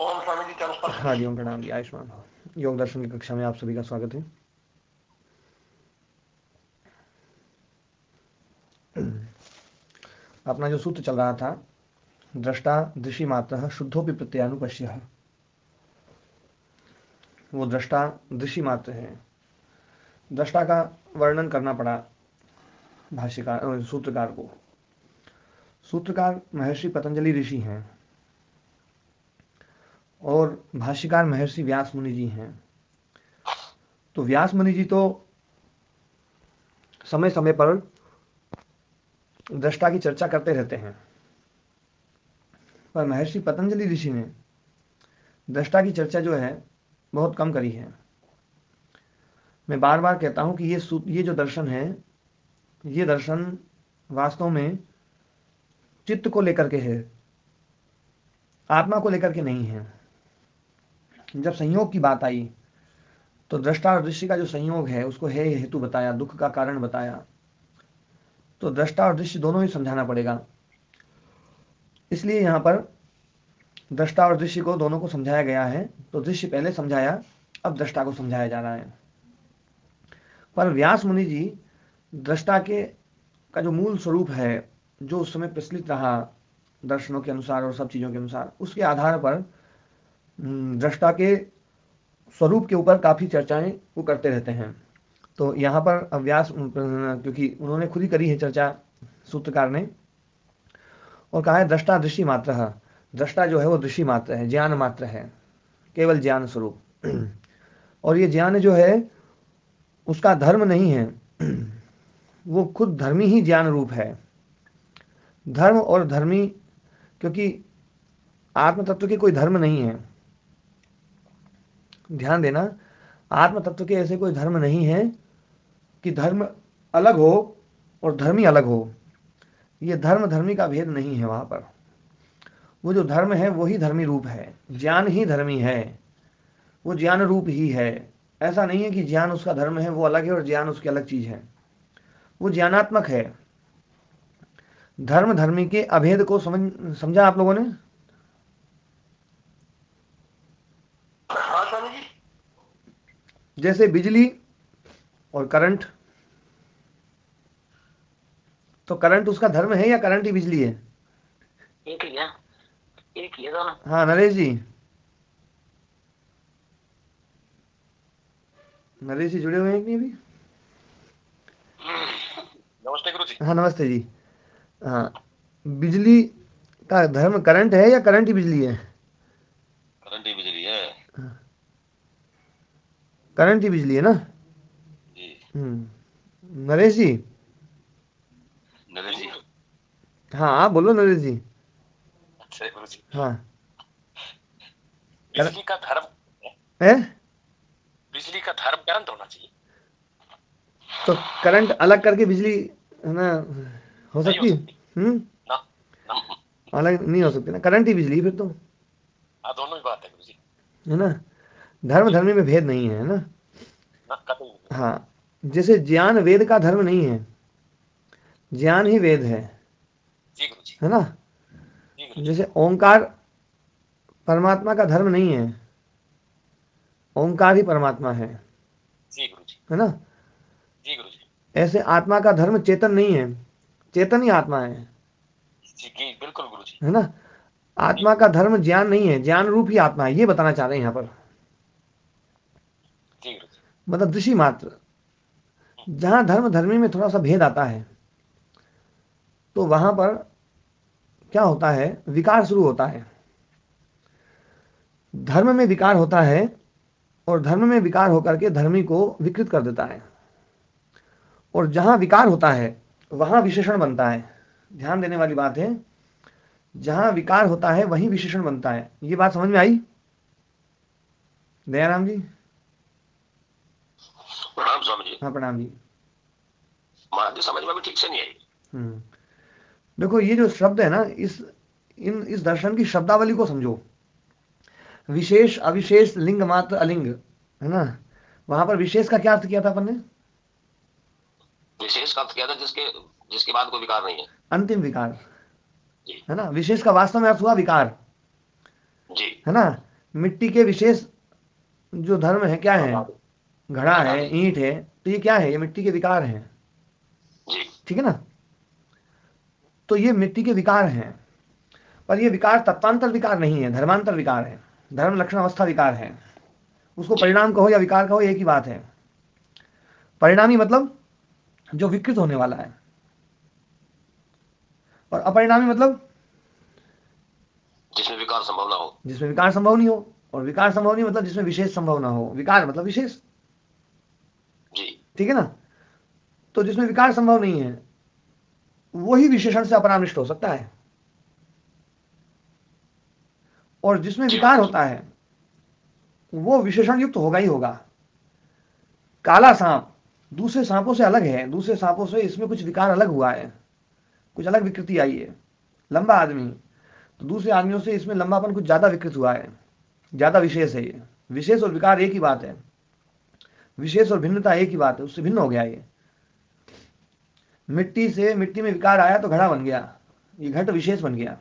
ओम स्वामी जी नमस्कार। हाँ जी, ओम प्रणाम जी, आयुष्मान। योग दर्शन की कक्षा में आप सभी का स्वागत है। अपना जो सूत्र चल रहा था, दृष्टा दृषि मात्र शुद्धोपि प्रत्यानुपश्य, वो दृष्टा दृषि मात्र है। दृष्टा का वर्णन करना पड़ा भाष्यकार सूत्रकार को। सूत्रकार महर्षि पतंजलि ऋषि हैं और भाष्यकार महर्षि व्यास मुनि जी हैं। तो व्यास मुनि जी तो समय समय पर दृष्टा की चर्चा करते रहते हैं, पर महर्षि पतंजलि ऋषि ने दृष्टा की चर्चा जो है बहुत कम करी है। मैं बार बार कहता हूं कि ये जो दर्शन है, ये दर्शन वास्तव में चित्त को लेकर के है, आत्मा को लेकर के नहीं है। जब संयोग की बात आई तो दृष्टा और दृश्य का जो संयोग है उसको है हेतु बताया, दुख का कारण बताया। तो दृष्टा और दृश्य दोनों ही समझाना पड़ेगा। इसलिए यहां पर दृष्टा और दृश्य को दोनों को समझाया गया है। तो दृश्य पहले समझाया, अब दृष्टा को समझाया जा रहा है। पर व्यास मुनि जी दृष्टा के का जो मूल स्वरूप है, जो उस समय प्रचलित रहा दर्शनों के अनुसार और सब चीज़ों के अनुसार, उसके आधार पर दृष्टा के स्वरूप के ऊपर काफ़ी चर्चाएं वो करते रहते हैं। तो यहाँ पर व्यास, क्योंकि उन्होंने खुद ही करी है चर्चा सूत्रकार ने, और कहा है दृष्टा दृष्टि मात्र है। दृष्टा जो है वो दृष्टि मात्र है, ज्ञान मात्र है, केवल ज्ञान स्वरूप। और ये ज्ञान जो है उसका धर्म नहीं है, वो खुद धर्मी ही ज्ञान रूप है। धर्म और धर्मी, क्योंकि आत्म तत्व के कोई धर्म नहीं है। ध्यान देना, आत्म तत्व के ऐसे कोई धर्म नहीं है कि धर्म अलग हो और धर्मी अलग हो। ये धर्म धर्मी का भेद नहीं है। वहां पर वो जो धर्म है वही धर्मी रूप है, ज्ञान ही धर्मी है, वो ज्ञान रूप ही है। ऐसा नहीं है कि ज्ञान उसका धर्म है, वो अलग है, और ज्ञान उसकी अलग चीज है। वो ज्ञानात्मक है। धर्म धर्मी के अभेद को समझा आप लोगों ने? हाँ स्वामी जी। जैसे बिजली और करंट, तो करंट उसका धर्म है या करंट ही बिजली है? एक ही है, एक ही है दोनों। हाँ नरेश जी, नरेश जी जुड़े हुए हैं कि नहीं अभी? नमस्ते गुरु जी। हाँ नमस्ते जी। हाँ, बिजली का धर्म करंट है या करंट ही बिजली है? करंट ही बिजली है करंट ही बिजली है ना? जी। नरेश जी। नरेश जी। हाँ आप बोलो नरेश जी। अच्छा गुरु जी, हाँ कर, बिजली का धर्म, है बिजली का धर्म करंट होना चाहिए। तो करंट अलग करके बिजली, है ना, हो नहीं हो सकती है? सकती हम्म ना, ना। अलग नहीं हो सकती ना, करंट ही बिजली फिर तो, हाँ दोनों ही बात है गुरु जी। है ना। धर्म जी धर्मी में भेद नहीं है, है ना। ना, कतई नहीं। हाँ, जैसे ज्ञान वेद का धर्म नहीं है, ज्ञान ही वेद जी गुरु जी। है ना। जी गुरु जी। जैसे ओंकार परमात्मा का धर्म नहीं है, ओंकार ही परमात्मा जी गुरु जी। है ना। जी गुरु जी। ऐसे आत्मा का धर्म चेतन नहीं है, चेतन ही आत्मा जी जी बिल्कुल गुरु जी। है ना। जी आत्मा का धर्म ज्ञान नहीं है, ज्ञान रूप ही आत्मा है, ये बताना चाह रहे हैं यहाँ पर। जी गुरु जी। मतलब दृषि मात्र, जहां धर्म धर्मी में थोड़ा सा भेद आता है, तो वहां पर क्या होता है, विकार शुरू होता है। धर्म में विकार होता है, और धर्म में विकार होकर के धर्मी को विकृत कर देता है। और जहां विकार होता है वहां विशेषण बनता है। ध्यान देने वाली बात है, जहां विकार होता है वहीं विशेषण बनता है। ये बात समझ में आई दयाराम जी? प्रणाम स्वामी जी। हाँ प्रणाम जी। महाराज जी समझ में भी ठीक से नहीं आई। हम्म देखो ये जो शब्द है ना, इस दर्शन की शब्दावली को समझो। विशेष अविशेष लिंग मात्र अलिंग, है ना। वहां पर विशेष का क्या अर्थ किया था अपन ने? विशेष का अर्थ क्या था, जिसके जिसके बाद कोई विकार नहीं है। अंतिम विकार, जी है ना। विशेष का वास्तव में अर्थ हुआ विकार, जी। है ना। मिट्टी के विशेष जो धर्म है क्या है, घड़ा है, ईंट है, तो ये क्या है, ये मिट्टी के विकार हैं, जी ठीक है ना। तो ये मिट्टी के विकार हैं, पर ये विकार तत्वांतर विकार नहीं है, धर्मांतर विकार है, धर्म लक्षण अवस्था विकार है। उसको जी परिणाम कहो या विकार कहो, एक ही बात है। परिणामी मतलब जो विकृत होने वाला है, और अपरिणामी मतलब जिसमें विकार संभव ना हो। जिसमें विकार संभव नहीं हो, और विकार संभव नहीं मतलब जिसमें विशेष संभव ना हो, विकार मतलब विशेष, जी ठीक है ना। तो जिसमें विकार संभव नहीं है वही विशेषण से अपरामृष्ट हो सकता है, और जिसमें जी विकार महाराज। होता है वो विशेषण युक्त होगा ही होगा। काला सांप दूसरे सांपों से अलग है, दूसरे सांपों से इसमें कुछ विकार अलग हुआ है, कुछ अलग विकृति आई है। लंबा आदमी, तो दूसरे आदमियों से इसमें लंबापन कुछ ज्यादा विकृत हुआ है, ज्यादा विशेष है ये। विशेष और विकार एक ही बात है, विशेष और भिन्नता एक ही बात है, उससे भिन्न हो गया ये। मिट्टी से मिट्टी में विकार आया तो घड़ा बन गया, ये घट विशेष बन गया,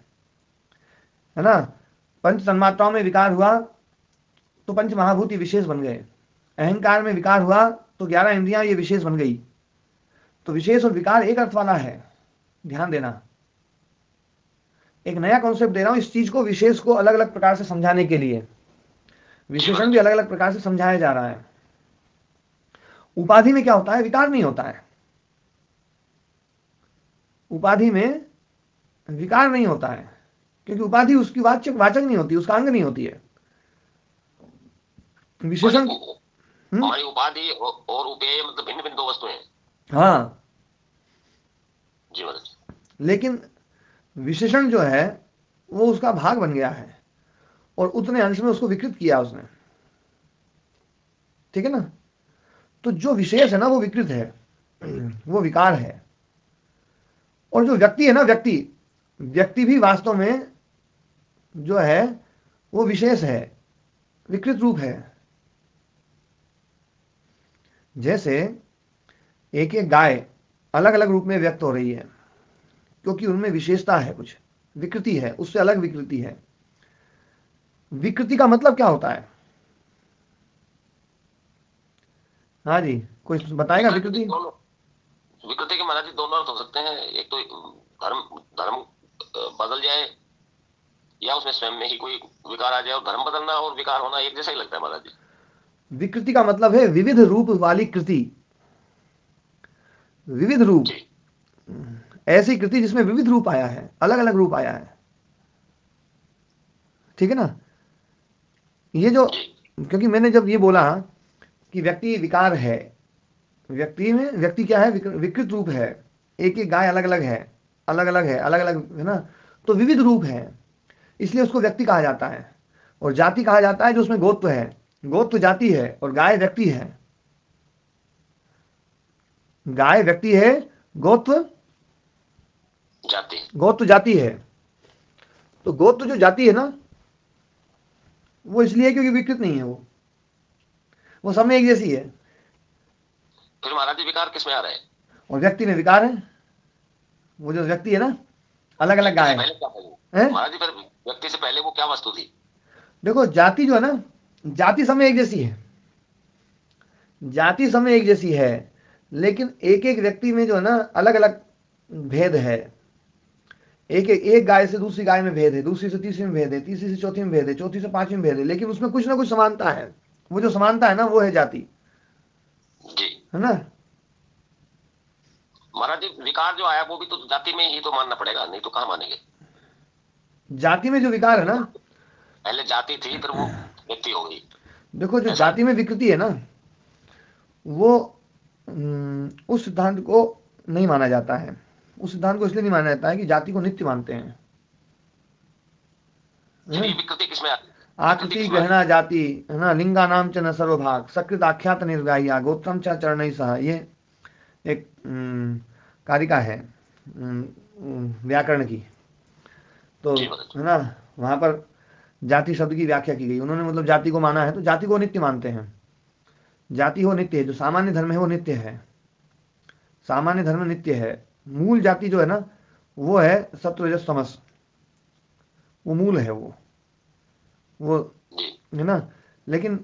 है ना। पंच तन्मात्राओं में विकार हुआ तो पंच महाभूति विशेष बन गए। अहंकार में विकार हुआ तो 11 इंद्रियां ये विशेष बन गई। तो विशेष और विकार एक अर्थ वाला है, ध्यान देना। एक नया कॉन्सेप्ट दे रहा हूं इस चीज को, विशेष को अलग अलग प्रकार से समझाने के लिए। जी विशेषण भी महाराज। अलग अलग प्रकार से समझाया जा रहा है। उपाधि में क्या होता है, विकार नहीं होता है। उपाधि में विकार नहीं होता है, क्योंकि उपाधि उसकी वाचक वाचक नहीं होती, उसका अंग नहीं होती है। मानी विशेषण हमारी उपाधि और उपेय मतलब भिन्न भिन्न दो वस्तुएं हैं। हाँ, जी महाराज। लेकिन विशेषण जो है वो उसका भाग बन गया है, और उतने अंश में उसको विकृत किया उसने, ठीक है ना। तो जो जी विशेष है ना वो विकृत है, वो विकार है। और जो व्यक्ति है ना, व्यक्ति व्यक्ति भी वास्तव में जो है वो विशेष है, विकृत रूप है। जैसे एक एक गाय अलग अलग रूप में व्यक्त हो रही है, क्योंकि उनमें विशेषता है, कुछ विकृति है, उससे अलग विकृति है। विकृति का मतलब क्या होता है, हाँ जी, कोई बताएगा विकृति विकृति। दोनों, विकृति के महाराज जी दोनों अर्थ हो सकते हैं। एक तो धर्म धर्म बदल जाए, या उसमें स्वयं में ही कोई विकार आ जाए। और धर्म बदलना और विकार होना एक जैसा ही लगता है महाराज जी। विकृति का मतलब है विविध रूप वाली कृति, विविध रूप, जी ऐसी कृति जिसमें विविध रूप आया है, अलग अलग रूप आया है, ठीक है ना। ये जो, जी क्योंकि मैंने जब ये बोला कि व्यक्ति विकार है, व्यक्ति में व्यक्ति क्या है, विकृत रूप है। एक एक गाय अलग अलग है, अलग अलग है, अलग अलग है ना, तो विविध रूप है, इसलिए उसको व्यक्ति कहा जाता है। और जाति कहा जाता है जो उसमें गोत्व है, गोत्व जाति है और गाय व्यक्ति है। गाय व्यक्ति है, गोत्व जाति। गोत्व जाति है। तो गोत्व जो जाति है ना वो इसलिए क्योंकि विकृत नहीं है, वो सब में एक जैसी है। फिर महाराज जी विकार किस में आ रहे हैं? और व्यक्ति में विकार है, वो जो व्यक्ति है ना, अलग अलग व्यक्ति से गाय पहले क्या था वो? है। महाराज जी फिर व्यक्ति से पहले वो क्या वस्तु थी? देखो जाति जो है ना, जाति सब में एक जैसी है, जाति सब में एक जैसी है, लेकिन एक एक व्यक्ति में जो है ना अलग अलग भेद है। एक गाय से दूसरी गाय में भेद है, दूसरी से तीसरी में भेद है, तीसरी से चौथी में भेद है, चौथी से पांचवी में भेद है, लेकिन उसमें कुछ ना कुछ समानता है। वो जो समानता है ना वो है जाति, जी है ना। महाराज जी विकार जो आया वो भी तो जाति में ही तो मानना पड़ेगा, नहीं तो कहाँ मानेंगे? जाति में जो विकार है ना, पहले जाति थी फिर वो व्यक्ति हो गई, देखो जो ऐसा है। जाति में विकृति है ना वो उस सिद्धांत को नहीं माना जाता है। उस सिद्धांत को इसलिए नहीं माना जाता है कि जाति को नित्य मानते हैं, है फिर ना? ये विकृति किसमें आ रही? विकृति आकृति किसमें आ रही? गहना जाति, है ना, लिंगा नाम च न सर्वभाग सकृत आख्यात निर्गाह्या गोत्रम च चरण सह, ये एक कारिका है व्याकरण की। तो जी महाराज। है ना, वहां पर जाति शब्द की व्याख्या की गई, उन्होंने मतलब जाति को माना है तो जाति को नित्य मानते हैं। जाति हो नित्य है, जो सामान्य धर्म है वो नित्य है, सामान्य धर्म नित्य है। मूल जाति जो है ना वो है सत्व रजस तमस, वो मूल है वो जी है ना। लेकिन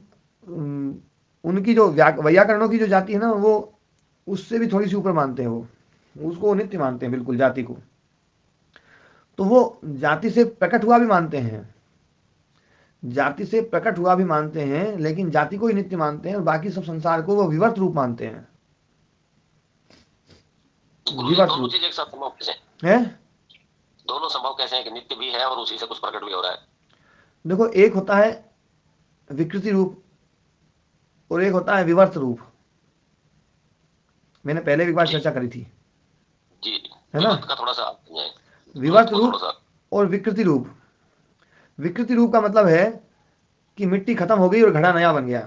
उनकी जो वैयाकरणों की जो जाति है ना, वो उससे भी थोड़ी सी ऊपर मानते हैं, वो उसको नित्य मानते हैं बिल्कुल जाति को। तो वो जाति से प्रकट हुआ भी मानते हैं, जाति से प्रकट हुआ भी मानते हैं, लेकिन जाति को ही नित्य मानते हैं और बाकी सब संसार को वो विवर्त रूप मानते हैं। गुरु जी विवर्त दोनों रूप चीज एक साथ संभव कैसे हैं? है। दोनों संभव कैसे हैं कि नित्य भी है और उसी से कुछ प्रकट भी हो रहा है? देखो, एक होता है विकृति रूप और एक होता है विवर्त रूप। मैंने पहले भी एक बार जी चर्चा करी थी, जी। है ना। विवर्त का थोड़ा सा समझाएं। विवर्त विवर्त को थोड़ा रूप सा। और विकृति रूप। विकृति रूप का मतलब है कि मिट्टी खत्म हो गई और घड़ा नया बन गया।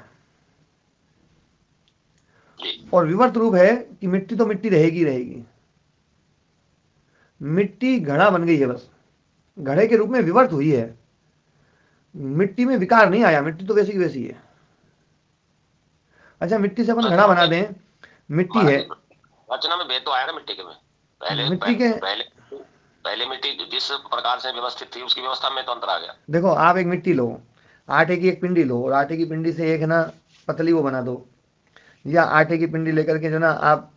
जी और विवर्त रूप है कि मिट्टी तो मिट्टी रहेगी रहेगी, मिट्टी घड़ा बन गई है बस, घड़े के रूप में विवर्त हुई है, मिट्टी में विकार नहीं आया, मिट्टी तो वैसी की वैसी है। अच्छा, मिट्टी से अपन घड़ा रचना बना में। दें, मिट्टी महाराज है, जी, रचना में भेद तो आया ना मिट्टी के में। पहले मिट्टी के। पहले पहले मिट्टी जिस प्रकार से व्यवस्थित थी उसकी व्यवस्था में तो अंतर आ गया। देखो, आप एक मिट्टी लो, आटे की एक पिंडी लो और आटे की पिंडी से एक है ना पतली वो बना दो, या आटे की पिंडी लेकर के जो ना आप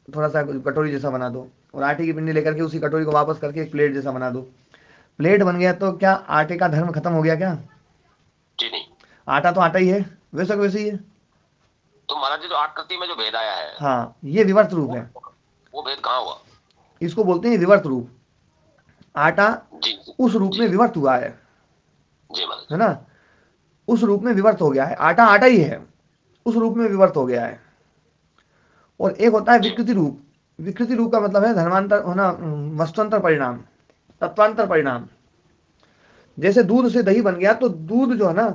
थोड़ा सा कटोरी जैसा बना दो, और आटे की पिंडी लेकर के उसी कटोरी को वापस करके एक प्लेट जैसा बना दो। प्लेट बन गया तो क्या आटे का धर्म खत्म हो गया क्या? जी नहीं। आटा तो आटा ही है, वैसा का वैसे ही है। तो महाराज जी जो आकृति में जो भेद आया है हाँ, ये विवर्त रूप वो है। वो भेद कहाँ हुआ? इसको बोलते हैं विवर्त रूप। आटा जी उस रूप जी में विवर्त हुआ जी महाराज। है ना। उस रूप में विवर्त हो गया है, आटा आटा ही है, उस रूप में विवर्त हो गया है। और एक होता है जी विकृति रूप। विकृति रूप का मतलब है धर्मांतर होना, वस्तुअंतर परिणाम, तत्वांतर परिणाम। जैसे दूध से दही बन गया तो दूध जो है ना,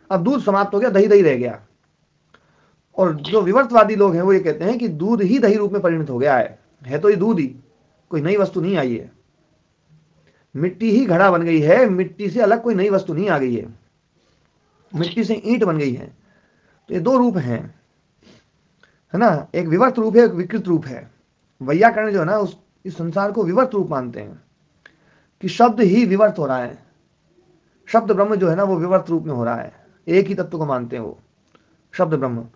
अब दूध समाप्त हो गया, दही दही रह गया। और जी जो विवर्तवादी लोग हैं वो ये कहते हैं कि दूध ही दही रूप में परिणत हो गया है तो ये दूध ही, कोई नई वस्तु नहीं आई है। मिट्टी ही घड़ा बन गई है, मिट्टी से अलग कोई नई वस्तु नहीं आ गई है, जी मिट्टी से ईंट बन गई है। तो ये दो रूप हैं, है ना। एक विवर्त रूप है, एक विकृत रूप है। वैयाकरण जो है ना, उस इस संसार को विवर्त रूप मानते हैं कि शब्द ही विवर्त हो रहा है, शब्द ब्रह्म जो है ना वो विवर्त रूप में हो रहा है। एक ही तत्व को मानते हैं वो, शब्द ब्रह्म।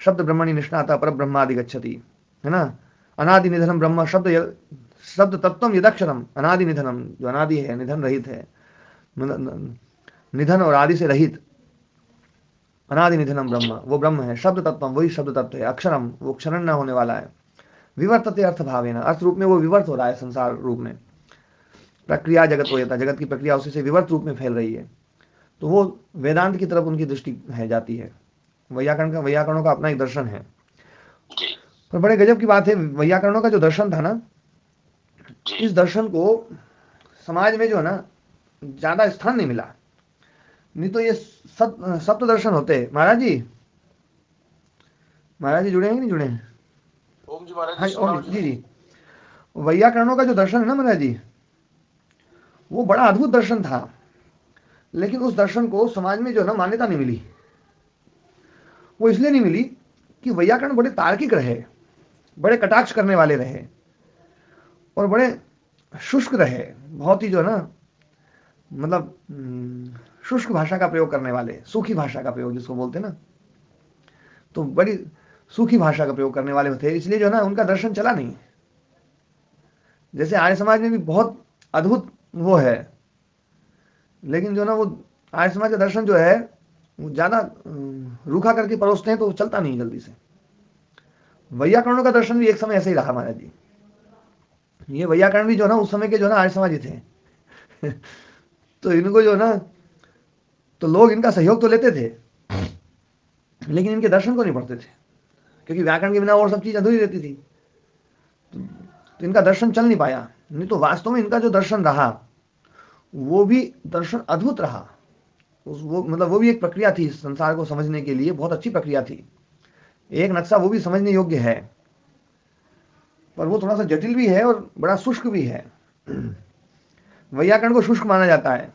शब्द ब्रह्मणि निष्णाता पर ब्रह्मादि गच्छति, है ना। अनादि निधनम ब्रह्म, शब्द तत्वम यदक्षरम अनादि निधनम, जो अनादि है, निधन रहित है, निधन और आदि से रहित, अनादि निधनम जी ब्रह्म वो ब्रह्म है। शब्द तत्वम वही शब्द तत्व है, अक्षरम वो क्षरण न होने वाला है। विवर्तते अर्थ भावेन, अर्थ रूप में वो विवर्त हो रहा है संसार रूप में। प्रक्रिया जगत हो जी जाता, जगत की प्रक्रिया उसी से विवर्त रूप में फैल रही है। तो वो वेदांत की तरफ उनकी दृष्टि है जाती है। वैयाकरणों का अपना एक दर्शन है। जी पर बड़े गजब की बात है, वैयाकरणों का जो दर्शन था ना, जी इस दर्शन को समाज में जो है ना ज्यादा स्थान नहीं मिला। नहीं तो ये सप्त दर्शन होते। महाराज जी, महाराज जी जुड़े हैं कि नहीं जुड़े हैं? ओम जी महाराज जी हाँ, सुन रहा ओके हूँ जी। जी जी। वैयाकरणों का जो दर्शन है ना महाराज जी, वो बड़ा अद्भुत दर्शन था। लेकिन उस दर्शन को समाज में जो है ना मान्यता नहीं मिली। वो इसलिए नहीं मिली कि वैयाकरण बड़े तार्किक रहे, बड़े कटाक्ष करने वाले रहे, और बड़े शुष्क रहे, बहुत ही जो है ना, मतलब शुष्क भाषा का प्रयोग करने वाले, सूखी भाषा का प्रयोग जिसको बोलते हैं ना, तो बड़ी सूखी भाषा का प्रयोग करने वाले थे। इसलिए जो है ना उनका दर्शन चला नहीं। जैसे आर्य समाज में भी बहुत अद्भुत वो है, लेकिन जो ना वो आर्य समाज का दर्शन जो है वो ज्यादा रूखा करके परोसते हैं तो वो चलता नहीं जल्दी से। वैयाकरणों का दर्शन भी एक समय ऐसे ही रहा महाराज जी। ये वैयाकरण भी जो है ना उस समय के जो है ना आर्य समाज ही थे। तो इनको जो है ना, तो लोग इनका सहयोग तो लेते थे, लेकिन इनके दर्शन को नहीं पढ़ते थे, क्योंकि व्याकरण के बिना और सब चीज अधूरी रहती थी। तो इनका दर्शन चल नहीं पाया। नहीं तो वास्तव में इनका जो दर्शन रहा वो भी दर्शन अद्भुत रहा। वो मतलब वो भी एक प्रक्रिया थी संसार को समझने के लिए, बहुत अच्छी प्रक्रिया थी। एक नक्शा वो भी समझने योग्य है, पर वो थोड़ा सा जटिल भी है और बड़ा शुष्क भी है। वैयाकरण को शुष्क माना जाता है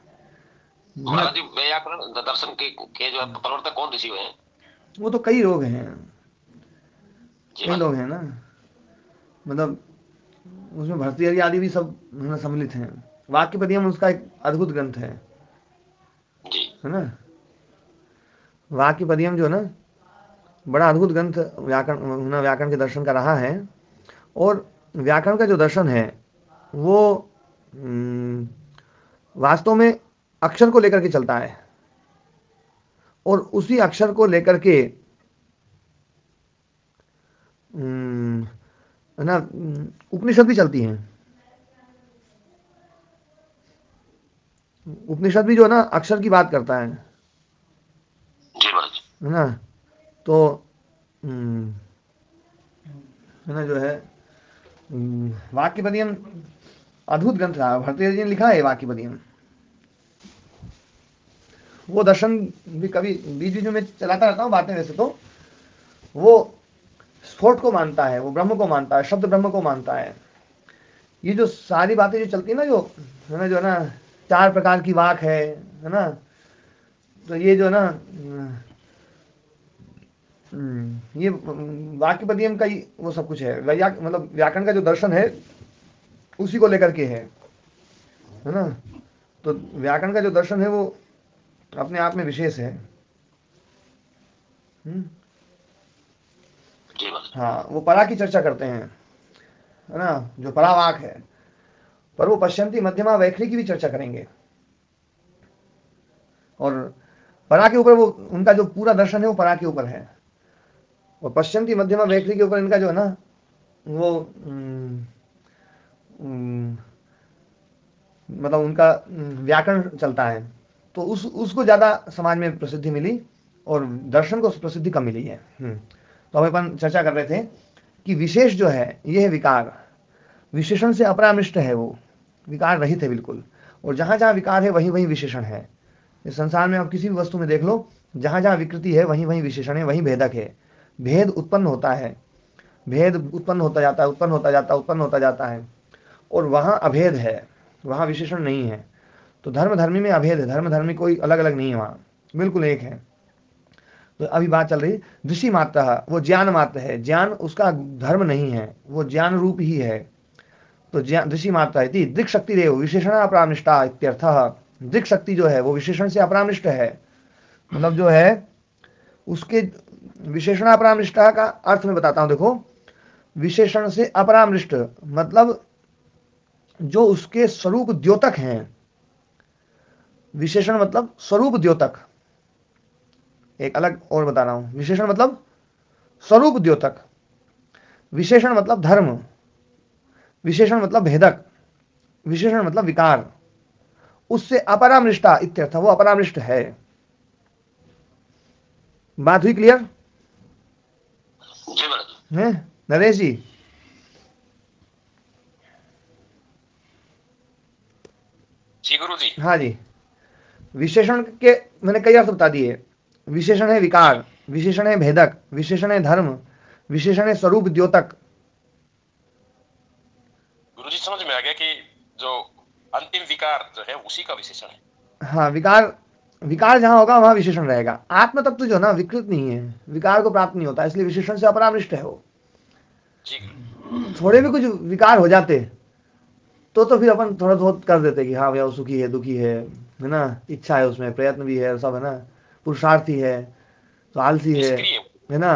ना। महाराज जी व्याकरण दर्शन के जो है प्रवर्तक कौन ऋषि हुए हैं? वो तो कई लोग हैं, जी कई लोग महाराज। हैं ना, मतलब उसमें भर्तृहरि आदि भी सब सम्मिलित हैं। वाक्यपदियम उसका एक अद्भुत ग्रंथ जी है ना। वाक्यपदियम जो है ना, बड़ा अद्भुत ग्रंथ व्याकरण व्याकरण के दर्शन का रहा है। और व्याकरण का जो दर्शन है वो वास्तव में अक्षर को लेकर के चलता है, और उसी अक्षर को लेकर के है ना उपनिषद भी चलती हैं। उपनिषद भी जो है ना अक्षर की बात करता है जी महाराज। है ना। तो है ना जो है वाक्यपदियम अद्भुत ग्रंथ रहा, भरतरी जी ने लिखा है वाक्यपदियम। वो दर्शन भी कभी बीच बीच में मैं चलाता रहता हूँ बातें। वैसे तो वो स्फोट को मानता है, वो ब्रह्म को मानता है, शब्द ब्रह्म को मानता है। ये जो सारी बातें जो चलती है ना, जो है ना 4 प्रकार की वाक है ना। तो ये जो है ना ये वाक्यपदियम का ही वो सब कुछ है। मतलब व्याकरण का जो दर्शन है उसी को लेकर के है ना। तो व्याकरण का जो दर्शन है वो अपने आप में विशेष है। हाँ, वो परा की चर्चा करते हैं है ना, जो परावाक है। पर वो पश्चिमी मध्यमा वैखरी की भी चर्चा करेंगे, और परा के ऊपर वो उनका जो पूरा दर्शन है वो परा के ऊपर है। और पश्चिमी मध्यमा वैखरी के ऊपर इनका जो है ना वो मतलब उनका व्याकरण चलता है। तो उसको ज़्यादा समाज में प्रसिद्धि मिली और दर्शन को प्रसिद्धि कम मिली है। तो हम अपन चर्चा कर रहे थे कि विशेष जो है ये है विकार, विशेषण से अपरामृष्ट है, वो विकार रहित है बिल्कुल। और जहाँ जहाँ विकार है वहीं वहीं विशेषण है। इस संसार में आप किसी भी वस्तु में देख लो, जहाँ जहाँ विकृति है वहीं वहीं विशेषण है, वहीं भेदक है। भेद उत्पन्न होता है, भेद उत्पन्न होता जाता है, उत्पन्न होता जाता है, उत्पन्न होता जाता है। और वहाँ अभेद है, वहाँ विशेषण नहीं है। तो धर्म धर्मी में अभेद है, धर्म धर्मी कोई अलग अलग नहीं है, वहाँ बिल्कुल एक है। तो अभी बात चल रही दृष्टि मात्र, वो ज्ञान मात्र है, ज्ञान उसका धर्म नहीं है, वो ज्ञान रूप ही है। तो दृष्टि मात्र है दृक् शक्ति रेव विशेषण अपरामृष्टा इत्यर्थः। दृक् शक्ति जो है वो विशेषण से अपरामृष्ट है, मतलब जो है उसके विशेषण अपरामृष्टा का अर्थ मैं बताता हूं। देखो, विशेषण से अपरामृष्ट मतलब जो उसके स्वरूप द्योतक हैं। विशेषण मतलब स्वरूप द्योतक, एक अलग और बता रहा हूं। विशेषण मतलब स्वरूप द्योतक, विशेषण मतलब धर्म, विशेषण मतलब भेदक, विशेषण मतलब विकार। उससे अपरामृष्टा इत्यर्थ, वो अपरामृष्ट है। बात हुई क्लियर है नरेश जी? जी गुरु जी। हाँ जी। विशेषण के मैंने कई अर्थ बता दिए। विशेषण है विकार, विशेषण है भेदक, विशेषण है धर्म, विशेषण है स्वरूप द्योतक। गुरु जी समझ में आ गया कि जो अंतिम विकार जो है उसी का विशेषण है। हाँ, विकार, विकार जहां होगा वहां विशेषण रहेगा। आत्म तत्व जो ना विकृत नहीं है, विकार को प्राप्त नहीं होता, इसलिए विशेषण से अपरामृष्ट है वो। जी। थोड़े भी कुछ विकार हो जाते तो फिर अपन थोड़ा बहुत कर देते कि हाँ भैया वो सुखी है, दुखी है ना, इच्छा है उसमें, प्रयत्न भी है, सब है ना, पुरुषार्थी है, तो आलसी है ना।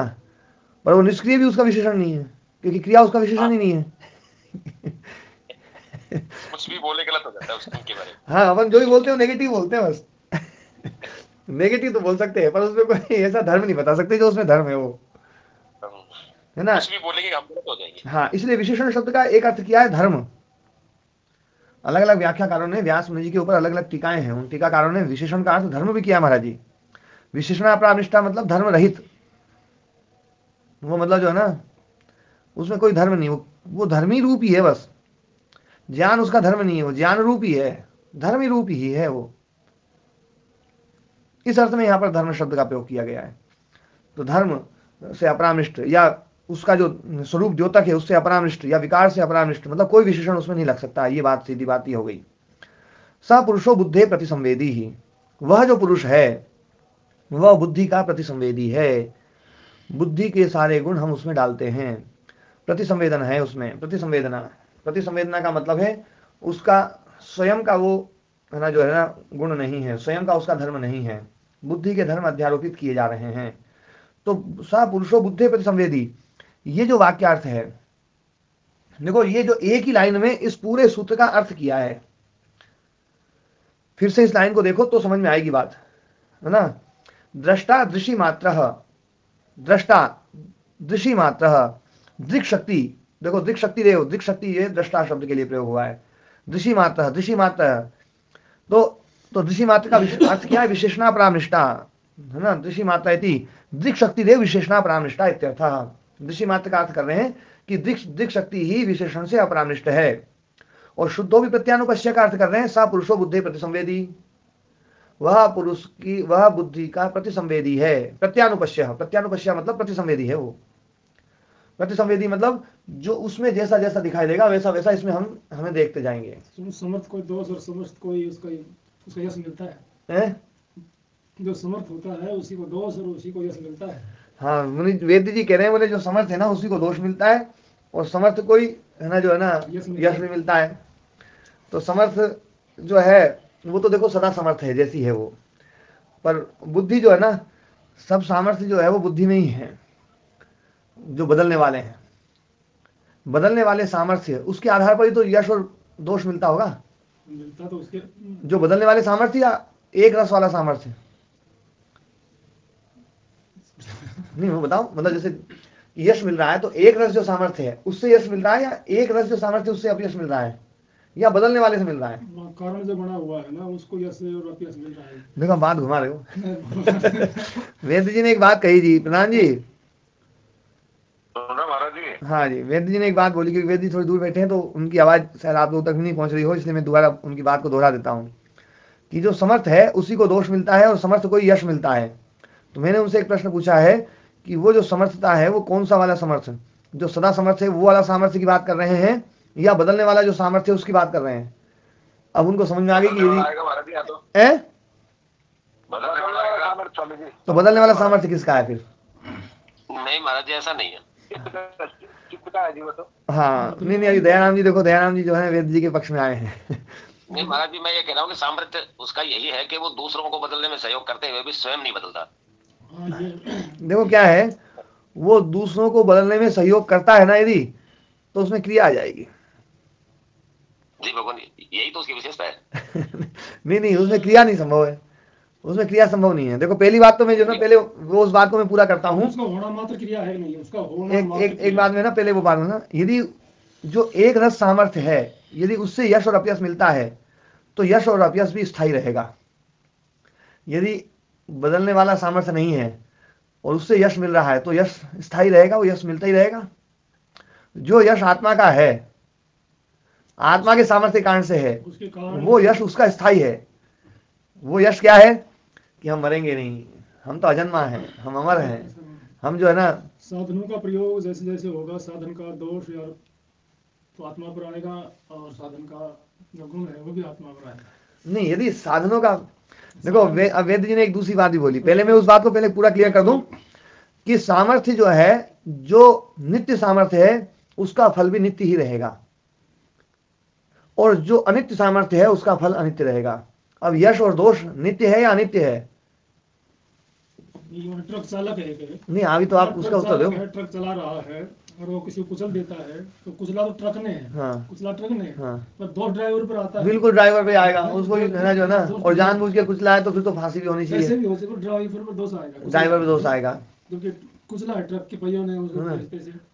पर वो निष्क्रिय भी उसका विशेषण नहीं है, क्योंकि क्रिया उसका विशेषण ही नहीं है। कुछ भी बोले गलत हो जाता है उसके बारे में। हाँ, अपन जो भी बोलते हैं नेगेटिव बोलते हैं बस। नेगेटिव तो बोल सकते हैं पर उसमें कोई ऐसा धर्म नहीं बता सकते जो उसमें धर्म है, वो है ना। कुछ भी बोलेंगे हम गलत हो जाएंगे। हाँ, इसलिए विशेषण शब्द का एक अर्थ किया है धर्म। अलग अलग व्याख्याकारों ने व्यास मुनि जी के ऊपर अलग अलग टीकाएं हैं, उन टीकाकारों ने विशेषण का अर्थ धर्म भी किया महाराज जी। विशेषण अपरामृष्टा मतलब धर्म रहित, वो मतलब जो है ना उसमें कोई धर्म नहीं, वो धर्मी रूप ही है बस। ज्ञान उसका धर्म नहीं है, वो ज्ञान रूप ही है, धर्मी रूप ही है वो। इस अर्थ में यहां पर धर्म शब्द का प्रयोग किया गया है। तो धर्म से अपरामृष्ट या उसका जो स्वरूप द्योतक है उससे अपरामृष्ट या विकार से अपरामृष्ट, मतलब कोई विशेषण उसमें नहीं लग सकता। ये बात सीधी बात ही हो गई। स पुरुषो बुद्धे प्रतिसंवेदी ही, वह जो पुरुष है वह बुद्धि का प्रतिसंवेदी है। बुद्धि के सारे गुण हम उसमें डालते हैं। प्रतिसंवेदन है उसमें, प्रतिसंवेदना, प्रतिसंवेदना का मतलब है उसका स्वयं का वो है ना जो है ना गुण नहीं है, स्वयं का उसका धर्म नहीं है, बुद्धि के धर्म अध्यारोपित किए जा रहे हैं। तो स पुरुषो बुद्धे प्रति संवेदी, ये जो वाक्यार्थ है, देखो ये जो एक ही लाइन में इस पूरे सूत्र का अर्थ किया है, फिर से इस लाइन को देखो तो समझ में आएगी बात, है ना। दृष्टा दृषि मात्र, दृष्टा दृषि मात्र, दृक् शक्ति, देखो दृक् शक्ति देव, दृक् शक्ति ये दृष्टा शब्द के लिए प्रयोग हुआ है। दृषि मात्र, दृषि मात्र, तो दृषि मात्र का अर्थ क्या है? विशेषणा परामनिष्ठा, है ना। दृषि मात्र इति दृक् शक्ति देव विशेषणा परामनिष्ठा इत्यर्थः। दृषि मात्र का अर्थ कर रहे हैं कि दृक् शक्ति ही विशेषण से अपरामनिष्ठ है। और शुद्धो भी प्रत्यानुपश्य का अर्थ कर रहे हैं, सा पुरुषो बुद्धि प्रतिसंवेदी, वह बुद्धि का प्रतिसंवेदी है। प्रत्यानुपश्य, प्रत्यानुपश्य मतलब प्रतिसंवेदी है। वो प्रतिसंवेदी मतलब जो उसमें जैसा जैसा दिखाई देगा वैसा वैसा इसमें हमें देखते जाएंगे। समर्थ कोई दोष और समर्थ कोई उसका यश मिलता है। जो समर्थ होता है उसी को दोष और उसी को यश मिलता है। हाँ, वेद जी कह रहे हैं, बोले जो समर्थ है ना उसी को दोष मिलता है, और समर्थ कोई है ना जो है ना यश भी मिलता है। तो समर्थ जो है वो तो देखो सदा समर्थ है जैसी है वो, पर बुद्धि जो है ना, सब सामर्थ्य जो है वो बुद्धि में ही है। जो बदलने वाले हैं, बदलने वाले सामर्थ्य, उसके आधार पर ही तो यश और दोष मिलता होगा। मिलता तो उसके जो बदलने वाले सामर्थ्य या एक रस वाला सामर्थ्य, नहीं वो बताओ, मतलब जैसे यश मिल रहा है तो एक रस जो सामर्थ्य है उससे यश मिल रहा है, या एक रस जो सामर्थ्य उससे अपयश मिल रहा है, या बदलने वाले से मिल रहा है? कारण जो बना हुआ है ना उसको यश और अपयश मिल रहा है। देखो बात घुमा रहे हो। वेद जी ने एक बात कही जी, प्रधान जी। महाराज जी। हाँ जी, वेद जी ने एक बात बोली, क्योंकि वेद जी थोड़ी दूर बैठे हैं तो उनकी आवाज शायद आप लोगों तक भी नहीं पहुंच रही हो, इसलिए मैं दोबारा उनकी बात को दोहरा देता हूँ कि जो समर्थ है उसी को दोष मिलता है और समर्थ को यश मिलता है। तो मैंने उनसे एक प्रश्न पूछा है कि वो जो समर्थता है वो कौन सा वाला समर्थ, जो सदा समर्थ है वो वाला सामर्थ्य की बात कर रहे हैं, या बदलने वाला जो सामर्थ्य है उसकी बात कर रहे हैं? अब उनको समझ में आ गई कि यदि तो बदलने वाला सामर्थ्य किसका है फिर? नहीं महाराज जी, ऐसा नहीं है। हाँ, नहीं अभी दयाराम जी, देखो दयाराम जी जो है वेद जी के पक्ष में आए हैं। नहीं महाराज जी, मैं ये कह रहा हूँ कि सामर्थ्य उसका यही है कि वो दूसरों को बदलने में सहयोग करते हुए भी स्वयं नहीं बदलता। देखो क्या है, वो दूसरों को बदलने में सहयोग करता है ना यदि, तो उसमें क्रिया आ जाएगी। जी भगवान, यही तो उसकी विशेषता है। नहीं उसमें क्रिया नहीं संभव है, उसमें क्रिया संभव नहीं है। देखो पहली बात तो मैं जो ना पहले वो उस बात को मैं पूरा करता हूँ, उसका होना मात्र क्रिया है नहीं, उसका होना एक बात में ना पहले वो बात ना, यदि जो एक रस सामर्थ्य है यदि उससे यश और अपयश मिलता है तो यश और अपयश भी स्थायी रहेगा। यदि बदलने वाला सामर्थ्य नहीं है और उससे यश मिल रहा है तो यश स्थायी रहेगा, वो यश मिलता ही रहेगा। जो यश आत्मा का है, आत्मा के सामर्थ्य कारण से है, वो यश उसका स्थायी है। वो यश क्या है कि हम मरेंगे नहीं, हम तो अजन्मा हैं, हम अमर हैं, हम जो है ना। साधनों का प्रयोग जैसे जैसे होगा, साधन का दोष या तो आत्मा पर आएगा, और साधन का जो गुण है वो भी आत्मा पर आएगा। नहीं, यदि साधनों का देखो वेद जी ने एक दूसरी बात भी बोली, पहले मैं उस बात को पहले पूरा क्लियर कर दूं कि सामर्थ्य जो है, जो नित्य सामर्थ्य है उसका फल भी नित्य ही रहेगा, और जो अनित्य सामर्थ्य है उसका फल अनित्य रहेगा। अब यश और दोष नित्य है या अनित्य है? ट्रक चालक है, नहीं अभी तो आप उसका उत्तर दो। ट्रक चला रहा है और वो किसी को कुचल देता है, तो कुचला तो ट्रक ने है। हाँ, कुचला ट्रक ने, हाँ, पर दोष ड्राइवर पर आता है। बिल्कुल ड्राइवर पे आएगा, उसको है ना जो है ना, और जानबूझ के कुचला है तो फिर तो फांसी भी होनी चाहिए। ऐसे भी हो सकता है, ड्राइवर पर दोष आएगा, ड्राइवर पे दोष आएगा, क्योंकि कुचला है ट्रक के पहियों ने उसको।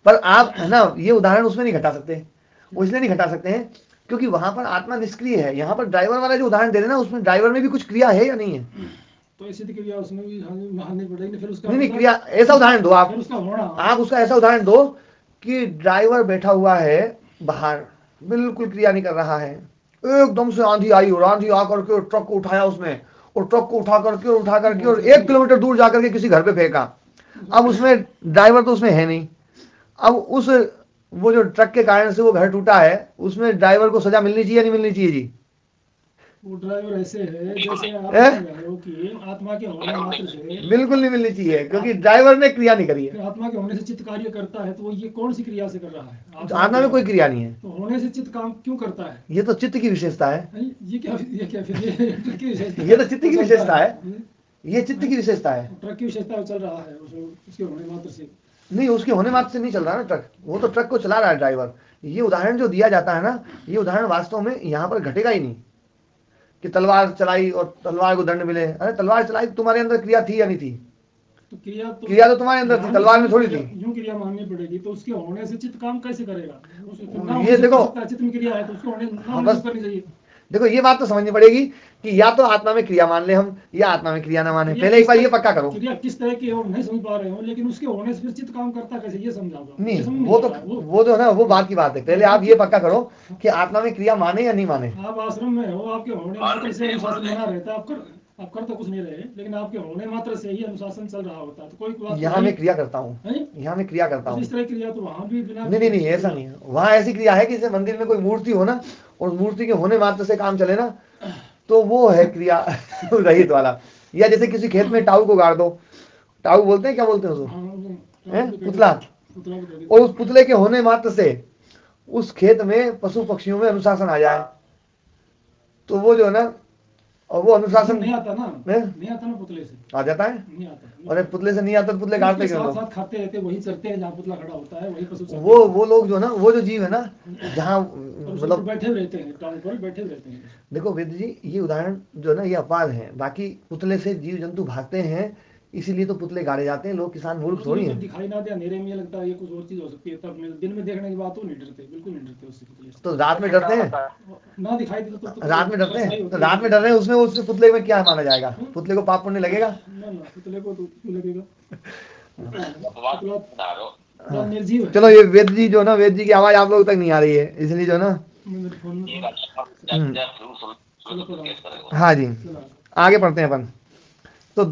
पर आप है ना ये उदाहरण उसमें नहीं घटा सकते, वो इसलिए नहीं घटा सकते हैं क्योंकि वहां पर आत्मा निष्क्रिय है। यहाँ पर ड्राइवर वाला जो उदाहरण दे रहे हैं ना, उसमें ड्राइवर में भी कुछ क्रिया है या नहीं है? तो ऐसी क्रिया उसमें भी माननी पड़ेगी। फिर उसका नहीं क्रिया, ऐसा उदाहरण दो आप, उसका होना, आप उसका ऐसा उदाहरण दो कि ड्राइवर बैठा हुआ है बाहर, बिल्कुल क्रिया नहीं कर रहा है, एकदम से आंधी आई और आंधी आकर के ट्रक को उठाया उसमें, और ट्रक को उठा करके और 1 किलोमीटर दूर जाकर के किसी घर पे फेंका। अब उसमें ड्राइवर तो उसमें है नहीं। अब उस वो जो ट्रक के कारण से वो घर टूटा है, उसमें ड्राइवर को सजा मिलनी चाहिए नहीं मिलनी चाहिए जी? वो ड्राइवर ऐसे है जैसे आप कह रहे हो कि आत्मा के होने मात्र से बिल्कुल नहीं मिलनी चाहिए, क्योंकि ड्राइवर ने क्रिया नहीं करी है। आत्मा के होने से चित्त कार्य करता है, तो वो ये कौन सी क्रिया से कर रहा है? आत्मा में कोई क्रिया नहीं है, तो होने से चित्त काम क्यों करता है? ये तो चित्त की विशेषता है। ये क्या फिर ये ट्रक की विशेषता? ये तो चित्त की विशेषता है। ये चित्त की विशेषता है। ट्रक की विशेषता चल रहा है उसके होने मात्र से। नहीं, उसके होने मात्र से नहीं चल रहा ना ट्रक, वो तो ट्रक को चला रहा है ड्राइवर। ये उदाहरण जो दिया जाता है ना, ये उदाहरण वास्तव में यहाँ पर घटेगा ही नहीं कि तलवार चलाई और तलवार को दंड मिले। अरे तलवार चलाई तो तुम्हारे अंदर क्रिया थी या नहीं थी? तो क्रिया तो तुम्हारे अंदर थी, तलवार में थोड़ी थी। यूं क्रिया माननी पड़ेगी, तो उसके होने से चित्त काम कैसे करेगा? ये देखो, चित्त में क्रिया है तो उसके होने ना बस करनी चाहिए। देखो ये बात तो समझनी पड़ेगी कि या तो आत्मा में क्रिया मान ले हम, या आत्मा में क्रिया ना माने। पहले एक बार ये पक्का करो। क्रिया किस तरह की और नहीं समझ पा रहे हो, लेकिन उसके होने से फिर चित्त काम करता कैसे, ये समझाओ। नहीं, वो जो है ना, वो बात की बात है। पहले आप ये पक्का करो कि आत्मा में क्रिया माने या नहीं माने। आप आश्रम में हो, आपके होने मात्र से अनुशासन बना रहता है। आप कर तो कुछ नहीं रहे, लेकिन आपके होने मात्र से ही अनुशासन चल रहा होता है। तो कोई यहाँ मैं क्रिया करता हूँ, यहाँ मैं क्रिया करता हूँ। इस तरह क्रिया तो वहाँ भी बिना नहीं, ऐसा नहीं है। वहाँ ऐसी क्रिया है कि जैसे मंदिर में कोई मूर्ति हो ना, और मूर्ति के होने मात्र से काम चले ना, तो वो है क्रिया रहित वाला। या जैसे किसी खेत में टाऊ को गाड़ दो, टाऊ बोलते हैं, क्या बोलते हैं उसको, पुतला, और उस पुतले के होने मात्र से उस खेत में पशु पक्षियों में अनुशासन आ जाए, तो वो जो है ना, और वो अनुशासन नहीं आता ना, नहीं आता ना, पुतले से आ जाता है। नहीं आता। अरे पुतले से नहीं आता तो पुतले काटते क्यों लोग? साथ खाते रहते, वही चरते हैं जहाँ पुतला खड़ा होता है, वही पशु वो लोग जो है ना, वो जो जीव है ना, जहाँ मतलब बैठे रहते हैं, टाउन पर बैठे रहते हैं। देखो वेद जी, ये उदाहरण जो है ना, ये अपवाद है। बाकी पुतले से जीव जंतु भागते हैं, इसीलिए तो पुतले गाड़े जाते हैं। लोग किसान मूर्ख थोड़ी है। दिखाई ना दे, अंधेरे में लगता है ये कुछ और चीज हो सकती है, तब दिन में देखने की बात हो, नहीं डरते, बिल्कुल नहीं डरते उससे। पुतले तो रात में डरते हैं, ना दिखाई दे तो रात में डरते हैं, तो रात में डर रहे हैं, उसमें पुतले में क्या माना जाएगा? पुतले को पाप पुण्य लगेगा? ना पुतले को तो क्यों लगेगा? निर्जीव है। चलो, ये वेद जी जो ना, वेद जी की आवाज आप लोग तक नहीं आ रही है, इसलिए जो ना, हाँ जी, आगे पढ़ते हैं अपन। तो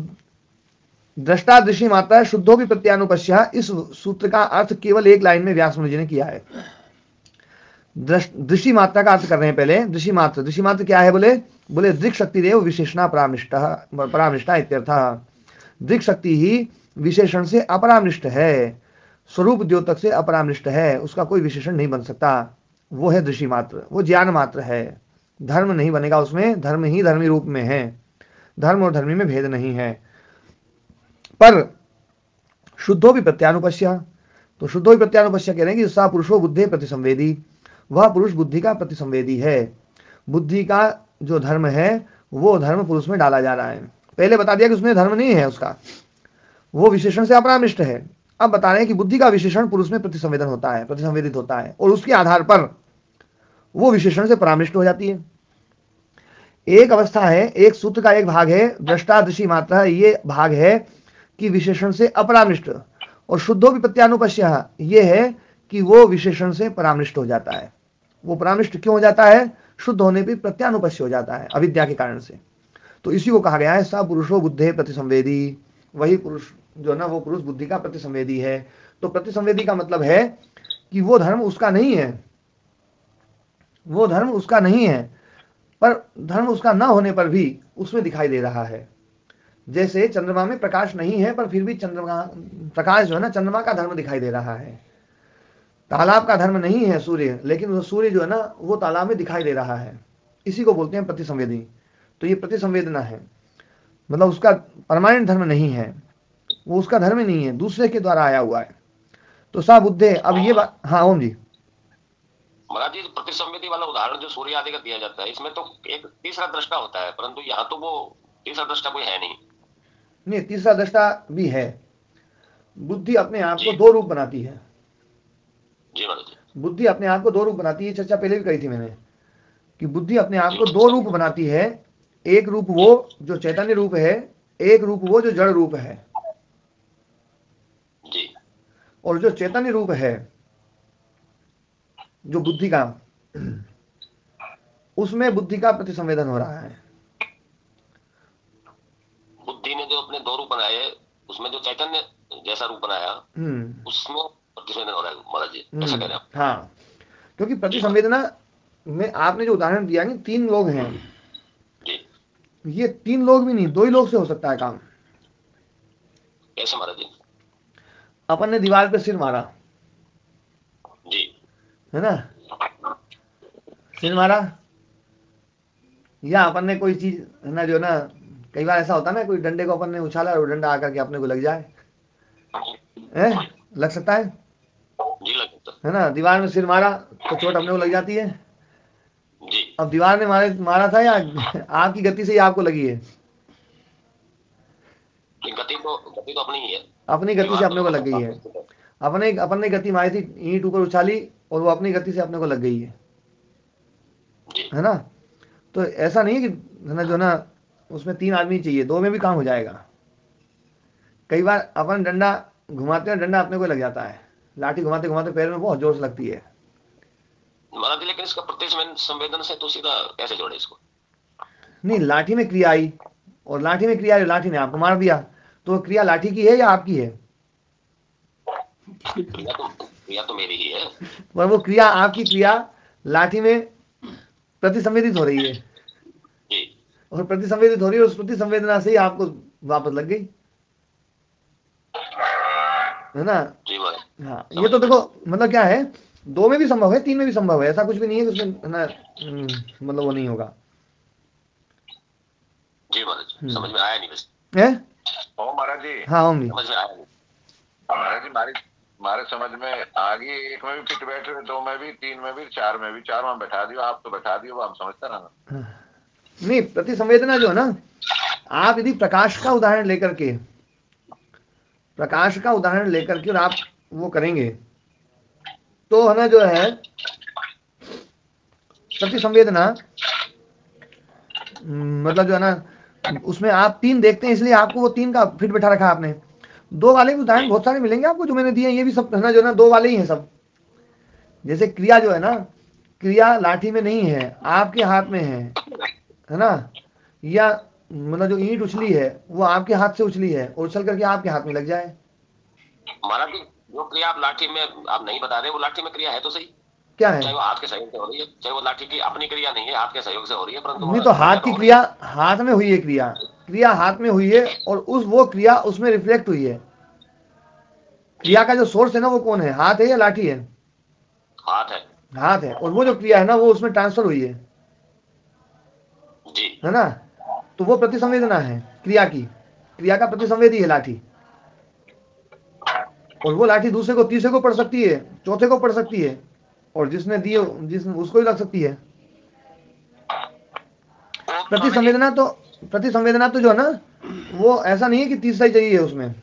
दृष्टा दृष्टि मात्रा शुद्धो भी प्रत्यानुपश्य, इस सूत्र का अर्थ केवल एक लाइन में व्यास मुनि जी ने किया है। दृष्टि मात्रा का अर्थ कर रहे हैं पहले। दृष्टि मात्र क्या है? बोले दृक् शक्ति देव विशेषणा परामृष्टा इत्यर्थः। दृक् शक्ति ही विशेषण से अपरामृष्ट है, स्वरूप द्योतक से अपरामृष्ट है, उसका कोई विशेषण नहीं बन सकता। वो है दृष्टि मात्र, वो ज्ञान मात्र है। धर्म नहीं बनेगा उसमें, धर्म ही धर्मी रूप में है, धर्म और धर्मी में भेद नहीं है। पर शुद्धो भी प्रत्यानुपश्य, तो शुद्धो भी प्रत्यानुपश्य कह रहे हैं कि सा पुरुषो बुद्धि प्रतिसंवेदी, वह पुरुष बुद्धि का प्रतिसंवेदी है। बुद्धि का जो धर्म है वो धर्म पुरुष में डाला जा रहा है। पहले बता दिया कि उसमें धर्म नहीं है, उसका वो विशेषण से अपरामृष्ट है। अब बता रहे हैं कि बुद्धि का विशेषण पुरुष में प्रतिसंवेदन होता है, प्रतिसंवेदित होता है, और उसके आधार पर वो विशेषण से परामृष्ट हो जाती है। एक अवस्था है, एक सूत्र का एक भाग है दृष्टा दृष्टि मात्रा, ये भाग है कि विशेषण से अपरामृष्ट, और शुद्धो भी प्रत्यानुपश्य ये है कि वो विशेषण से परामृष्ट हो जाता है। वो परामृष्ट क्यों हो जाता है? शुद्ध होने पर प्रत्यानुपश्य हो जाता है, अविद्या के कारण से। तो इसी को कहा गया है सा पुरुषो बुद्धे प्रतिसंवेदी, वही पुरुष जो ना, वो पुरुष बुद्धि का प्रतिसंवेदी है। तो प्रतिसंवेदी का मतलब है कि वो धर्म उसका नहीं है, वो धर्म उसका नहीं है, पर धर्म उसका ना होने पर भी उसमें दिखाई दे रहा है। जैसे चंद्रमा में प्रकाश नहीं है, पर फिर भी चंद्रमा प्रकाश जो है ना, चंद्रमा का धर्म दिखाई दे रहा है। तालाब का धर्म नहीं है सूर्य, लेकिन वो सूर्य जो है ना, वो तालाब में दिखाई दे रहा है। इसी को बोलते हैं प्रतिसंवेदी। तो ये प्रतिसंवेदना है, मतलब उसका परमानेंट धर्म नहीं है, वो उसका धर्म ही नहीं है, दूसरे के द्वारा आया हुआ है। तो सा बुद्धे, अब ये बात, हाँ ओम जी। महाराज जी, प्रतिसंवेदी वाला उदाहरण जो सूर्य आदि का दिया जाता है, इसमें तो एक तीसरा दृष्टा होता है, परंतु यहाँ तो वो तीसरा दृष्टा कोई है नहीं। तीसरा दृष्टा भी है। बुद्धि अपने आप को दो रूप बनाती है। जी महाराज जी, बुद्धि अपने आप को दो रूप बनाती है। चर्चा पहले भी कही थी मैंने कि बुद्धि अपने आप को दो रूप बनाती है। एक रूप वो जो चैतन्य रूप है, एक रूप वो जो जड़ रूप है। जी। और जो चैतन्य रूप है, जो बुद्धि का, उसमें बुद्धि का प्रतिसंवेदन हो रहा है। बुद्धि ने जो अपने दो रूप बनाए, उसमें जो चैतन्य जैसा रूप बनाया, उसमें प्रतिसंवेदन हो रहा है महाराज जी, ऐसा कह रहे हैं। हाँ, क्योंकि प्रतिसंवेदना में आपने जो उदाहरण दिया कि 3 लोग हैं, ये 3 लोग भी नहीं, 2 ही लोग से हो सकता है काम। कैसे महाराज जी? अपन ने दीवार पे सिर मारा जी, है ना, सिर मारा, या अपन ने कोई चीज है ना, जो ना कई बार ऐसा होता है ना, कोई डंडे को अपन ने उछाला और वो डंडा आकर के अपने को लग जाए, लग सकता है जी लग सकता है ना। दीवार में सिर मारा तो चोट अपने को लग जाती है। जी। अब दीवार ने मारा था या आपकी गति से ही आपको लगी है? गति तो अपनी ही है। अपनी गति से दीवार अपने को तो लग गई है। अपन ने गति मारी थी, ईंट ऊपर उछाली और वो अपनी गति से अपने को लग गई जी है ना। तो ऐसा नहीं है कि है ना, जो ना उसमें 3 आदमी चाहिए, 2 में भी काम हो जाएगा। कई बार अपन डंडा घुमाते हैं, डंडा अपने को लग जाता है, लाठी घुमाते घुमाते पैर में बहुत जोर से लगती है। महाराज जी, लेकिन इसका प्रत्यक्ष संवेदन से तो सीधा कैसे जोड़े इसको? नहीं, लाठी में क्रिया आई और लाठी में क्रिया आई, लाठी ने आपको मार दिया, तो वो क्रिया लाठी की है या आपकी है? क्रिया तो मेरी ही है। पर वो क्रिया, आपकी क्रिया लाठी में प्रतिसंवेदित हो रही है जी और प्रतिसंवेदित हो रही है, उस प्रतिसंवेदना से ही आपको वापस लग गई, है ना। जी महाराज। हाँ, ये तो देखो मतलब क्या है, 2 में भी संभव है, 3 में भी संभव है, ऐसा कुछ भी नहीं है कि उसमें है ना मतलब वो नहीं होगा। जी महाराज, समझ में आया नहीं बस। है ओ महाराज जी, हाँ होंगी। समझ में आया नहीं। महाराज जी हमारे समझ में आ गई। 1 में भी फिट बैठ रहे, 2 में भी, 3 में भी, 4 में भी। 4 में बैठा दियो, आप तो बैठा दियो, वो हम समझते रहना। नहीं, प्रतिसंवेदना जो है ना, आप यदि प्रकाश का उदाहरण लेकर के, प्रकाश का उदाहरण लेकर के और आप वो करेंगे तो है ना, जो है प्रतिसंवेदना मतलब जो है ना, उसमें आप 3 देखते हैं, इसलिए आपको वो 3 का फिट बैठा रखा है आपने। 2 वाले भी उदाहरण बहुत सारे मिलेंगे आपको जो मैंने दिए, ये भी सब है ना, जो है ना 2 वाले ही हैं सब। जैसे क्रिया जो है ना, क्रिया लाठी में नहीं है, आपके हाथ में है ना। या मतलब जो ईंट उछली है वो आपके हाथ से उछली है और उछल करके आपके हाथ में लग जाए। महाराज जी, जो क्रिया आप लाठी में आप नहीं बता रहे, वो लाठी में क्रिया है तो सही, क्या है? चाहे वो हाथ के सहयोग से हो रही है, चाहे वो लाठी की अपनी क्रिया नहीं है, हाथ के सहयोग से हो रही है, परंतु नहीं, तो हाथ की क्रिया हाथ में हुई है, क्रिया क्रिया हाथ में हुई है और वो क्रिया उसमें रिफ्लेक्ट हुई है। क्रिया का जो सोर्स है ना, वो कौन है, हाथ है या लाठी है? हाथ है। हाथ है, और वो जो क्रिया है ना, वो उसमें ट्रांसफर हुई है जी है ना। तो वो प्रतिसंवेदना है क्रिया की, क्रिया का प्रतिसंवेदी है लाठी। और वो लाठी दूसरे को, तीसरे को पड़ सकती है, चौथे को पड़ सकती है, और जिसने दी उसको ही लग सकती है। प्रतिसंवेदना तो जो है ना, वो ऐसा नहीं है कि तीसरा ही चाहिए उसमें।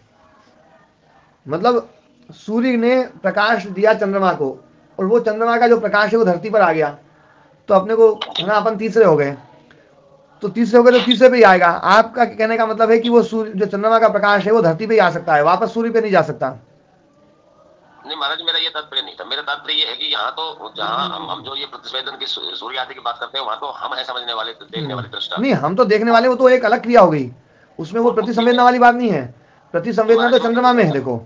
मतलब सूर्य ने प्रकाश दिया चंद्रमा को और वो चंद्रमा का जो प्रकाश है वो धरती पर आ गया, तो अपने को है ना, अपन तीसरे हो गए, तो तीसरे हो गए तो तीसरे पे ही आएगा। आपका कहने का मतलब है कि वो सूर्य, जो चंद्रमा का प्रकाश है वो धरती पे ही आ सकता है, वापस सूर्य पे नहीं जा सकता। नहीं महाराज, मेरा ये तात्पर्य नहीं था। मेरा तात्पर्य ये है कि यहाँ तो जहाँ हम जो ये प्रतिस्वेदन की सूर्य आदि की बात करते हैं, वहां तो हम है समझने वाले, देखने वाले दृष्टा। नहीं, हम तो देखने वाले, वो तो एक अलग क्रिया हो गई, उसमें वो प्रतिसंवेदना वाली बात नहीं है। प्रतिसंवेदना तो चंद्रमा में है। देखो,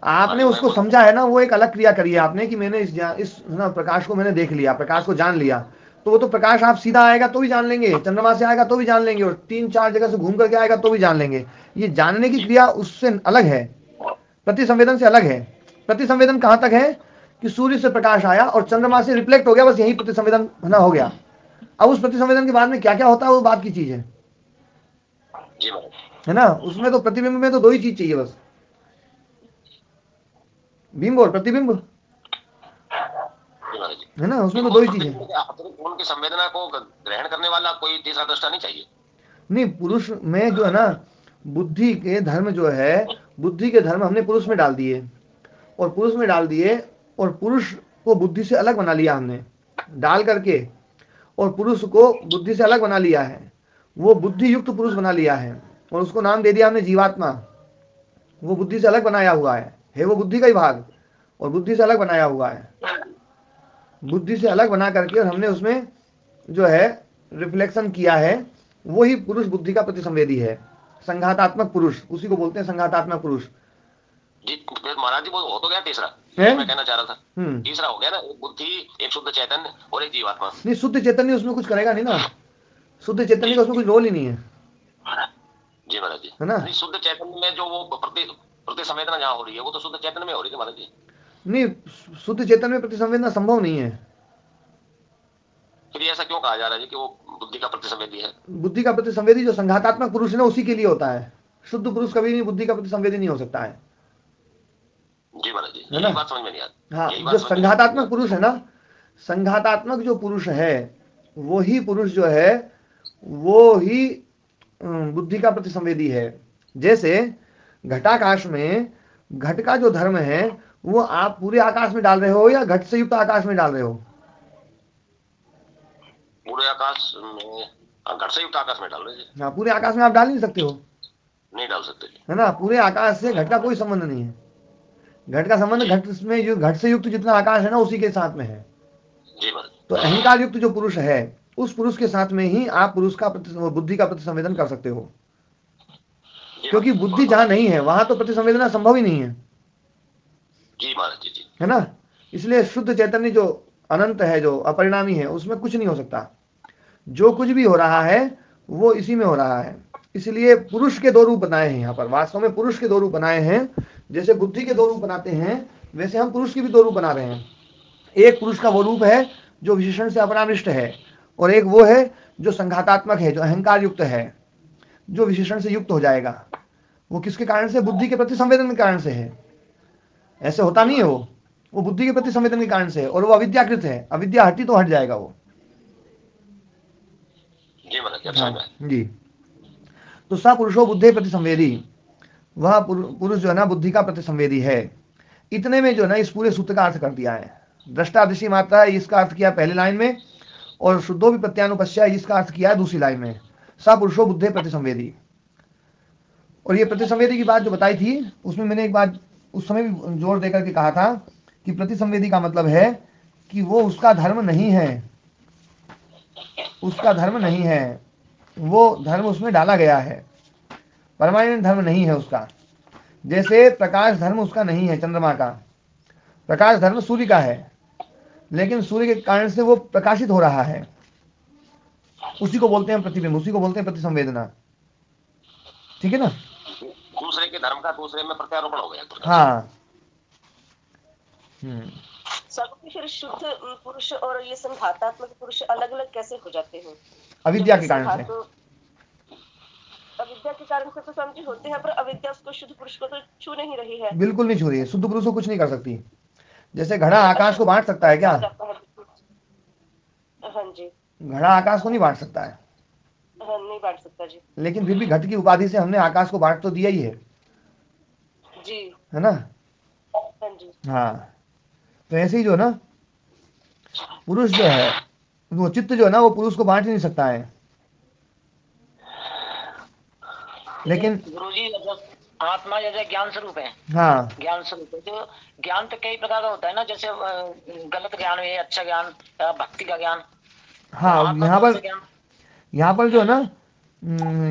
आपने उसको समझा है ना, वो एक अलग क्रिया करी है आपने कि मैंने इस ना प्रकाश को मैंने देख लिया, प्रकाश को जान लिया, तो वो तो प्रकाश आप सीधा आएगा तो भी जान लेंगे, चंद्रमा से आएगा तो भी जान लेंगे, और 3-4 जगह से घूम करके आएगा तो भी जान लेंगे। ये जानने की क्रिया उससे अलग है, प्रतिसंवेदन से अलग है। प्रतिसंवेदन कहां तक है कि सूर्य से प्रकाश आया और चंद्रमा से रिफ्लेक्ट हो गया, बस यही प्रतिसंवेदन ना हो गया। अब उस प्रतिसंवेदन के बाद में क्या क्या होता है वो बात की चीज है ना। उसमें तो प्रतिबिंब में तो 2 ही चीज चाहिए बस, बिंब और प्रतिबिंब, है ना। उसमें तो 2 ही चीजें। उनकी संवेदना को ग्रहण करने वाला कोई तीसरा दृष्टा नहीं चाहिए। नहीं, पुरुष में जो है ना, बुद्धि के धर्म जो है, बुद्धि के धर्म हमने पुरुष में डाल दिए, और पुरुष में डाल दिए, और पुरुष को बुद्धि से अलग बना लिया हमने डाल करके, और पुरुष को बुद्धि से अलग बना लिया है, वो बुद्धि युक्त पुरुष बना लिया है, और उसको नाम दे दिया हमने जीवात्मा। वो बुद्धि से अलग बनाया हुआ है वो बुद्धि का ही भाग, और बुद्धि से अलग बनाया हुआ है। बुद्धि से अलग बना करके और हमने उसमें जो है रिफ्लेक्शन किया है, वही पुरुष बुद्धि का प्रतिसंवेदी है, संघातात्मक पुरुष, उसी को बोलते हैं संघातात्मक पुरुष। जी महाराज जी, वो हो तो गया तीसरा, मैं कहना चाह रहा था। तीसरा हो गया ना, एक बुद्धि, एक शुद्ध चैतन्य और एक जीवात्मा। नहीं, शुद्ध चैतन्य उसमें कुछ करेगा नहीं ना, शुद्ध चैतन्य का उसमें कुछ रोल ही नहीं है। जी महाराज जी, है ना। नहीं, शुद्ध चैतन्य में जो वो प्रतिसंवेदना जहाँ हो रही है, वो तो शुद्ध चैतन्य में हो रही है महाराज जी। नहीं, शुद्ध चेतन में प्रतिसंवेदना संभव नहीं है। फिर ऐसा क्यों कहा जा रहा है कि वो बुद्धि का प्रतिसंवेदी है। बुद्धि का प्रतिसंवेदी जो संघातात्मक पुरुष है ना, उसी के लिए होता है। शुद्ध पुरुष कभी भी बुद्धि का प्रतिसंवेदी नहीं हो सकता है। जी महाराज जी, है ना? यही बात समझ में नहीं आती। हाँ, यही जो बात समझ में नहीं आती। संघातात्मक पुरुष है ना, संघातात्मक जो पुरुष है वही पुरुष जो है वो ही बुद्धि का प्रतिसंवेदी है। जैसे घटाकाश में घट का जो धर्म है वो आप पूरे आकाश में डाल रहे हो या घट से युक्त आकाश में डाल रहे हो? पूरे आकाश में, घट से युक्त आकाश में डाल रहे जी। हाँ, पूरे आकाश में आप डाल नहीं सकते हो, नहीं डाल सकते जी। है ना? पूरे आकाश से घट का कोई संबंध नहीं है। घट का संबंध घट में जो घट से युक्त जितना आकाश है ना उसी के साथ में है। जी महाराज। तो अहंकार युक्त जो पुरुष है उस पुरुष के साथ में ही आप पुरुष का बुद्धि का प्रतिसंवेदन कर सकते हो, जी क्योंकि महाराज। बुद्धि जहां नहीं है वहां तो प्रतिसंवेदना संभव ही नहीं है, जी महाराज जी जी। है ना? इसलिए शुद्ध चैतन्य जो अनंत है, जो अपरिणामी है, उसमें कुछ नहीं हो सकता। जो कुछ भी हो रहा है वो इसी में हो रहा है। इसलिए पुरुष के दो रूप बनाए हैं यहाँ पर। वास्तव में पुरुष के दो रूप बनाए हैं। जैसे बुद्धि के दो रूप बनाते हैं वैसे हम पुरुष के भी दो रूप बना रहे हैं। एक पुरुष का वो रूप है जो विशेषण से अपरामृष्ट है, और एक वो है जो संघातात्मक है, जो अहंकार युक्त है, जो विशेषण से युक्त हो जाएगा। वो किसके कारण से? बुद्धि के प्रति संवेदन के कारण से है। ऐसे होता नहीं है। वो बुद्धि के प्रति संवेदन के कारण से है, और वो अविद्याकृत है। अविद्या हटी तो हट जाएगा वो। जी महाराज जी, अब हाँ समझ में आया। जी। तो स पुरुषो बुद्धि प्रति संवेदी, वह पुरुष जो है ना बुद्धि का प्रति संवेदी है। इतने में जो है ना इस पूरे सूत्र का अर्थ कर दिया है। दृष्टा दृष्टि मात्रा है इसका अर्थ किया पहली लाइन में, और शुद्धो भी प्रत्यानुपश्य इसका अर्थ किया है दूसरी लाइन में। स पुरुषो बुद्धि प्रति संवेदी। और ये प्रति संवेदी की बात जो बताई थी उसमें मैंने एक बात उस समय भी जोर देकर के कहा था कि प्रति संवेदी का मतलब है कि वो उसका धर्म नहीं है, उसका धर्म नहीं है, वो धर्म उसमें डाला गया है, परमानेंट धर्म नहीं है उसका। जैसे प्रकाश धर्म उसका नहीं है, चंद्रमा का। प्रकाश धर्म सूर्य का है, लेकिन सूर्य के कारण से वो प्रकाशित हो रहा है, उसी को बोलते हैं प्रतिबिंब, उसी को बोलते हैं प्रतिसंवेदना। ठीक है ना? दूसरे के धर्म का दूसरे में प्रत्यारोपण हो गया। हाँ। स्वामी फिर शुद्ध पुरुष और ये संघातात्मक पुरुष अलग अलग कैसे हो जाते हैं? अविद्या के कारण से। अविद्या के कारण से तो स्वामी जी होते हैं, पर अविद्या उसको शुद्ध पुरुष को तो छू नहीं रही है। बिल्कुल नहीं छू रही है। शुद्ध पुरुष को कुछ नहीं कर सकती। जैसे घड़ा आकाश को बांट सकता है क्या? हाँ जी। घड़ा आकाश को नहीं बांट सकता है। हाँ, नहीं बांट सकता जी। लेकिन फिर भी घट की उपाधि से हमने आकाश को बांट तो दिया ही है जी, है ना? हाँ जी। हाँ, तो ऐसे ही जो ना पुरुष जो है वो चित्त जो है ना वो पुरुष को बांट नहीं सकता है। लेकिन गुरुजी आत्मा जैसे ज्ञान स्वरूप है। हाँ, ज्ञान स्वरूप है। तो ज्ञान तो कई प्रकार का होता है ना, जैसे गलत ज्ञान है, अच्छा ज्ञान, भक्ति का ज्ञान। हाँ, आत्मा यहाँ कौन पर सा ज्ञान? यहाँ पर जो है ना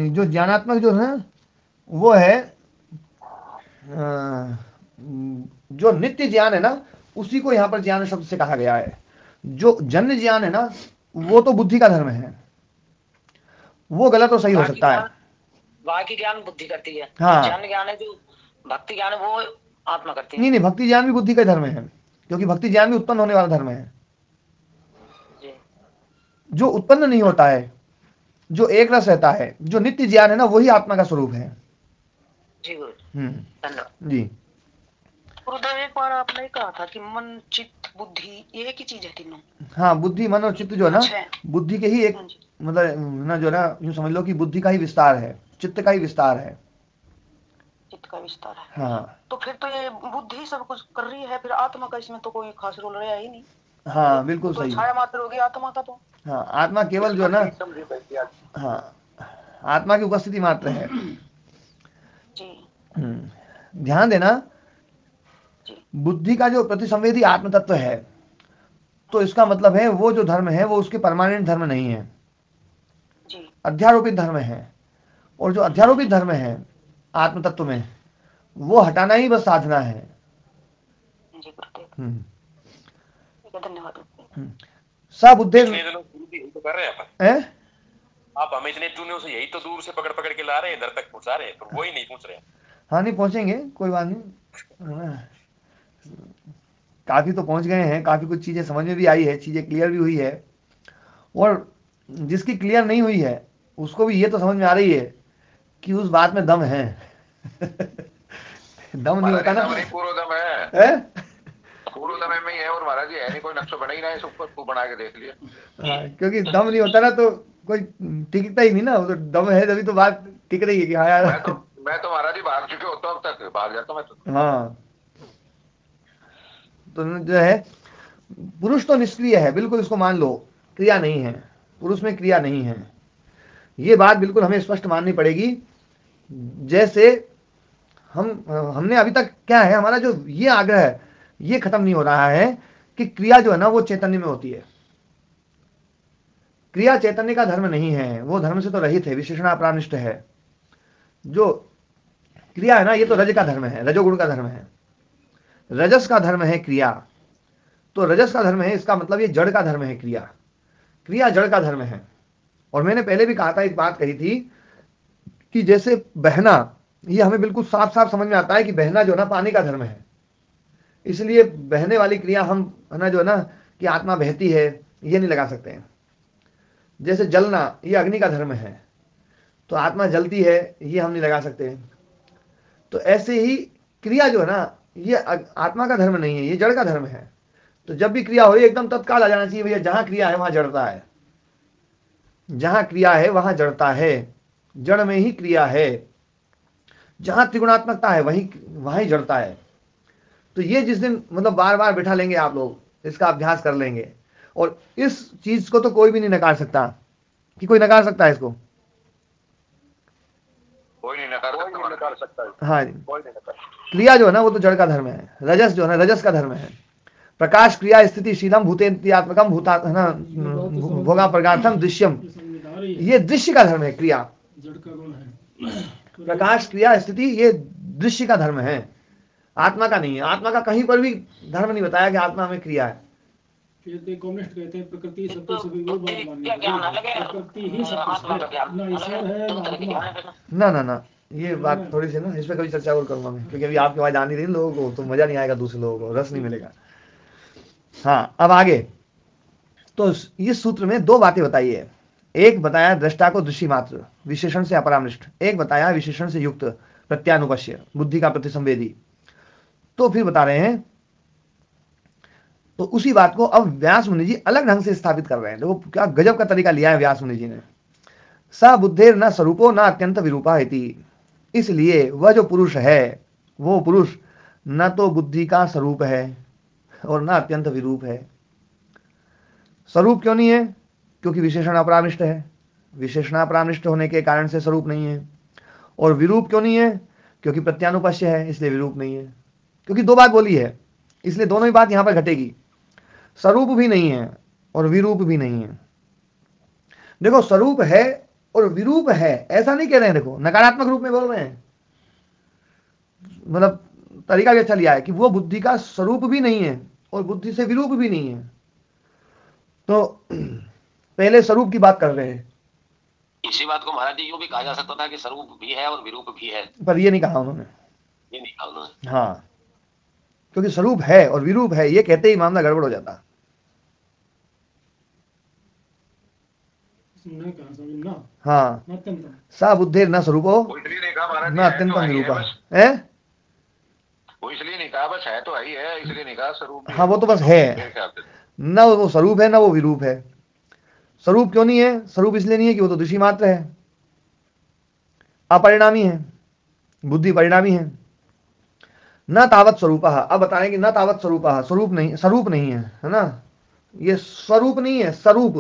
जो ज्ञानात्मक जो है वो है जो नित्य ज्ञान है ना उसी को यहाँ पर ज्ञान शब्द से कहा गया है। जो जन्य ज्ञान है ना वो तो बुद्धि का धर्म है, वो गलत और सही हो सकता है। बाकी ज्ञान बुद्धि करती है। हाँ। जन्य ज्ञान है, जो भक्ति ज्ञान है वो आत्मा करती है। नहीं नहीं, भक्ति ज्ञान भी बुद्धि का धर्म है, क्योंकि भक्ति ज्ञान भी उत्पन्न होने वाला धर्म है। जी। जो उत्पन्न नहीं होता है, जो एक रस रहता है, जो नित्य ज्ञान है ना वही आत्मा का स्वरूप है। जी गुरु, धन्यवाद जी। गुरुदेव एक बार आपने कहा था कि मन चित्त बुद्धि ये एक ही चीज है तीनों। हाँ, बुद्धि मन और चित्त जो है ना अच्छा। बुद्धि के ही एक मतलब ना जो ना यूं समझ लो कि बुद्धि का ही विस्तार है, चित्त का ही विस्तार है। चित्त का विस्तार है। हाँ तो फिर तो ये बुद्धि सब कुछ कर रही है, फिर आत्मा का इसमें तो कोई खास रोल रहा ही नहीं। हाँ, बिल्कुल तो सही। छाया मात्र होगी आत्मा का तो। हाँ, आत्मा केवल जो है ना, हाँ, आत्मा की उपस्थिति मात्र है। जी। ध्यान देना, बुद्धि का जो प्रतिसंवेदी आत्म तत्व है, तो इसका मतलब है वो जो धर्म है वो उसके परमानेंट धर्म नहीं है, जी। अध्यारोपित धर्म है। और जो अध्यारोपित धर्म है आत्म तत्व में, वो हटाना ही बस साधना है। जी गुरुदेव, धन्यवाद। सबुद्धि तो कर रहे हैं आप हमें इतने चुने से यही तो दूर से पकड़ पकड़ के ला रहे हैं, इधर तक पहुंचा रहे हैं, तो वो ही नहीं पहुंच रहे हैं। हाँ, नहीं पहुंचेंगे, कोई बात नहीं। काफी तो पहुंच गए हैं, काफी कुछ चीजें समझ में भी आई है, चीजें क्लियर भी हुई है। और जिसकी क्लियर नहीं हुई है उसको भी ये तो समझ में आ रही है कि उस बात में दम है। दम नहीं होता ना, पूर्व दम है? पूर्व दम में ही है, और महाराज जी है नहीं, कोई नक्शा बना ही ना है, ऊपर तू बना के देख लिया। हाँ, क्योंकि दम नहीं होता ना तो कोई टिकता ही नहीं ना, वो तो दम है तभी तो बात टिक रही है कि हाँ यार। मैं तो महाराज जी भाग चुके होता हूँ, अब तक भाग जाता मैं तो। हाँ, तो जो है पुरुष तो निष्क्रिय है, बिल्कुल इसको मान लो, क्रिया नहीं है, पुरुष में क्रिया नहीं है। ये बात बिल्कुल हमें स्पष्ट माननी पड़ेगी। जैसे हमने अभी तक क्या है, हमारा जो ये आग्रह है ये खत्म नहीं हो रहा है कि क्रिया जो है ना वो चैतन्य में होती है। क्रिया चैतन्य का धर्म नहीं है, वो धर्म से तो रहित है, विशेषणापरानिष्ठ है। जो क्रिया है ना ये तो रज का धर्म है, रजोगुण का धर्म है, रजस का धर्म है क्रिया। तो रजस का धर्म है, इसका मतलब ये जड़ का धर्म है क्रिया। क्रिया जड़ का धर्म है। और मैंने पहले भी कहा था, एक बात कही थी कि जैसे बहना, ये हमें बिल्कुल साफ साफ समझ में आता है कि बहना जो है ना पानी का धर्म है, इसलिए बहने वाली क्रिया हम है ना जो है ना कि आत्मा बहती है ये नहीं लगा सकते हैं। जैसे जलना ये अग्नि का धर्म है, तो आत्मा जलती है ये हम नहीं लगा सकते। तो ऐसे ही क्रिया जो है ना ये आत्मा का धर्म नहीं है, ये जड़ का धर्म है। तो जब भी क्रिया हो एकदम तत्काल आ जाना चाहिए, भैया जहां क्रिया है वहां जड़ता है, जहां क्रिया है वहां जड़ता है, जड़ में ही क्रिया है, जहां त्रिगुणात्मकता है वहीं वहां ही जड़ता है। तो ये जिस दिन मतलब बार बार बैठा लेंगे आप लोग, इसका अभ्यास कर लेंगे, और इस चीज को तो कोई भी नहीं नकार सकता। कि कोई नकार सकता है इसको? कोई नहीं नकार सकता। हाँ जी, क्रिया जो है ना वो तो जड़ का धर्म है, रजस जो है ना रजस का धर्म है। प्रकाश क्रिया स्थिति शीलम भूतेन्द्रियात्मकम भूता है ना भोगा प्रगार्थम दृश्यम, ये दृश्य का धर्म है क्रिया। जड़ का गुण है। प्रकाश क्रिया स्थिति ये दृश्य का धर्म है, आत्मा का नहीं है। आत्मा का कहीं पर भी धर्म नहीं बताया कि आत्मा में क्रिया है। कम्युनिस्ट कहते हैं प्रकृति सबको सभी वो बात माननी है, प्रकृति ही सब कुछ है, ना ईश्वर है ना आत्मा। ना ना ना, ये बात थोड़ी सी ना, इस पर कभी चर्चा और करूंगा मैं, क्योंकि अभी आपकी आवाज आनी रही लोगों को तो मजा नहीं आएगा, दूसरे लोगों को रस नहीं मिलेगा। हाँ, अब आगे तो इस सूत्र में दो बातें बताई है। एक बताया दृष्टा को दृश्य मात्र विशेषण से अपरामृष्ट, एक बताया विशेषण से युक्त प्रत्यानुपश्य बुद्धि का प्रतिसंवेदी। तो फिर बता रहे हैं, तो उसी बात को अब व्यास मुनि जी अलग ढंग से स्थापित कर रहे हैं। देखो क्या गजब का तरीका लिया है व्यास मुनि जी ने। स बुद्धेर न स्वरूपो न अत्यंत विरूपा इति, इसलिए वह जो पुरुष है वो पुरुष न तो बुद्धि का स्वरूप है और न अत्यंत विरूप है। स्वरूप क्यों नहीं है? क्योंकि विशेषण अपरामृष्ट है, विशेषणापरामृष्ट होने के कारण से स्वरूप नहीं है। और विरूप क्यों नहीं है? क्योंकि प्रत्यानुपश्य है, इसलिए विरूप नहीं है। क्योंकि दो बात बोली है, इसलिए दोनों ही बात यहां पर घटेगी। स्वरूप भी नहीं है और विरूप भी नहीं है। देखो स्वरूप है और विरूप है ऐसा नहीं कह रहे हैं, देखो नकारात्मक रूप में बोल रहे हैं, मतलब तरीका भी अच्छा लिया है कि वो बुद्धि का स्वरूप भी नहीं है और बुद्धि से विरूप भी नहीं है। तो पहले स्वरूप की बात कर रहे हैं। इसी बात को महाराज जी यूं भी कहा जा सकता था कि स्वरूप भी है और विरूप भी है, पर ये नहीं कहा उन्होंने, ये नहीं कहा उन्होंने। हाँ, क्योंकि स्वरूप है और विरूप है ये कहते ही मामला गड़बड़ हो जाता। हाँ, सा बुद्धि न स्वरूपो न अत्यंतम विरूपा है, वो इसलिए नहीं कहा, बस है तो है ही है, इसलिए नहीं कहा स्वरूप। हाँ, वो तो बस है, न वो स्वरूप है न वो विरूप है। स्वरूप क्यों नहीं है? स्वरूप इसलिए नहीं है कि वो तो दृश्य मात्र है, अपरिणामी है, बुद्धि परिणामी है। न तावत स्वरूप, अब बताएंगे न तावत स्वरूप, स्वरूप नहीं, स्वरूप नहीं है ना, ये स्वरूप नहीं है, स्वरूप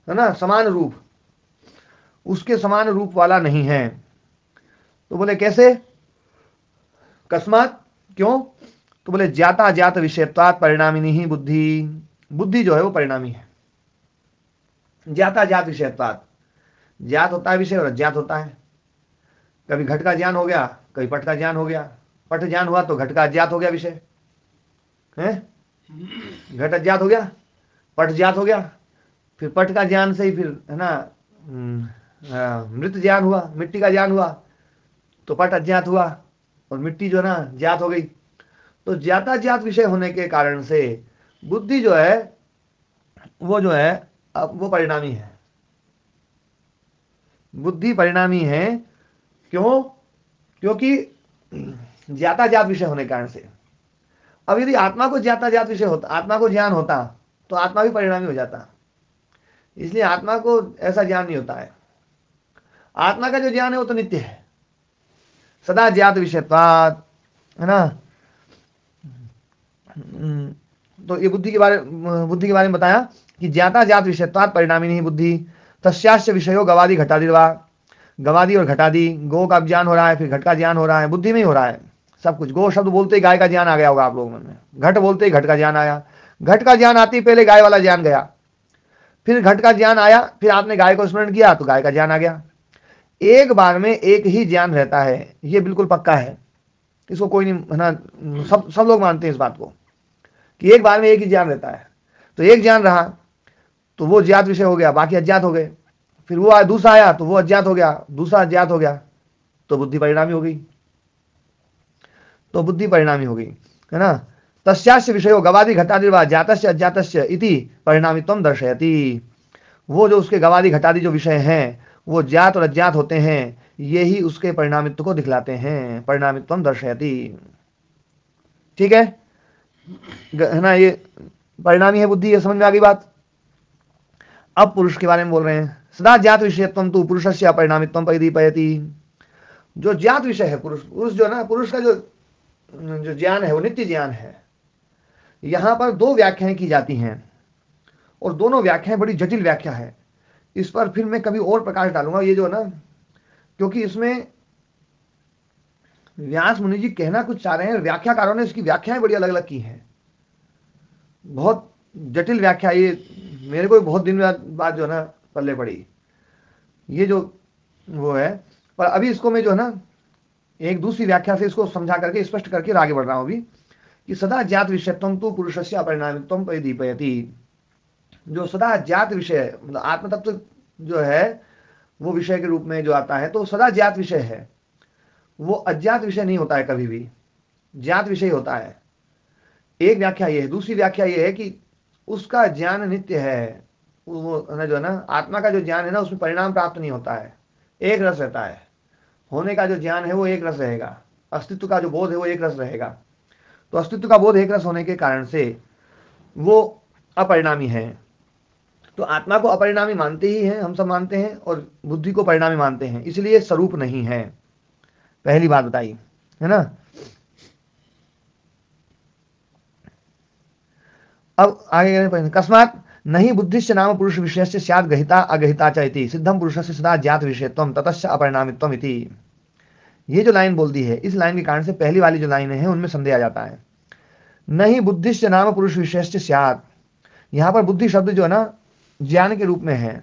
है ना, समान रूप, उसके समान रूप वाला नहीं है। तो बोले कैसे, कस्मात, क्यों? तो बोले ज्ञाता ज्ञात विषयत्वात् परिणामिनी ही बुद्धि, बुद्धि जो है वो परिणामी है। ज्ञाता ज्ञात विषयत्वात्, ज्ञात होता है विषय और अज्ञात होता है। कभी घट का ज्ञान हो गया, कभी पट का ज्ञान हो गया, पट ज्ञान हुआ तो घट का अज्ञात हो गया विषय है, घट अज्ञात हो गया, पट ज्ञात हो गया, फिर पट का ज्ञान से ही फिर है ना मृत ज्ञान हुआ, मिट्टी का ज्ञान हुआ तो पट अज्ञात हुआ और मिट्टी जो है ना ज्ञात हो गई। तो ज्ञाता ज्ञात विषय होने के कारण से बुद्धि जो है वो जो है अब वो परिणामी है। बुद्धि परिणामी है। क्यों? क्योंकि ज्ञाता ज्ञात विषय होने के कारण से। अब यदि आत्मा को ज्ञाता ज्ञात विषय होता, आत्मा को ज्ञान होता, तो आत्मा भी परिणामी हो जाता। इसलिए आत्मा को ऐसा ज्ञान नहीं होता है। आत्मा का जो ज्ञान है वो तो नित्य है, सदा ज्ञात विषयत्वात्, है ना। तो ये बुद्धि के बारे में बताया कि ज्ञाता ज्ञात विषयत्वात् परिणामी नहीं बुद्धि। तस्याश्च विषयो गवादि घटादिर्वा, गवादि और घटादि, गो का ज्ञान हो रहा है, फिर घट का ज्ञान हो रहा है, बुद्धि में ही हो रहा है सब कुछ। गो शब्द बोलते ही गाय का ज्ञान आ गया होगा आप लोगों में, घट बोलते ही घट का ज्ञान आया। घट का ज्ञान आती पहले गाय वाला ज्ञान गया, फिर घट का ज्ञान आया, फिर आपने गाय को स्मरण किया तो गाय का ज्ञान आ गया। एक बार में एक ही ज्ञान रहता है, ये बिल्कुल पक्का है, इसको कोई नहीं, है ना। सब लोग मानते हैं इस बात को कि एक बार में एक ही ज्ञान रहता है। तो एक ज्ञान रहा तो वो ज्ञात विषय हो गया, बाकी अज्ञात हो गए। फिर वो दूसरा आया तो वो अज्ञात हो गया, दूसरा अज्ञात हो गया, तो बुद्धि परिणामी हो गई। तो बुद्धि परिणामी हो गई, है ना। तस्यास्य विषयो गवादि घटादिर्वा ज्ञातस्य अज्ञातस्य इति परिणामित्वं दर्शयति। वो जो उसके गवादि घटादि जो विषय हैं वो ज्ञात और अज्ञात होते हैं, ये ही उसके परिणामित्व को दिखलाते हैं। परिणामित्वं दर्शयति, ठीक है ना। ये परिणामी है बुद्धि, ये समझ में आ गई बात। अब पुरुष के बारे में बोल रहे हैं। सदा ज्ञात विषयत्वं तु पुरुषस्य अपरिणामित्वं परिदीपयति। जो ज्ञात विषय है पुरुष जो है ना, पुरुष का जो ज्ञान है वो नित्य ज्ञान है। यहां पर दो व्याख्याएं की जाती हैं और दोनों व्याख्याएं बड़ी जटिल व्याख्या है। इस पर फिर मैं कभी और प्रकाश डालूंगा, ये जो है ना, क्योंकि इसमें व्यास मुनि जी कहना कुछ चाह रहे हैं, व्याख्याकारों ने इसकी व्याख्याएं बड़ी अलग अलग की हैं, बहुत जटिल व्याख्या। ये मेरे को बहुत दिन बाद जो है ना पल्ले पड़ी ये जो वो है। पर अभी इसको मैं जो है ना एक दूसरी व्याख्या से इसको समझा करके स्पष्ट करके आगे बढ़ रहा हूं अभी, कि सदा ज्ञात विषयत्वं तु पुरुषस्य अपरिणामित्वं परिदीपयति। जो सदा ज्ञात विषय मतलब आत्म तत्व जो है वो विषय के रूप में जो आता है, तो सदा ज्ञात विषय है, वो अज्ञात विषय नहीं होता है, कभी भी ज्ञात विषय होता है। एक व्याख्या ये है। दूसरी व्याख्या ये है कि उसका ज्ञान नित्य है, वो ना जो है ना आत्मा का जो ज्ञान है ना उसमें परिणाम प्राप्त नहीं होता है, एक रस रहता है। होने का जो ज्ञान है वो एक रस रहेगा, अस्तित्व का जो बोध है वो एक रस रहेगा। तो अस्तित्व का बोध एक रस होने के कारण से वो अपरिणामी है। तो आत्मा को अपरिणामी मानते ही हैं, हम सब मानते हैं, और बुद्धि को परिणामी मानते हैं, इसलिए स्वरूप नहीं है। पहली बात बताई है ना। अब आगे कस्मात् नहीं बुद्धिश्च नाम पुरुष विषयस्य स्यात् गहिता अगहिता च इति सिद्धम पुरुषस्य सदा ज्ञात विषयत्वं ततश्च अपरिणामित्वम् इति। ये जो लाइन बोल दी है, इस लाइन के कारण से पहली वाली जो लाइन है उनमें संदेह आ जाता है। नहीं बुद्धिश्च नाम पुरुष विषयस्य स्यात्, यहां पर बुद्धि शब्द जो है ना ज्ञान के रूप में है।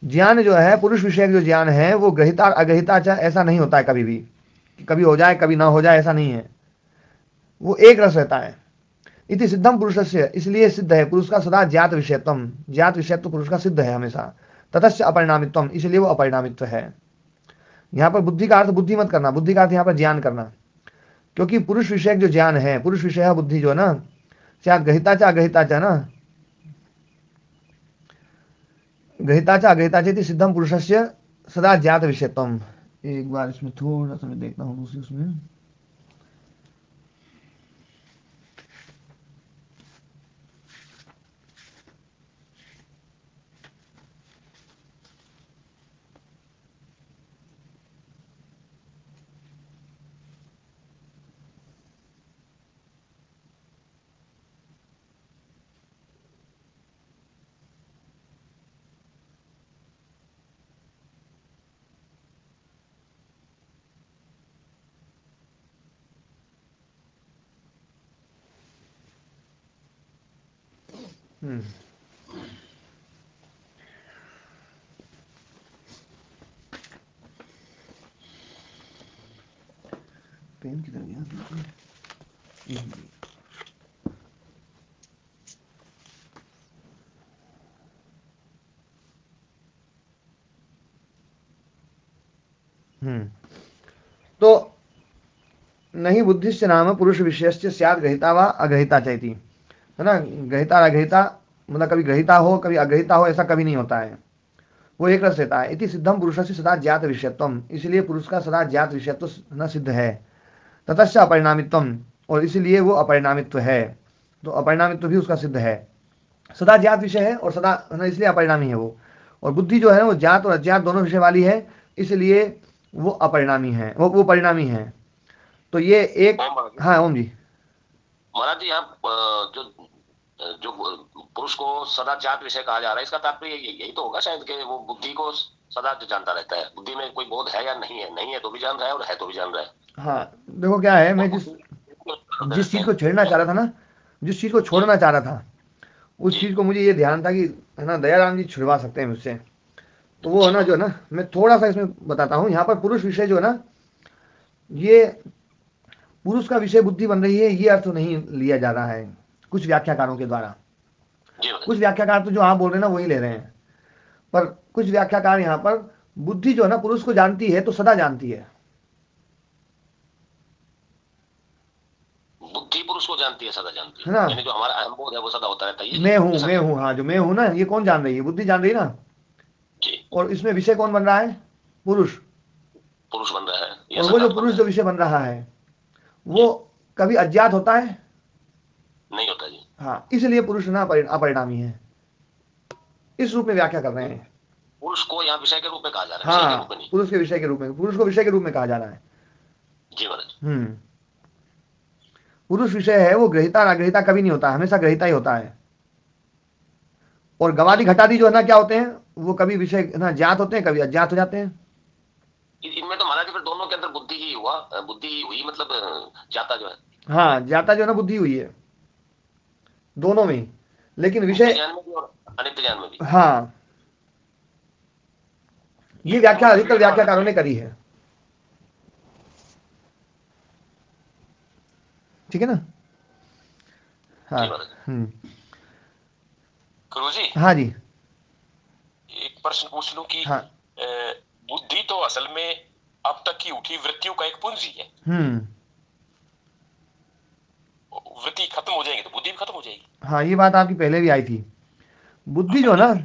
ज्ञान जो है पुरुष विषय जो ज्ञान है वो ग्रहिता अग्रहिता ऐसा नहीं होता है कभी भी, कभी हो जाए कभी ना हो जाए, ऐसा नहीं है, वो एक रस रहता है। इति सिद्धम पुरुषस्य, इसलिए सिद्ध है पुरुष का सदा ज्ञात विषयत्वम, ज्ञात विषयत्व पुरुष का सिद्ध है हमेशा। ततश्च अपरिणामित्वम, इसलिए वो अपरिणामित्व है। यहाँ पर बुद्धि का अर्थ बुद्धि मत करना, बुद्धि का अर्थ यहाँ पर ज्ञान करना, क्योंकि पुरुष विषय जो ज्ञान है, पुरुष विषय बुद्धि जो है ना, चाहे गहिता चा अगहिता चा ना, गहिता चा अगहिता चेति सिद्धम पुरुषस्य सदा ज्ञात विषयत्वम। एक बार इसमें थोड़ा सा मैं देखता हूँ दूसरी उसमें। पेन किधर गया? तो नहीं बुद्धिश्च नाम पुरुष विषयस्य स्यात् गहिता वा अगहिता चैति, है ना। गहिता अगहिता मतलब कभी गहिता हो कभी अगहिता हो, ऐसा कभी नहीं होता है। वो एक रस रहता है। इति सिद्धम पुरुष से सदा ज्ञात विषयत्वम, इसलिए पुरुष का सदा ज्ञात विषयत्व न सिद्ध है। ततश्च अपरिणामित्वम, और इसलिए वो अपरिणामित्व है, तो अपरिणामित्व भी उसका सिद्ध है। सदा ज्ञात विषय है और सदा है ना, इसलिए अपरिणामी है वो। और बुद्धि जो है वो ज्ञात और अज्ञात दोनों विषय वाली है, इसलिए वो अपरिणामी है, वो परिणामी है। तो ये एक, हाँ ओम जी। महाराज जी यहाँ जो जो पुरुष को सदा जात विषय कहा जा रहा है, इसका तात्पर्य यही तो होगा शायद कि वो बुद्धि को सदा जानता रहता है। बुद्धि में कोई बोध है या नहीं है, नहीं है तो भी जान रहा है और है तो भी जान रहा है। हाँ देखो क्या है, मैं जिस चीज को छेड़ना चाह रहा था ना, जिस चीज को छोड़ना चाह रहा था, उस चीज को मुझे ये ध्यान था कि है ना दयाराम जी छुड़वा सकते हैं मुझसे। तो वो है ना जो है ना, मैं थोड़ा सा इसमें बताता हूँ। यहाँ पर पुरुष विषय जो है ना, ये पुरुष का विषय बुद्धि बन रही है, ये अर्थ नहीं लिया जा रहा है कुछ व्याख्याकारों के द्वारा। कुछ व्याख्याकार तो जो आप बोल रहे हैं ना वही ले रहे हैं, पर कुछ व्याख्याकार यहाँ पर बुद्धि जो है ना पुरुष को जानती है तो सदा जानती है। बुद्धि पुरुष को जानती है, सदा जानती है ना, यानी जो हमारा अहम बोध है वो सदा होता रहता है। मैं हूँ, हाँ जो मैं हूँ ना, ये कौन जान रही है? बुद्धि जान रही है ना जी। और इसमें विषय कौन बन रहा है? पुरुष बन रहा है। और वो जो पुरुष जो विषय बन रहा है वो कभी अज्ञात होता है? नहीं होता जी। हाँ, इसलिए पुरुष ना अपरिणामी है, इस रूप में व्याख्या कर रहे हैं। पुरुष को यहाँ विषय के रूप में कहा जा रहा है। हाँ, पुरुष के विषय के रूप में, पुरुष को विषय के रूप में कहा जा रहा है जी महाराज। पुरुष विषय है, वो ग्रहिता अग्रहिता कभी नहीं होता, हमेशा ग्रहिता ही होता है। और गवादी घटादी जो है ना क्या होते हैं, वो कभी विषय ना ज्ञात होते हैं, कभी अज्ञात हो जाते हैं। इनमें तो महाराज फिर दोनों के अंदर बुद्धि ही हुआ, बुद्धि ही हुई, मतलब जाता जो है। हाँ, जाता जो है ना बुद्धि हुई है दोनों में, लेकिन विषय ज्ञान में भी और अनित्य ज्ञान में भी। हाँ, ये व्याख्या अधिकतर व्याख्याकारों ने करी है, ठीक है ना। हाँ गुरुजी। हाँ जी, एक प्रश्न पूछ लूं कि हाँ, बुद्धि तो असल में अब तक की उठी वृत्तियों का एक पूंजी है। वृत्ति खत्म हो जाएगी तो बुद्धि भी खत्म हो जाएगी। हाँ, ये बात आपकी पहले भी आई थी। बुद्धि जो है ना,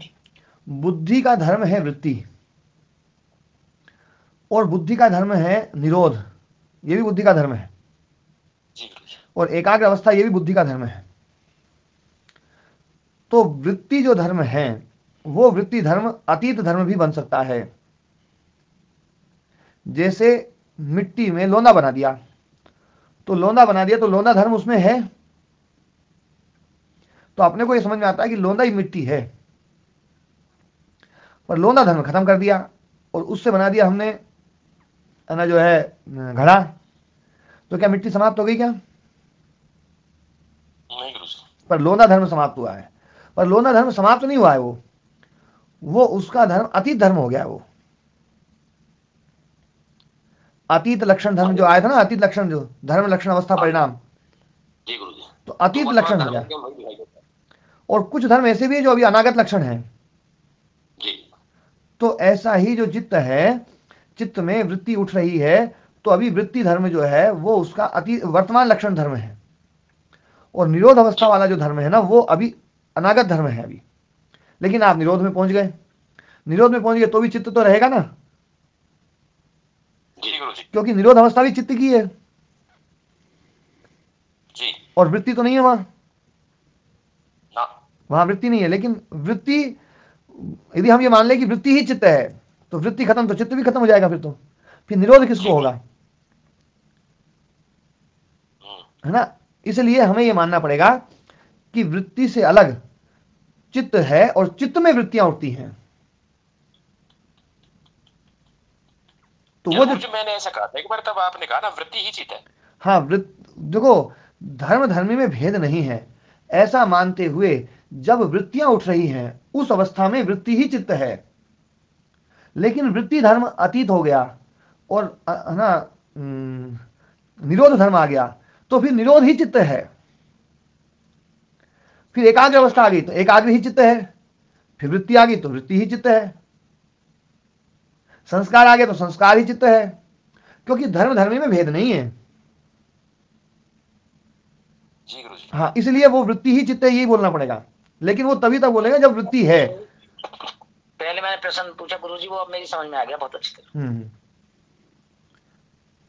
बुद्धि का धर्म है वृत्ति, और बुद्धि का धर्म है निरोध, ये भी बुद्धि का धर्म है। और एकाग्र अवस्था, ये भी बुद्धि का धर्म है। तो वृत्ति जो धर्म है वो वृत्ति धर्म अतीत धर्म भी बन सकता है। जैसे मिट्टी में लोंदा बना दिया, तो लोंदा बना दिया तो लोंदा धर्म उसमें है, तो अपने को ये समझ में आता है कि लोंदा ही मिट्टी है, पर लोंदा धर्म खत्म कर दिया और उससे बना दिया हमने ना जो है घड़ा, तो क्या मिट्टी समाप्त हो गई क्या? नहीं, पर लोंदा धर्म समाप्त हुआ है। पर लोंदा धर्म समाप्त नहीं हुआ है, वो उसका धर्म अतीत धर्म हो गया। वो अतीत लक्षण धर्म जो आया था ना, अतीत लक्षण जो धर्म लक्षण अवस्था परिणाम, तो अतीत लक्षण हो गया। और कुछ धर्म ऐसे भी है जो अभी अनागत लक्षण है। तो ऐसा ही जो चित्त है, चित्त में वृत्ति उठ रही है, तो अभी वृत्ति धर्म जो है वो उसका अतीत वर्तमान लक्षण धर्म है, और निरोध अवस्था वाला जो धर्म है ना वो अभी अनागत धर्म है अभी। लेकिन आप निरोध में पहुंच गए, निरोध में पहुंच गए तो भी चित्त तो रहेगा ना, क्योंकि निरोध अवस्था भी चित्त की है जी। और वृत्ति तो नहीं है वहां वृत्ति नहीं है। लेकिन वृत्ति, यदि हम ये मान ले कि वृत्ति ही चित्त है, तो वृत्ति खत्म तो चित्त भी खत्म हो जाएगा। फिर निरोध किसको होगा, है ना। इसलिए हमें ये मानना पड़ेगा कि वृत्ति से अलग चित्त है और चित्त में वृत्तियां उठती हैं। तो वो जो मैंने ऐसा कहा था एक बार, तब आपने कहा ना वृत्ति ही चित्त है। हाँ, देखो धर्म धर्मी में भेद नहीं है, ऐसा मानते हुए जब वृत्तियां उठ रही हैं उस अवस्था में वृत्ति ही चित्त है। लेकिन वृत्ति धर्म अतीत हो गया और ना निरोध धर्म आ गया, तो फिर निरोध ही चित्त है। फिर एकाग्र अवस्था आ गई तो एकाग्र ही चित्त है, फिर वृत्ति आ गई तो वृत्ति ही चित्त है, संस्कार आ गया तो संस्कार ही चित्त है, क्योंकि धर्म धर्मी में भेद नहीं है। जी गुरुजी। हाँ, इसलिए वो वृत्ति ही चित्त है, यही बोलना पड़ेगा। लेकिन वो तभी तक बोलेगा जब वृत्ति है। पहले मैंने मैंने प्रश्न पूछा गुरुजी, वो अब मेरी समझ में आ गया बहुत अच्छी तरह।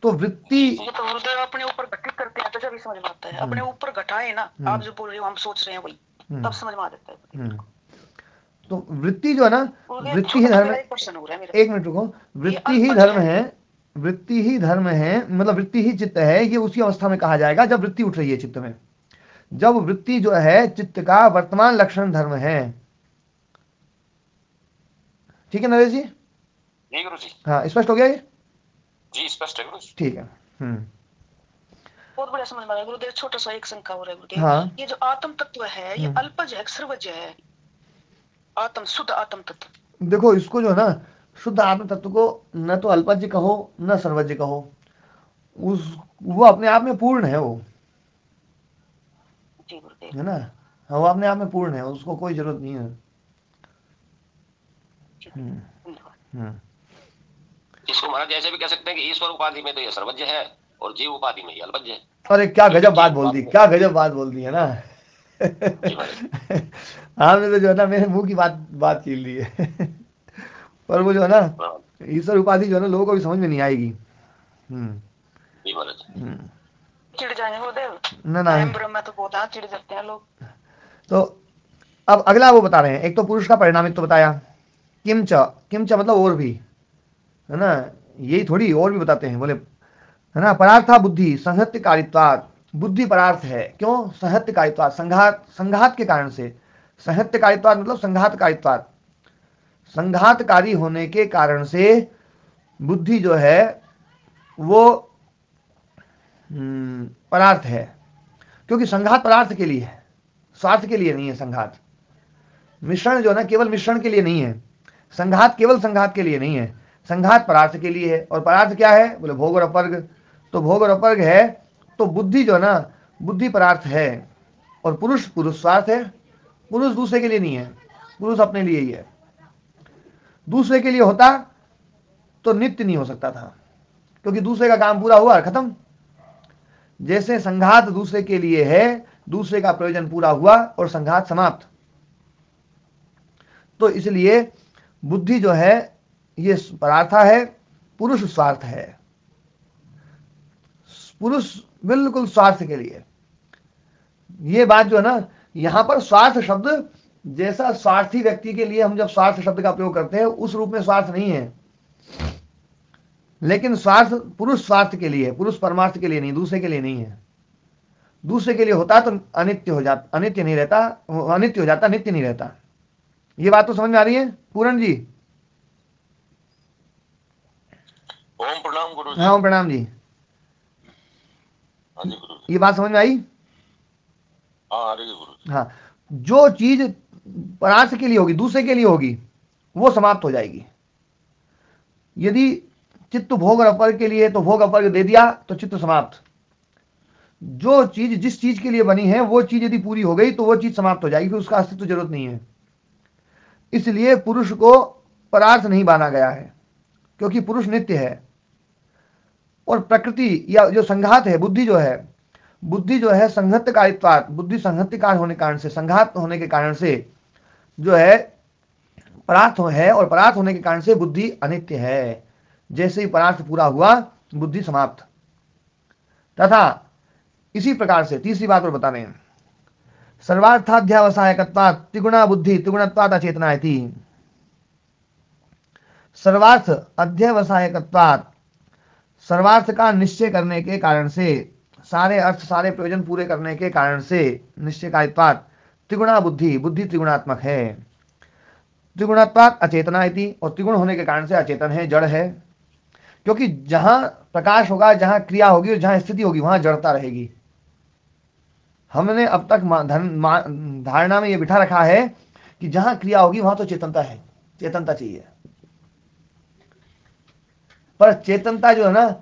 तो वृत्ति ये तो गुरुदेव अपने ऊपर घटित करते हैं तो जब समझ में आता है, अपने ऊपर घटाए ना, आप जो बोल रहे हो हम सोच रहे हैं वही, तब समझ में आ जाता है। तो वृत्ति जो है ना, वृत्ति ही धर्म है। एक मिनट रुको, वृत्ति ही धर्म है, वृत्ति ही धर्म है, मतलब वृत्ति ही चित्त है। ये उसी अवस्था में कहा जाएगा जब वृत्ति उठ रही है चित्त में, जब वृत्ति जो है चित्त का वर्तमान लक्षण धर्म है। ठीक है नरेश जी? जी गुरुजी। हाँ, स्पष्ट हो गया ये? जी स्पष्ट है गुरुजी। ठीक है। बहुत बढ़िया समझ में आ गया गुरुदेव। छोटा सा एक शंका हो रहा है गुरुदेव। हाँ। ये जो आत्म तत्व है ये अल्पज है, सर्वज है? आत्म, शुद्ध आत्म तत्व। देखो इसको जो है ना, शुद्ध आत्म तत्व को न तो अल्पज्य कहो न सर्वज्य कहो, वो अपने आप में पूर्ण है, वो है ना, वो अपने आप में पूर्ण है, उसको कोई जरूरत नहीं है। इसको महाराज ऐसे भी कह सकते हैं कि ईश्वर उपाधि में तो ये सर्वज्ञ है और जीव उपाधि में ये अल्पज्य है। अरे क्या गजब बात बोल दी, क्या गजब बात बोल दी है ना। आपने तो जो है ना मेरे मुंह की बात छीन ली है। पर वो जो है ना ईश्वर उपाधि जो है ना लोगों को भी समझ में नहीं आएगी। चिढ़ जाएंगे गुरुदेव ना ब्रह्म तो बहुत चिढ़ जाते हैं लोग। तो अब अगला वो बता रहे हैं, एक तो पुरुष का परिणामित्व तो बताया, किंच, किंच मतलब और भी, है ना, यही थोड़ी और भी बताते हैं, बोले है ना, परार्था बुद्धि संहत्य कारित्वात्, बुद्धि परार्थ है, क्यों? संहत्य कारित्वात्, संघात के कारण से। संहत्य कारित्वात् मतलब संघात कारित्वात्, संघातकारी होने के कारण से बुद्धि जो है वो परार्थ है, क्योंकि संघात परार्थ के लिए है, स्वार्थ के लिए नहीं है। संघात मिश्रण जो है ना केवल मिश्रण के लिए नहीं है, संघात केवल संघात के लिए नहीं है, संघात परार्थ के लिए है। और परार्थ क्या है? बोले भोग और अपवर्ग। तो भोग और अपवर्ग है तो बुद्धि जो है ना, बुद्धि परार्थ है, और पुरुष स्वार्थ है। पुरुष दूसरे के लिए नहीं है, पुरुष अपने लिए ही है। दूसरे के लिए होता तो नित्य नहीं हो सकता था, क्योंकि दूसरे का काम पूरा हुआ, खत्म। जैसे संघात दूसरे के लिए है, दूसरे का प्रयोजन पूरा हुआ और संघात समाप्त। तो इसलिए बुद्धि जो है ये परार्था है, पुरुष स्वार्थ है। पुरुष बिल्कुल स्वार्थ के लिए। ये बात जो है ना, यहां पर स्वार्थ शब्द जैसा स्वार्थी व्यक्ति के लिए हम जब स्वार्थ शब्द का प्रयोग करते हैं उस रूप में स्वार्थ नहीं है, लेकिन स्वार्थ पुरुष स्वार्थ के लिए है, पुरुष परमार्थ के लिए नहीं, दूसरे के लिए नहीं है। दूसरे के लिए होता तो अनित्य हो जाता, अनित्य नहीं रहता, अनित्य हो जाता, नित्य नहीं रहता। ये बात तो समझ में आ रही है पूरन जी? ओम प्रणाम गुरु जी। हाँ ओम प्रणाम जी। हाँ जी गुरु। ये बात समझ में आई? हाँ आ रही है गुरु। हाँ, जो चीज परार्थ के लिए होगी, दूसरे के लिए होगी, वो समाप्त हो जाएगी। यदि चित्त भोग और अपवर्ग के लिए तो भोग अपवर्ग दे दिया तो चित्त समाप्त। जो चीज जिस चीज के लिए बनी है वो चीज यदि पूरी हो गई तो वो चीज समाप्त हो जाएगी, फिर उसका अस्तित्व जरूरत नहीं है। इसलिए पुरुष को परार्थ नहीं माना गया है, क्योंकि पुरुष नित्य है। और प्रकृति या जो संघात है, बुद्धि जो है संघत्तकारित्वात्, बुद्धि संघत्तकार होने के कारण से, संघात होने के कारण से जो है परार्थ है, और परार्थ होने के कारण से बुद्धि अनित्य है। जैसे ही परार्थ पूरा हुआ बुद्धि समाप्त। तथा इसी प्रकार से तीसरी बात और बता रहे हैं, सर्वार्थाध्यावसायकत्वात् त्रिगुणा बुद्धि त्रिगुणत्वात् अचेतना इति। सर्वार्थ अध्यवसायकत्वात्, सर्वार्थ का निश्चय करने के कारण से, सारे अर्थ सारे प्रयोजन पूरे करने के कारण से, निश्चयकारित्वात् त्रिगुणा बुद्धि, बुद्धि त्रिगुणात्मक है। त्रिगुणत्वात् अचेतना इति, और त्रिगुण होने के कारण से अचेतन है, जड़ है। क्योंकि जहां प्रकाश होगा, जहां क्रिया होगी और जहां स्थिति होगी वहां जड़ता रहेगी। हमने अब तक धारणा में यह बिठा रखा है कि जहां क्रिया होगी वहां तो चेतनता है, चेतनता चाहिए। पर चेतनता जो है ना,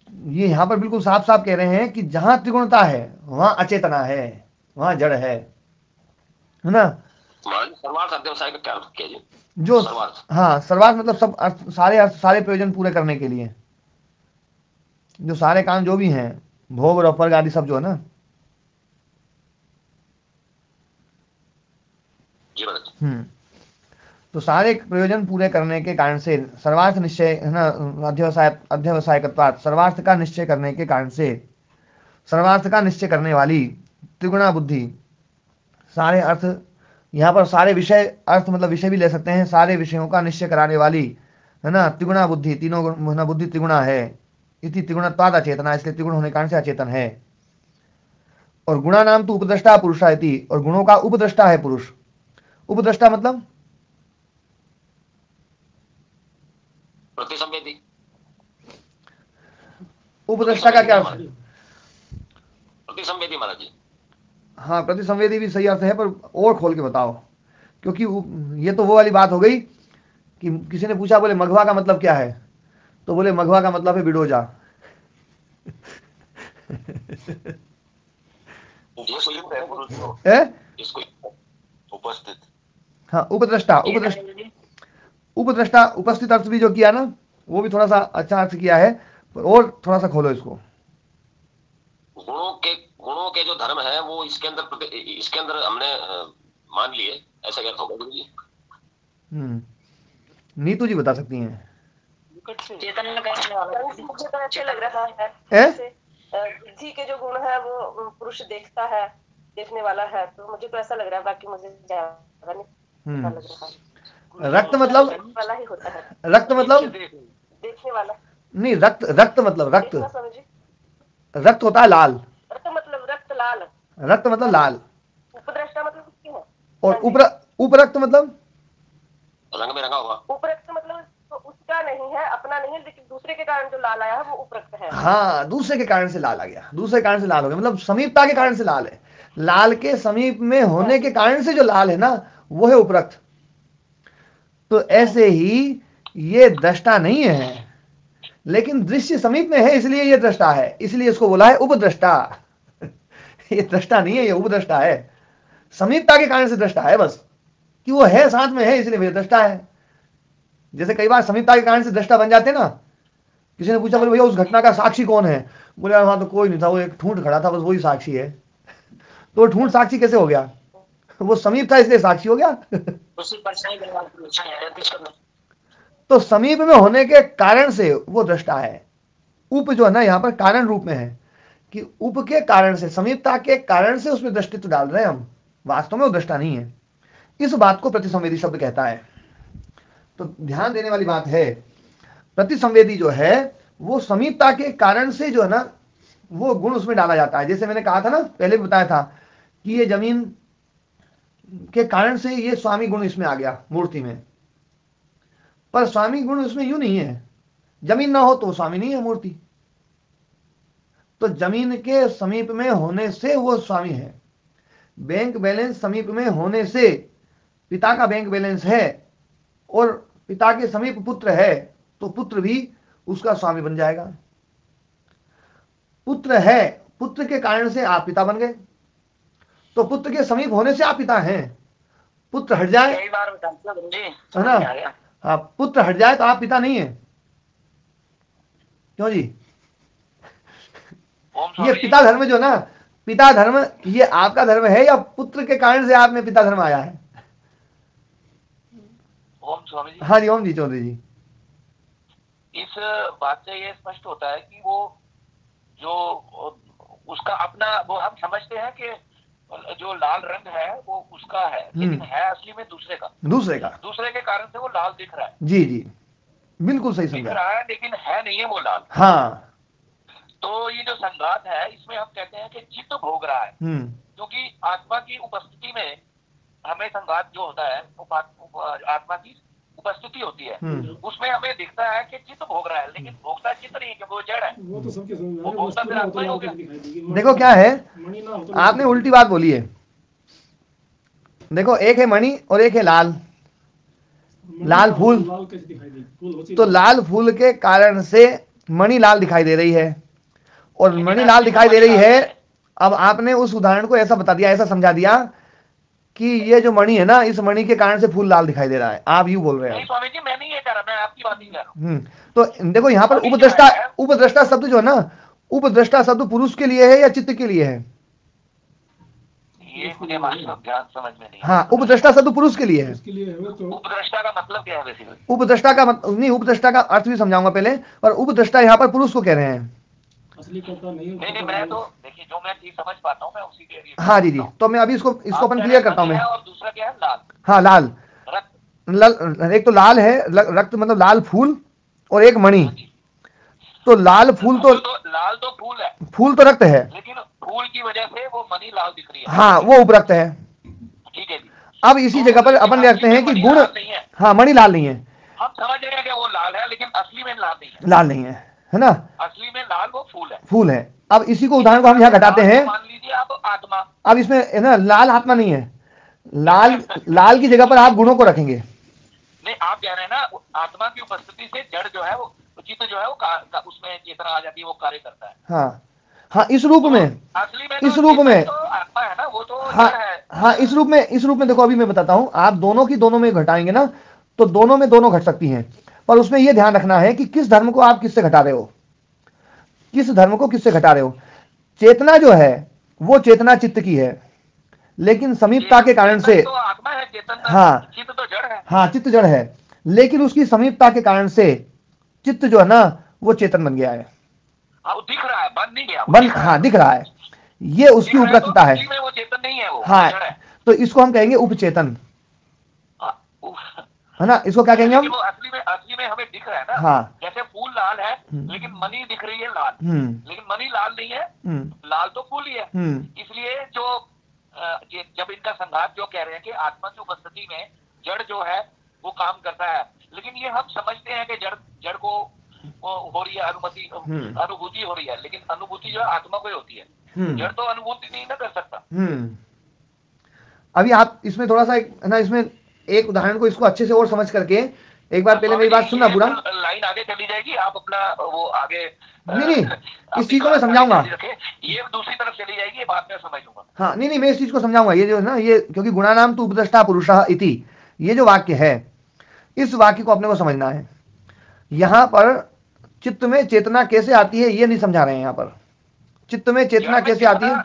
ये यहां पर बिल्कुल साफ साफ कह रहे हैं कि जहां त्रिगुणता है वहां अचेतना है, वहां जड़ है ना। सर्वार्थ अध्यवसाय का क्या अर्थ किया जी? जो सर्वार्थ, हाँ, सर्वार्थ मतलब सब अर्थ, सारे अर्थ सारे प्रयोजन पूरे करने के लिए, जो सारे काम जो भी हैं, भोग और अपवर्ग आदि सब जो है ना। तो सारे प्रयोजन पूरे करने के कारण से सर्वार्थ निश्चय है ना, अध्यवसायकत्वात्, सर्वार्थ का निश्चय करने के कारण से, सर्वार्थ का निश्चय करने वाली त्रिगुणा बुद्धि, सारे अर्थ, यहाँ पर सारे विषय, अर्थ मतलब विषय भी ले सकते हैं, सारे विषयों का निश्चय कराने वाली है ना त्रिगुणा बुद्धि, तीनों बुद्धि त्रिगुणा है, इति त्रिगुणत्वाद अचेतना, इसलिए त्रिगुण होने के कारण से अचेतन है। और गुणा नाम तो उपद्रष्टा पुरुषा इति, और गुणों का उपद्रष्टा है पुरुष। उपद्रष्टा मतलब प्रतिसंवेदी। उपद्रष्टा का क्या अर्थ? प्रतिसंवेदी महाराज जी। हाँ, प्रतिसंवेदी भी सही अर्थ है, पर और खोल के बताओ, क्योंकि ये तो वो वाली बात हो गई कि किसी ने पूछा, बोले मघवा का मतलब क्या है, तो बोले मघवा का मतलब है बिडोजा। उपस्थित। हाँ, उपद्रष्टा, उपद्रष्टा उपस्थित अर्थ भी जो किया ना, वो भी थोड़ा सा अच्छा अर्थ किया है, और थोड़ा सा खोलो इसको। गुणों के जो धर्म है वो इसके अंदर हमने मान लिए, ऐसा क्या होगा जी? नीतू जी बता सकती हैं। चेतन मुझे तो अच्छा लग रहा है, बुद्धि के जो गुण है वो पुरुष देखता है, देखने वाला है, तो मुझे तो ऐसा लग रहा है, बाकी मुझे ज्यादा नहीं लग रहा है। रक्त मतलब वाला ही होता है। रक्त मतलब देखने वाला नहीं, रक्त मतलब रक्त होता है लाल। रक्त मतलब रक्त लाल। रक्त मतलब लाल। उपद्रष्टा मतलब क्या है? और उपरक्त मतलब रंग में रंगा हुआ। उपरक्त मतलब तो उसका नहीं है, अपना नहीं है, लेकिन दूसरे के कारण जो लाल आया है वो उपरक्त है। हाँ, दूसरे के कारण से लाल आ गया, दूसरे के कारण से लाल हो गया, मतलब समीपता के कारण से लाल है। लाल के समीप में होने के कारण से जो लाल है ना, वो है उपरक्त। तो ऐसे ही ये दृष्टा नहीं है, लेकिन दृश्य समीप में है, इसलिए ये दृष्टा है, इसलिए इसको बोला है उपद्रष्टा। ये दृष्टा नहीं है, ये उपद्रष्टा है। समीपता के कारण से दृष्टा है, बस कि वो है, साथ में है, इसलिए दृष्टा है। जैसे कई बार समीपता के कारण से दृष्टा बन जाते ना। किसी ने पूछा, बोले भैया उस घटना का साक्षी कौन है? बोले वहां तो कोई नहीं था, वो एक ठूंठ खड़ा था, बस वही साक्षी है। तो ठूंठ साक्षी कैसे हो गया? वो समीप था इसलिए साक्षी हो गया। तो समीप में होने के कारण से वो दृष्टा है। उप जो है ना, यहाँ पर कारण रूप में है कि उप के कारण से, समीपता के कारण से उसमें दृष्टित्व डाल रहे हैं हम, वास्तव में वो दृष्टा नहीं है। इस बात को प्रतिसंवेदी शब्द कहता है। तो ध्यान देने वाली बात है, प्रतिसंवेदी जो है वो समीपता के कारण से जो है ना, वो गुण उसमें डाला जाता है। जैसे मैंने कहा था ना, पहले भी बताया था कि ये जमीन के कारण से ये स्वामी गुण इसमें आ गया मूर्ति में, पर स्वामी गुण उसमें यूं नहीं है। जमीन ना हो तो स्वामी नहीं है मूर्ति, तो जमीन के समीप में होने से वो स्वामी है। बैंक बैलेंस समीप में होने से, पिता का बैंक बैलेंस है और पिता के समीप पुत्र है, तो पुत्र भी उसका स्वामी बन जाएगा। पुत्र है, पुत्र के कारण से आप पिता बन गए, तो पुत्र के समीप होने से आप पिता हैं। पुत्र हट जाए, कई बार है ना, हाँ, पुत्र हट जाए तो आप पिता नहीं है। क्यों जी? ये पिता धर्म जो ना, पिता धर्म ये आपका धर्म है या पुत्र के कारण से आप में पिता धर्म आया है? ओम स्वामी जी। हाँ जी, ओम जी, चौधरी जी। इस बात से ये स्पष्ट होता है कि वो जो उसका अपना, वो हम समझते हैं कि जो लाल रंग है वो उसका है, लेकिन है असली में दूसरे के कारण से वो लाल दिख रहा है। जी जी, बिल्कुल सही समझा। दिख रहा है लेकिन है नहीं है वो लाल। हाँ, तो ये जो संघात है, इसमें हम कहते हैं कि चित्त भोग रहा है, क्योंकि आत्मा की उपस्थिति में हमें संघात जो होता है, आत्मा की उपस्थिति होती है, उसमें हमें दिखता है कि चित्त भोग रहा है, लेकिन भोगता चित्त नहीं है, क्योंकि वो जड़ है। वो तो सबके वो भोगता फिर आत्मा ही हो गया। देखो क्या है, आपने उल्टी बात बोली है। देखो, एक है मणि और एक है लाल फूल। तो लाल फूल के कारण से मणि लाल दिखाई दे रही है, और मणि लाल दिखाई दे रही है। अब आपने उस उदाहरण को ऐसा बता दिया, ऐसा समझा दिया कि ये जो मणि है ना, इस मणि के कारण से फूल लाल दिखाई दे रहा है। आप यूं बोल रहे हैं। नहीं स्वामी जी, मैं नहीं ये कह रहा, मैं आपकी बात ही कह रहा हूं। तो देखो यहाँ पर उपद्रष्टा शब्द जो है ना, उपद्रष्टा शब्द पुरुष के लिए है या चित्त के लिए है? ये मुझे वास्तव ध्यान समझ में नहीं। हाँ, उपद्रष्टा शब्द पुरुष के लिए है। उपद्रष्टा का मतलब क्या है बेसिकली? उपद्रष्टा का नहीं, उपद्रष्टा का अर्थ भी समझाऊंगा पहले, पर उपद्रष्टा यहाँ पर पुरुष को कह रहे हैं। असली कर्ता नहीं, मैं तो देखिए जो मैं चीज समझ पाता हूँ मैं उसी के लिए। हाँ जी, तो मैं अभी इसको अपन क्लियर करता हूँ मैं। और दूसरा क्या है? लाल। हाँ, लाल, एक तो लाल है रक्त मतलब लाल फूल, और एक मणि। तो लाल फूल तो लाल तो फूल है, फूल तो रक्त है, लेकिन फूल की वजह से वो मणि लाल दिख रही है। हाँ, वो उपरक्त है। ठीक है। अब इसी जगह पर अपन देखते हैं कि गुण, हाँ, मणि लाल नहीं है। हम समझ रहे हैं कि वो लाल है, लेकिन असली में लाल नहीं है। लाल नहीं है ना? असली में लाल वो फूल है। अब इसी को उदाहरण को हम यहाँ घटाते हैं। मान लीजिए आप आत्मा, अब इसमें है ना, लाल आत्मा नहीं है, लाल की जगह पर आप गुणों को रखेंगे। नहीं, आप कह रहे हैं ना आत्मा की उपस्थिति से जड़ जो है वो चित्त जो है वो उसमें चेतना आ जाती है, वो कार्य करता है। हाँ, इस रूप में, असली में इस रूप में तो आत्मा है ना, वो तो हाँ, हाँ, इस रूप में देखो, अभी मैं बताता हूँ। आप दोनों में घटाएंगे ना, तो दोनों में दोनों घट सकती हैं, पर उसमें यह ध्यान रखना है कि किस धर्म को आप किससे घटा रहे हो, किस धर्म को किससे घटा रहे हो। चेतना जो है वो चेतना चित्त की है, लेकिन समीपता के कारण से तो आत्मा है, चेतन हाँ, चित्त तो जड़ है। हाँ, चित्त जड़ है, लेकिन उसकी समीपता के कारण से चित्त जो है ना वो चेतन बन गया है। हाँ, दिख रहा है, बन नहीं गया, हाँ, दिख रहा है। ये उसकी उपरक्तता है। वो चेतन नहीं है, वो हाँ, तो इसको हम कहेंगे उपचेतन, है ना? इसको क्या कहेंगे हम? असली में हमें दिख रहा है ना। हाँ, जैसे फूल लाल है, लेकिन मणि दिख रही है लाल, लेकिन मणि लाल नहीं है, लाल तो फूल ही है। इसलिए जो जब इनका संघात जो कह रहे हैं कि आत्मा की उपस्थिति में जड़ जो है वो काम करता है, लेकिन ये हम समझते हैं कि जड़ को हो रही है अनुभूति हो रही है, लेकिन अनुभूति जो है आत्मा को ही होती है। जड़ तो अनुभूति नहीं ना कर सकता। अभी आप इसमें थोड़ा सा है ना, इसमें एक उदाहरण को इसको अच्छे से और समझ करके एक बार पहले मेरी बात सुनना पूरा। लाइन आगे चली जाएगी, आप अपना वो आगे नहीं, इस चीज को मैं समझाऊंगा। ये दूसरी तरफ चली जाएगी, ये बात मैं समझ लूंगा। हाँ, नहीं, मैं इस चीज को समझाऊंगा। ये जो है ना, ये क्योंकि गुणानाम तो उपद्रष्टा पुरुषः इति, ये जो वाक्य है, इस वाक्य को अपने को समझना है। यहाँ पर चित्त में चेतना कैसे आती है ये नहीं समझा रहे हैं। यहाँ पर चित्त में चेतना कैसे आती है,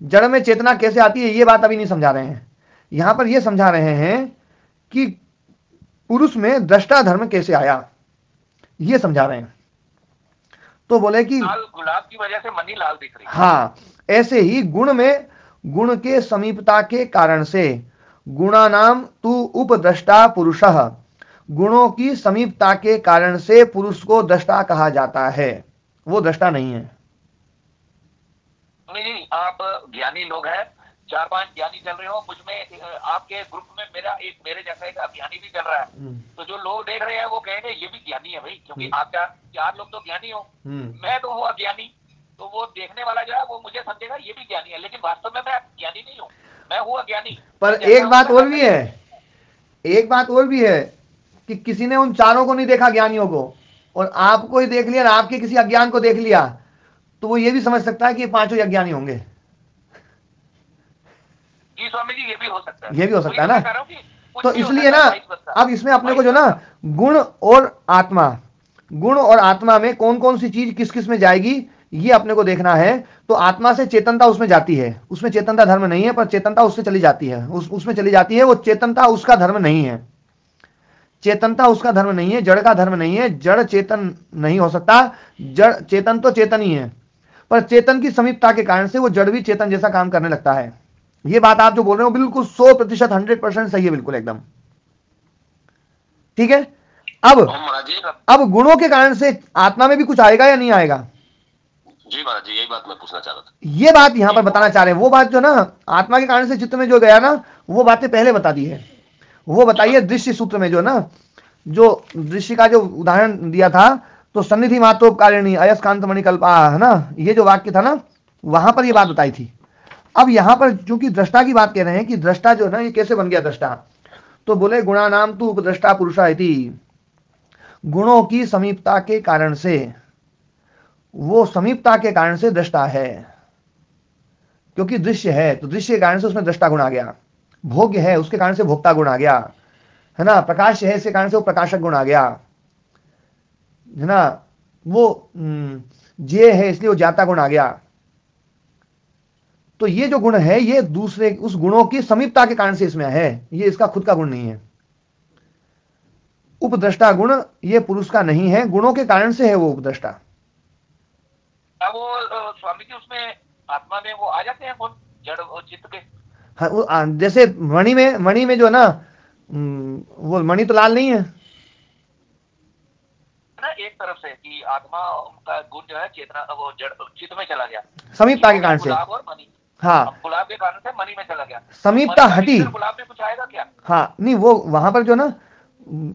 जड़ में चेतना कैसे आती है, ये बात अभी नहीं समझा रहे हैं। यहाँ पर ये समझा रहे हैं कि पुरुष में दृष्टा धर्म कैसे आया, ये समझा रहे हैं। तो बोले कि गुलाब की वजह से मनी लाल दिख रही है। हाँ, ऐसे ही गुण में गुण के समीपता के कारण से गुणानाम तु उपद्रष्टा पुरुषः, गुणों की समीपता के कारण से पुरुष को दृष्टा कहा जाता है, वो दृष्टा नहीं है। नहीं, आप ज्ञानी लोग हैं, 4-5 ज्ञानी चल रहे हो, मुझ में आपके ग्रुप में मेरे जैसा एक अज्ञानी भी चल रहा है, तो जो लोग देख रहे हैं वो कहेंगे ये भी ज्ञानी है भाई, क्योंकि आप 4 लोग तो ज्ञानी हो, मैं तो हूँ अज्ञानी, तो वो देखने वाला जो है वो मुझे समझेगा ये भी ज्ञानी है, लेकिन वास्तव में मैं ज्ञानी नहीं हूँ, मैं हूँ अज्ञानी। पर एक बात और भी है, कि किसी ने उन चारों को नहीं देखा ज्ञानियों को, और आपको ही देख लिया, आपके किसी अज्ञान को देख लिया, तो वो ये भी समझ सकता है कि ये 5 अज्ञानी होंगे। जी स्वामी जी, ये भी हो सकता है, ये भी हो सकता है ना। तो इसलिए ना, अब इसमें अपने को जो ना गुण और आत्मा में कौन कौन सी चीज किस किस में जाएगी, ये अपने को देखना है। तो आत्मा से चेतनता उसमें जाती है, उसमें चेतनता धर्म नहीं है, पर चेतनता उससे चली जाती है, उसमें चली जाती है। वो चेतनता उसका धर्म नहीं है, चेतनता उसका धर्म नहीं है, जड़ का धर्म नहीं है। जड़ चेतन नहीं हो सकता, जड़ चेतन तो चेतन ही है, पर चेतन की समीपता के कारण से वो जड़ भी चेतन जैसा काम करने लगता है। ये बात आप जो बोल रहे हो बिल्कुल 100% 100% सही है, बिल्कुल एकदम ठीक है। अब गुणों के कारण से आत्मा में भी कुछ आएगा या नहीं आएगा? जी महाराज जी, यही बात मैं पूछना चाह रहा था। ये बात यहां पर बताना चाह रहे हैं। वो बात जो ना आत्मा के कारण से चित्त में जो गया ना, वो बातें पहले बता दी है। वो बताइए दृश्य सूत्र में जो ना, जो दृश्य का जो उदाहरण दिया था, तो सन्निधि मात्रोपकारिणी अयस्कांत मणिकल्पा, है ना, ये जो वाक्य था ना, वहां पर ये बात बताई थी। अब यहां पर चूंकि दृष्टा की बात कह रहे हैं कि दृष्टा जो है ना, ये कैसे बन गया दृष्टा, तो बोले गुणानाम तु उपद्रष्टा पुरुषा इति, गुणों की समीपता के कारण से, वो समीपता के कारण से दृष्टा है। क्योंकि दृश्य है तो दृश्य के कारण से उसमें दृष्टा गुण आ गया, भोग्य है उसके कारण से भोक्ता गुण आ गया, है ना, प्रकाश है इसके कारण से वो प्रकाशक गुण आ गया, है ना, वो ज्ञेय है इसलिए वो ज्ञाता गुण आ गया। तो ये जो गुण है ये दूसरे उस गुणों की समीपता के कारण से इसमें है, ये इसका खुद का गुण नहीं है। उपद्रष्टा गुण ये पुरुष का नहीं है, गुणों के कारण से है वो उपद्रष्टा। वो स्वामी जी उसमें आत्मा में वो आ जाते हैं गुण जड़ और चित्त के। हाँ, जैसे मणि में जो है ना, वो मणि तो लाल नहीं है ना, एक तरफ से कि आत्मा का गुण जो है चेतना वो जड़ चित्त में चला गया समीपता के कारण से। गुलाब और मणि, हाँ, गुलाब के कारण से मणि में चला गया, समीपता हटी। गुलाब में कुछ आएगा क्या? हाँ नहीं, वो वहां पर जो ना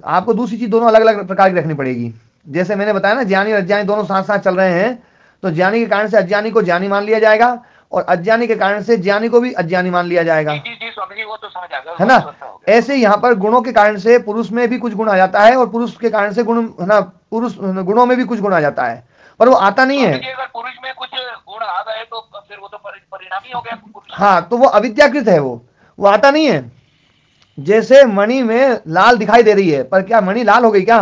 आपको दूसरी चीज दोनों अलग अलग प्रकार की रखनी पड़ेगी। जैसे मैंने बताया ना, ज्ञानी और अज्ञानी दोनों साथ साथ चल रहे हैं, तो ज्ञानी के कारण से अज्ञानी को ज्ञानी मान लिया जाएगा और अज्ञानी के कारण से ज्ञानी को भी अज्ञानी मान लिया जाएगा। वो तो समझ आ गया, है ना। ऐसे यहाँ पर गुणों के कारण से पुरुष में भी कुछ गुण आ जाता है और पुरुष के कारण से गुण, है ना, पुरुष गुणों में भी कुछ गुण आ जाता है, पर वो आता नहीं है। अगर पुरुष में कुछ गुण आ गए तो फिर वो तो परिणाम ही हो गया। हाँ, तो वो अविद्याकृत है, वो आता नहीं है। जैसे मणि में लाल दिखाई दे रही है, पर क्या मणि लाल हो गई क्या?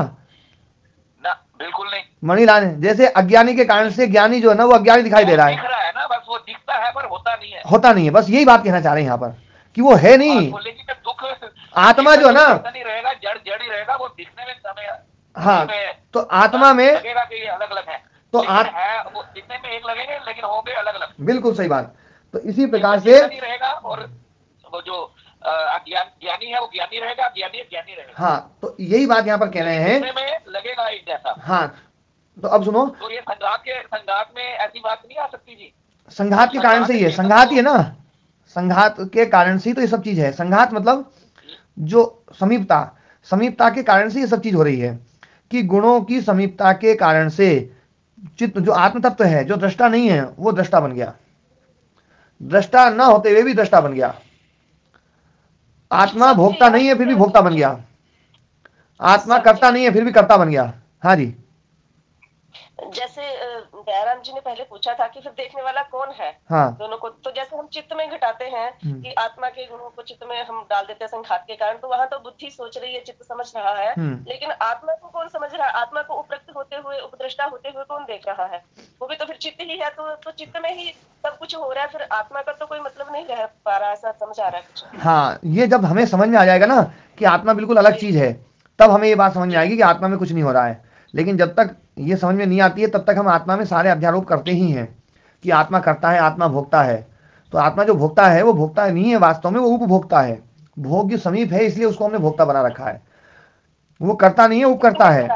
ना, बिल्कुल नहीं। मणि लाल है। जैसे अज्ञानी के कारण से ज्ञानी जो है ना वो अज्ञानी दिखाई दे रहा है, दिख रहा है ना, बस वो दिखता है पर होता नहीं है। होता नहीं है, बस यही बात कहना चाह रहे हैं यहाँ पर कि वो है नहीं। दुख आत्मा जो है ना नहीं रहेगा, जड़ ही रहेगा, वो दिखने में समय। हाँ, तो आत्मा में लगेगा कि ये अलग अलग है, तो है वो दिखने में एक लगेंगे लेकिन होंगे अलग अलग। बिल्कुल सही बात। तो इसी प्रकार से नहीं रहेगा और वो जो ज्ञानी है वो ज्ञानी रहेगा, ज्ञानी रहेगा। हाँ, तो यही बात यहाँ पर कह रहे हैं, में लगेगा एक जैसा। हाँ, तो अब सुनो, तो ये संघात में ऐसी बात नहीं आ सकती जी। संघात के कारण से ही है, संघात ही है ना, संघात के कारण से ही तो ये सब चीज है। संघात मतलब जो समीपता के कारण से ये सब चीज हो रही है कि गुणों की समीपता के कारण से चित्त जो आत्म तत्व है, जो दृष्टा नहीं है, वो दृष्टा बन गया, दृष्टा न होते हुए भी दृष्टा बन गया। आत्मा भोक्ता नहीं है फिर भी भोक्ता बन गया, आत्मा कर्ता नहीं है फिर भी कर्ता बन गया। हाँ जी। जैसे दयाराम जी ने पहले पूछा था कि फिर देखने वाला कौन है। हाँ। दोनों को, तो जैसे हम चित्त में घटाते हैं कि आत्मा के गुणों को चित्त में हम डाल देते हैं संघात के कारण, तो वहां तो बुद्धि सोच रही है, चित्त समझ रहा है, लेकिन आत्मा को कौन समझ रहा है? आत्मा को उपरक्त होते हुए, उपद्रष्टा होते हुए कौन देख रहा है? वो भी तो फिर चित्त ही है, तो चित्त में ही सब कुछ हो रहा है, फिर आत्मा का तो कोई मतलब नहीं रह पा रहा, ऐसा समझ आ रहा है कुछ। हाँ, ये जब हमें समझ में आ जाएगा ना कि आत्मा बिल्कुल अलग चीज है, तब हमें ये बात समझ में आएगी कि आत्मा में कुछ नहीं हो रहा है। लेकिन जब तक ये समझ में नहीं आती है तब तक हम आत्मा में सारे अध्यारोप करते ही हैं कि आत्मा करता है, आत्मा भोगता है। तो आत्मा जो भोगता है वो भोगता नहीं है, वास्तव में वो उपभोक्ता है। भोग्य समीप है इसलिए उसको हमने भोक्ता बना रखा है, वो करता नहीं है, उपकर्ता है।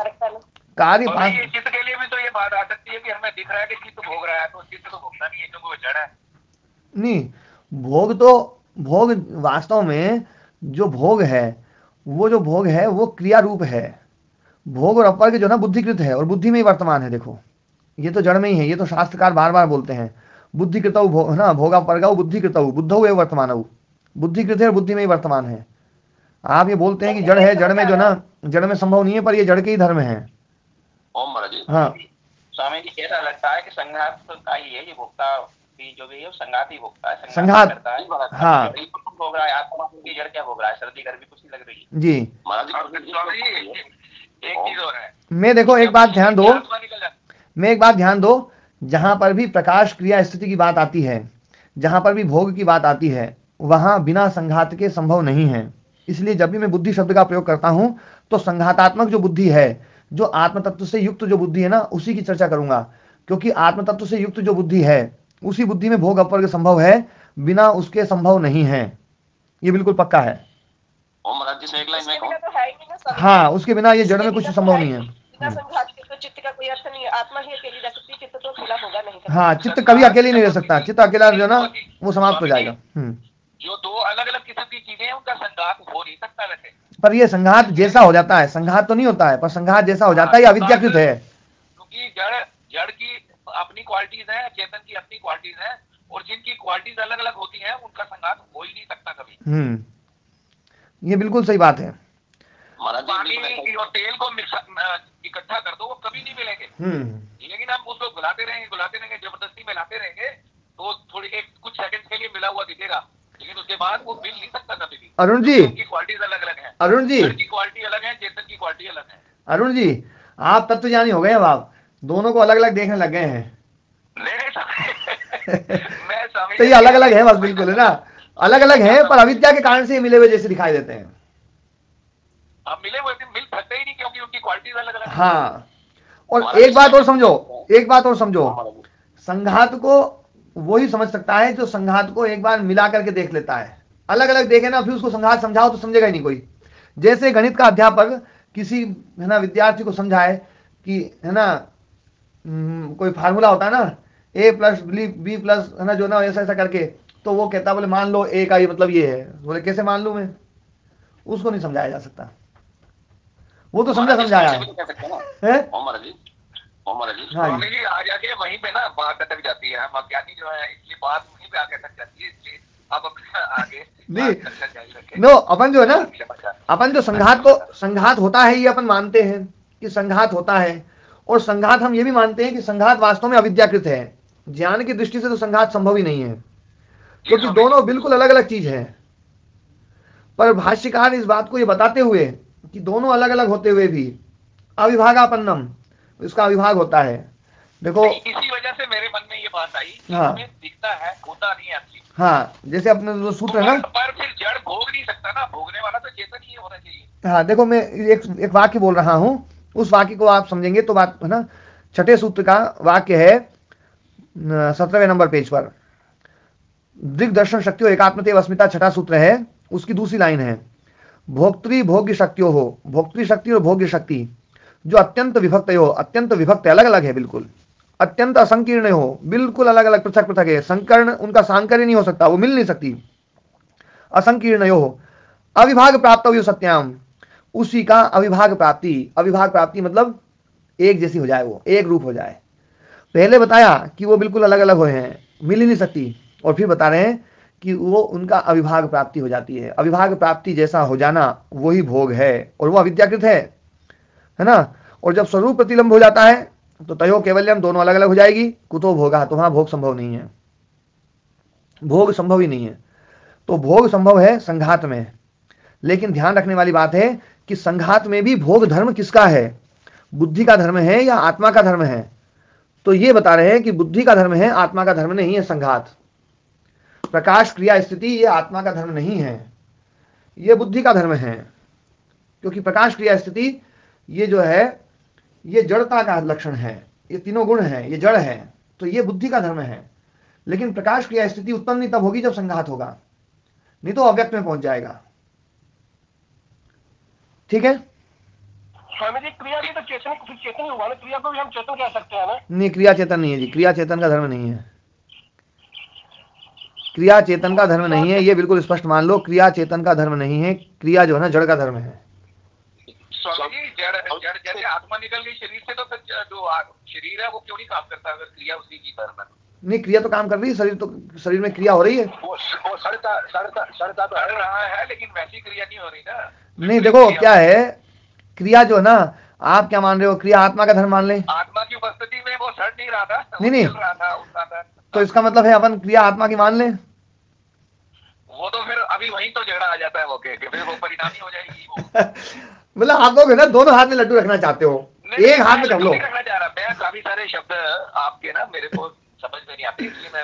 कार्य चित्त के लिए भी तो ये बात आ सकती है कि हमें दिख रहा है कि चित्त भोग रहा है, तो चित्त तो भोगता नहीं है क्योंकि वो जड़ है। नहीं, भोग वास्तव में जो भोग है, वो क्रिया रूप है। भोग और अपर्ग जो ना बुद्धिकृत है और बुद्धि में ही वर्तमान है। देखो, ये तो जड़ में ही है, ये तो शास्त्रकार बार बार बोलते हैं, बुद्धिकृत ना भोगापर्ग बुद्धिकृत बुद्धौ एव वर्तमान, बुद्धिकृत है और बुद्धि में ही वर्तमान है। आप ये बोलते हैं कि जड़ है, जड़ में जो ना, जड़ में संभव नहीं है, पर ये जड़ के ही धर्म है। हाँ स्वामी जी, ऐसा लगता है कि संघात का ही है ये भोक्ता, जो भी है संघात ही भोगता है, संघात करता है। हाँ, भोग रहा है आत्मा की जड़ क्या भोग रहा है? सर्दी गर्मी कुछ नहीं लग रही है जी। एक चीज और है, मैं देखो एक बात ध्यान दो, जहां पर भी प्रकाश क्रिया स्थिति की बात आती है, जहां पर भी भोग की बात आती है, वहां बिना संघात के संभव नहीं है। इसलिए जब भी मैं बुद्धि शब्द का प्रयोग करता हूं तो संघातात्मक जो बुद्धि है, जो आत्म तत्व से युक्त जो बुद्धि है ना, उसी की चर्चा करूंगा। क्योंकि आत्म तत्व से युक्त जो बुद्धि है, उसी बुद्धि में भोग अपर्ग संभव है, बिना उसके संभव नहीं है। ये बिल्कुल पक्का है। हाँ, उसके बिना ये जड़ में कुछ संभव नहीं है। चित्त का कोई अर्थ नहीं है, आत्मा ही अकेली रह सकती है, चित्त तो अकेला होगा नहीं। हाँ, चित्त कभी अकेले नहीं रह सकता, चित्त अकेला जो ना वो समाप्त हो जाएगा। जो दो अलग अलग किस्म की चीजें हैं उनका संघात हो नहीं सकता वैसे, पर ये संघात जैसा हो जाता है, संघात तो नहीं होता है, पर संघात जैसा हो जाता है, अविद्याकृत है। क्योंकि जड़ की अपनी क्वालिटीज है, चेतन की अपनी क्वालिटीज है, और जिनकी क्वालिटीज अलग अलग होती है उनका संघात हो ही नहीं सकता कभी। ये बिल्कुल सही बात है। पानी और तेल को इकट्ठा कर दो, वो कभी नहीं मिलेंगे। लेकिन हम उसको घुलाते रहेंगे, जबरदस्ती मिलाते रहेंगे, तो थोड़ी कुछ सेकंड के लिए मिला हुआ दिखेगा, लेकिन उसके बाद वो मिल नहीं सकता कभी भी। अरुण जी, उनकी क्वालिटीज अलग अलग है। अरुण जी की क्वालिटी अलग है, चेतन की क्वालिटी अलग है। अरुण जी, आप तत्वज्ञानी हो गए, अब आप दोनों को अलग अलग देखने लग गए हैं। मैं स्वामी तो ये अलग अलग है बस, बिल्कुल है ना, अलग अलग है, पर अविद्या के कारण से ये मिले हुए जैसे दिखाई देते हैं। मिले हुए मिल सकते ही नहीं क्योंकि उनकी क्वालिटीज अलग अलग। हाँ, और एक बात और समझो, एक बात और समझो, संघात को वही समझ सकता है जो संघात को एक बार मिला करके देख लेता है। अलग अलग देखे ना, फिर उसको संघात समझाओ तो समझेगा ही नहीं कोई। जैसे गणित का अध्यापक किसी है ना विद्यार्थी को समझाए कि है ना कोई फार्मूला होता है ना, a प्लस बी प्लस है ना जो ना ऐसा ऐसा करके, तो वो कहता बोले मान लो a का ये मतलब ये है, बोले कैसे मान लूं मैं, उसको नहीं समझाया जा सकता, वो तो समझाया है। स्वामी जी आ जाके वहीं पे ना बात अटक जाती है, हम अज्ञानी जो है इसलिए बात वहीं पे आके अटक जाती है, इसलिए आप अपने आगे नहीं नो, अपन जो है ना, अपन जो संघात होता है ये अपन मानते हैं कि संघात होता है, और संघात हम ये भी मानते हैं कि संघात वास्तव में अविद्याकृत है। ज्ञान की दृष्टि से तो संघात संभव ही नहीं है, क्योंकि दोनों बिल्कुल अलग अलग चीज है। पर भाष्यकार इस बात को ये बताते हुए कि दोनों अलग अलग होते हुए भी अविभागापन्नम, इसका अविभाग होता है। देखो इसी वजह से मेरे मन में ये बात आई कि हमें दिखता है, होता नहीं है। हाँ, जैसे अपने जो सूत्र है ना, पर फिर जड़ भोग नहीं सकता ना, भोगने वाला तो चेतन ही होना चाहिए। हाँ देखो, मैं एक वाक्य बोल रहा हूं, उस वाक्य को आप समझेंगे तो बात है ना। छठे सूत्र का वाक्य है 17वें नंबर पेज पर, दिग्दर्शन शक्ति और एकात्मते अस्मिता, छठा सूत्र है, उसकी दूसरी लाइन है, भोक्तृ भोग्य शक्तियों हो, भोक्तृ शक्ति और भोग्य शक्ति जो अत्यंत विभक्त हो, अत्यंत विभक्त अलग अलग है बिल्कुल, अत्यंत असंकीर्ण हो, बिल्कुल अलग अलग पृथक पृथक है, संकर्ण उनका सांकर्य नहीं हो सकता, वो मिल नहीं सकती, असंकीर्ण हो, अविभाग प्राप्त हो सत्याम, उसी का अविभाग प्राप्ति, अविभाग प्राप्ति मतलब एक जैसी हो जाए, वो एक रूप हो जाए। पहले बताया कि वो बिल्कुल अलग अलग हुए हैं, मिल ही नहीं सकती, और फिर बता रहे हैं कि वो उनका अविभाग प्राप्ति हो जाती है। अविभाग प्राप्ति जैसा हो जाना वही भोग है, और वो अविद्याकृत है ना। और जब स्वरूप प्रतिलंब हो जाता है तो तयो केवल्यम, दोनों अलग अलग हो जाएगी, कुतो भोगा, तो वहां भोग संभव नहीं है, भोग संभव ही नहीं है। तो भोग संभव है संघात में, लेकिन ध्यान रखने वाली बात है कि संघात में भी भोग धर्म किसका है, बुद्धि का धर्म है या आत्मा का धर्म है। तो ये बता रहे हैं कि बुद्धि का धर्म है, आत्मा का धर्म नहीं है संघात। प्रकाश क्रिया स्थिति ये आत्मा का धर्म नहीं है, ये बुद्धि का धर्म है, क्योंकि प्रकाश क्रिया स्थिति ये जो है ये जड़ता का लक्षण है, ये तीनों गुण है, ये जड़ है, तो ये बुद्धि का धर्म है। लेकिन प्रकाश क्रिया स्थिति उत्पन्न नहीं तब होगी जब संघात होगा, नहीं तो अव्यक्त में पहुंच जाएगा। ठीक है, स्वामी जी क्रिया भी तो चेतन ही हुआ ना, क्रिया को भी हम चेतन कह सकते हैं ना? नहीं, क्रिया चेतन नहीं है जी, क्रिया चेतन का धर्म नहीं है, क्रिया चेतन का धर्म नहीं है, ये बिल्कुल स्पष्ट मान लो, क्रिया चेतन का धर्म नहीं है, क्रिया जो है ना जड़ का धर्म है। स्वामी जी जड़ जैसे आत्मा निकल गई शरीर से, तो फिर जो शरीर है वो क्यों नहीं काम करता अगर क्रिया उसी की धर्म है? नहीं, क्रिया तो काम कर रही है, शरीर में क्रिया हो रही है, वो सड़ता तो रहा है, लेकिन वैसी क्रिया नहीं हो रही ना। नहीं देखो क्या है, क्रिया जो है ना, आप क्या मान रहे हो, क्रिया आत्मा का धर्म मान ले, आत्मा की उपस्थिति में वो सड़ नहीं रहा था, नहीं चल रहा था, उठता था। तो इसका मतलब है अपन क्रिया आत्मा की मान ले, वो तो फिर अभी वहीं तो झगड़ा आ जाता है, वो के फिर वो परिणामी हो जाएगी। मतलब आप लोग है ना दोनों हाथ में लड्डू रखना चाहते हो, एक हाथ में कर लो। रखना चाह रहा मैं, काफी सारे शब्द आपके ना मेरे को समझ में नहीं आते, इसलिए मैं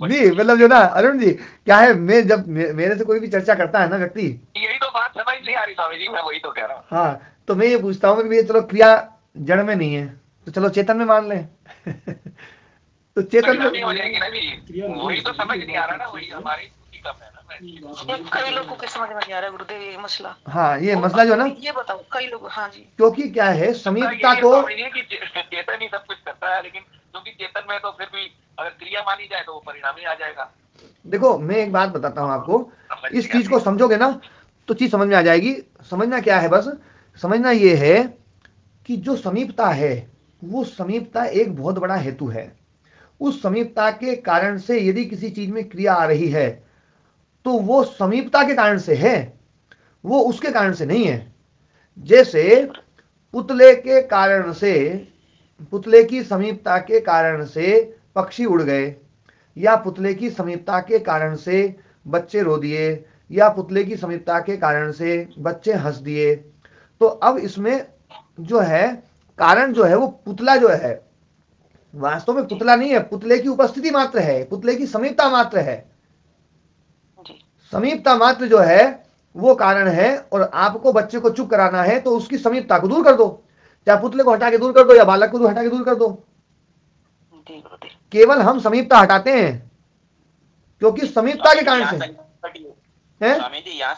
नहीं मतलब जो ना अरुण जी क्या है, मैं जब मेरे से कोई भी चर्चा करता है ना व्यक्ति, यही तो बात समझ नहीं आ रही स्वामी जी, मैं वही तो कह रहा हूँ। हाँ, तो मैं ये पूछता हूँ कि चलो क्रिया जड़ में नहीं है तो चलो चेतन में मान लें तो चेतन में हो जाएगी ना भी, वही तो समझ नहीं आ रहा ना, वही हमारी कम है ना। कई लोगों के समझ में नहीं आ रहा गुरुदेव ये मसला। हाँ, ये मसला जो है ना, ये बताओ कई लोग, हाँ जी, क्योंकि क्या है समीपता को, चेतन ही सब कुछ करता है, लेकिन क्योंकि चेतन में तो फिर भी अगर क्रिया मानी जाए तो वो परिणामी आ जाएगा। देखो मैं एक बात बताता हूँ आपको, इस चीज को समझोगे ना तो चीज समझ में आ जाएगी। समझना क्या है, बस समझना ये है कि जो समीपता है वो समीपता एक बहुत बड़ा हेतु है। उस समीपता के कारण से यदि किसी चीज में क्रिया आ रही है तो वो समीपता के कारण से है, वो उसके कारण से नहीं है। जैसे पुतले के कारण से, पुतले की समीपता के कारण से पक्षी उड़ गए, या पुतले की समीपता के कारण से बच्चे रो दिए, या पुतले की समीपता के कारण से बच्चे हंस दिए, तो अब इसमें जो है कारण जो है वो पुतला जो है वास्तव में पुतला नहीं है, पुतले की उपस्थिति मात्र है, पुतले की समीपता मात्र है। समीपता मात्र जो है वो कारण है। और आपको बच्चे को चुप कराना है तो उसकी समीपता को दूर कर दो, चाहे पुतले को हटा के दूर कर दो या बालक को हटा के दूर कर दो। केवल हम समीपता हटाते हैं क्योंकि समीपता के कारण से स्वामी जी यहाँ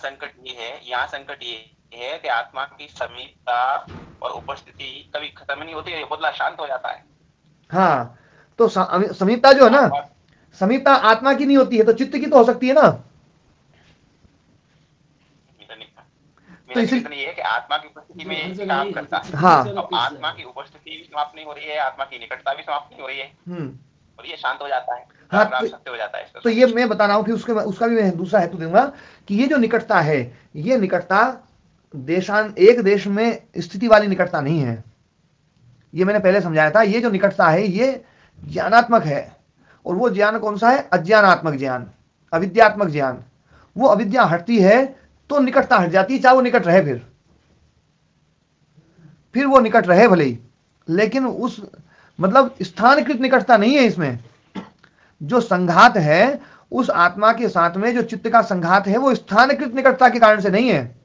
संकट ये है कि आत्मा की समीपता और उपस्थिति कभी खत्म नहीं होती है, पुतला शांत हो जाता है। हाँ, तो समीपता जो है ना, समीपता आत्मा की नहीं होती है तो चित्त की तो हो सकती है ना। तो इसलिए है कि आत्मा की उपस्थिति में काम करता है। हाँ, अब आत्मा की उपस्थिति भी समाप्त नहीं हो रही है, आत्मा की निकटता भी समाप्त नहीं हो रही है और ये शांत हो जाता है। हाँ, सत्य हो जाता है। तो ये मैं बता रहा हूँ, फिर उसका भी मैं दूसरा हेतु दूंगा कि ये जो निकटता है, ये निकटता एक देश में स्थिति वाली निकटता नहीं है। ये मैंने पहले समझाया था। ये जो निकटता है ये ज्ञानात्मक है। और वो ज्ञान कौन सा है? अज्ञानात्मक ज्ञान, अविद्यात्मक ज्ञान। वो अविद्या हटती है तो निकटता हट जाती है, चाहे वो निकट रहे, फिर वो निकट रहे भले ही, लेकिन उस मतलब स्थानकृत निकटता नहीं है इसमें। जो संघात है उस आत्मा के साथ में, जो चित्त का संघात है, वो स्थानकृत निकटता के कारण से नहीं है,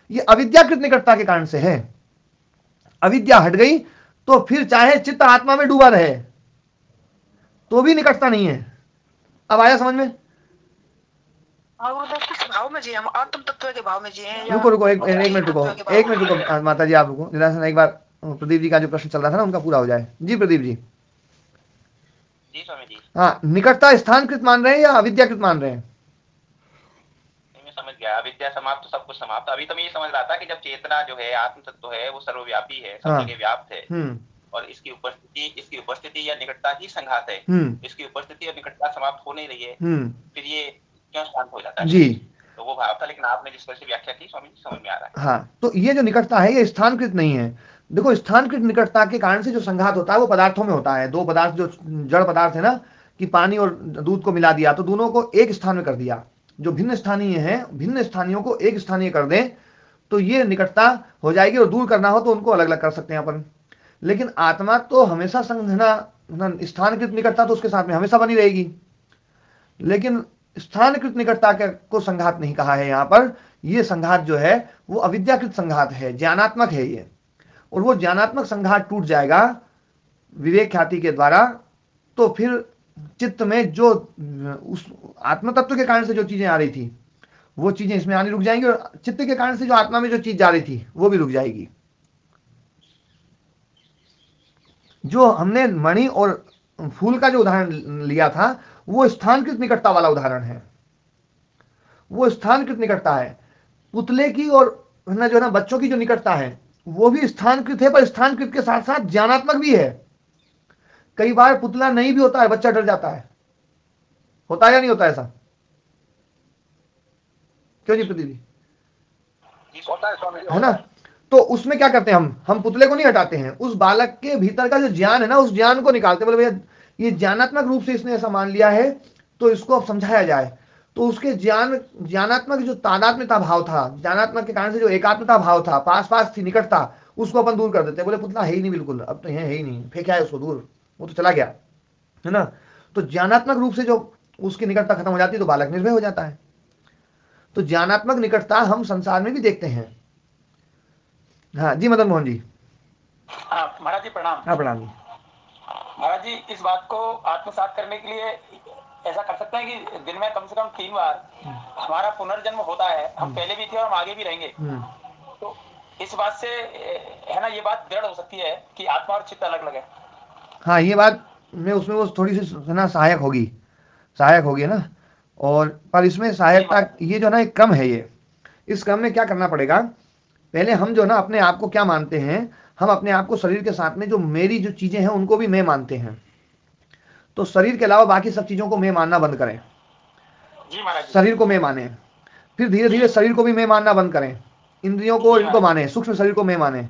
ये अविद्याकृत निकटता के कारण से है। अविद्या हट गई तो फिर चाहे चित्त आत्मा में डूबा रहे तो भी निकटता नहीं है। अब आया समझ में? भाव में जी हम आत्म तत्व के भाव में जी हैं। रुको एक मिनट रुको माता जी, आप रुको जरा, एक बार प्रदीप जी का जो प्रश्न चल रहा था ना उनका पूरा हो जाए। जी प्रदीप जी। जी स्वामी जी। हाँ, निकटता स्थानकृत मान रहे हैं या अविद्याकृत मान रहे हैं? मैं समझ गया, अविद्या समाप्त तो सब कुछ समाप्त। अभी तो मैं ये समझ रहा था कि जब चेतना जो है, आत्म तत्व है, वो सर्वव्यापी है, सब जगह व्याप्त है और इसकी उपस्थिति या निकटता ही संघात है। इसकी उपस्थिति और निकटता समाप्त हो नहीं रही है, फिर ये क्यों शांत हो जाता है? जी, तो वो भाव था, लेकिन आपने जिस तरह से व्याख्या की स्वामी जी समझ में आ रहा है। हाँ, तो ये जो निकटता है ये स्थानकृत नहीं है। देखो, स्थानकृत निकटता के कारण से जो संघात होता है वो पदार्थों में होता है। दो पदार्थ जो जड़ पदार्थ है ना, कि पानी और दूध को मिला दिया तो दोनों को एक स्थान में कर दिया। जो भिन्न स्थानीय है, भिन्न स्थानीयों को एक स्थानीय कर दें तो ये निकटता हो जाएगी। और दूर करना हो तो उनको अलग अलग कर सकते हैं अपन। लेकिन आत्मा तो हमेशा स्थानकृत निकटता तो उसके साथ में हमेशा बनी रहेगी। लेकिन स्थानकृत निकटता को संघात नहीं कहा है यहाँ पर। यह संघात जो है वो अविद्याकृत संघात है, ज्ञानात्मक है ये। और वो ज्ञानात्मक संघात टूट जाएगा विवेक ख्याति के द्वारा, तो फिर चित्त में जो उस आत्म तत्व के कारण से जो चीजें आ रही थी वो चीजें इसमें आनी रुक जाएंगी, और चित्त के कारण से जो आत्मा में जो चीज जा रही थी वो भी रुक जाएगी। जो हमने मणि और फूल का जो उदाहरण लिया था वो स्थानकृत निकटता वाला उदाहरण है। वो स्थानकृत निकटता है। पुतले की और जो है ना बच्चों की जो निकटता है वो भी स्थानकृत है, पर स्थानकृत के साथ साथ ज्ञानात्मक भी है। कई बार पुतला नहीं भी होता है, बच्चा डर जाता है। होता है या नहीं होता ऐसा? क्यों जी प्रदीप जी? है ना? तो उसमें क्या करते हैं हम पुतले को नहीं हटाते हैं, उस बालक के भीतर का जो ज्ञान है ना, उस ज्ञान को निकालते हैं। बोले भैया ये ज्ञानात्मक रूप से इसने ऐसा मान लिया है तो इसको अब समझाया जाए। तो उसके ज्ञानात्मक जो तादात्म्यता भाव था, ज्ञानात्मक के कारण से जो एकात्मता भाव था, पास पास थी निकटता, उसको अपन दूर कर देते हैं। बोले पुतला है ही नहीं, बिल्कुल अब तो है ही नहीं, फेंका है उसको दूर, वो तो चला गया, है ना। तो ज्ञानात्मक रूप से जो उसकी निकटता खत्म हो जाती है तो बालक निर्भय हो जाता है। तो ज्ञानात्मक निकटता हम संसार में भी देखते हैं। हाँ जी मदन मोहन जी। महाराज जी प्रणाम। हाँ प्रणाम जी। महाराज जी, इस बात को आत्मसात करने के लिए ऐसा कर सकते हैं कि दिन में कम से कम 3 बार हमारा पुनर्जन्म होता है। हम पहले भी थे और हम आगे भी रहेंगे। तो इस बात से है ना, ये बात दृढ़ हो सकती है कि आत्मा और चित्त अलग अलग है। हाँ, ये बात में उसमें वो थोड़ी सी ना सहायक होगी ना। और पर इसमें सहायकता ये जो ना एक क्रम है। ये इस क्रम में क्या करना पड़ेगा, पहले हम जो ना अपने आप को क्या मानते हैं, हम अपने आप को शरीर के साथ में जो मेरी जो चीजें हैं उनको भी मैं मानते हैं। तो शरीर के अलावा बाकी सब चीजों को मैं मानना बंद करें। जी महाराज। शरीर को मैं माने, फिर धीरे धीरे शरीर को भी मैं मानना बंद करें। इंद्रियों को इनको माने, सूक्ष्म शरीर को मैं माने,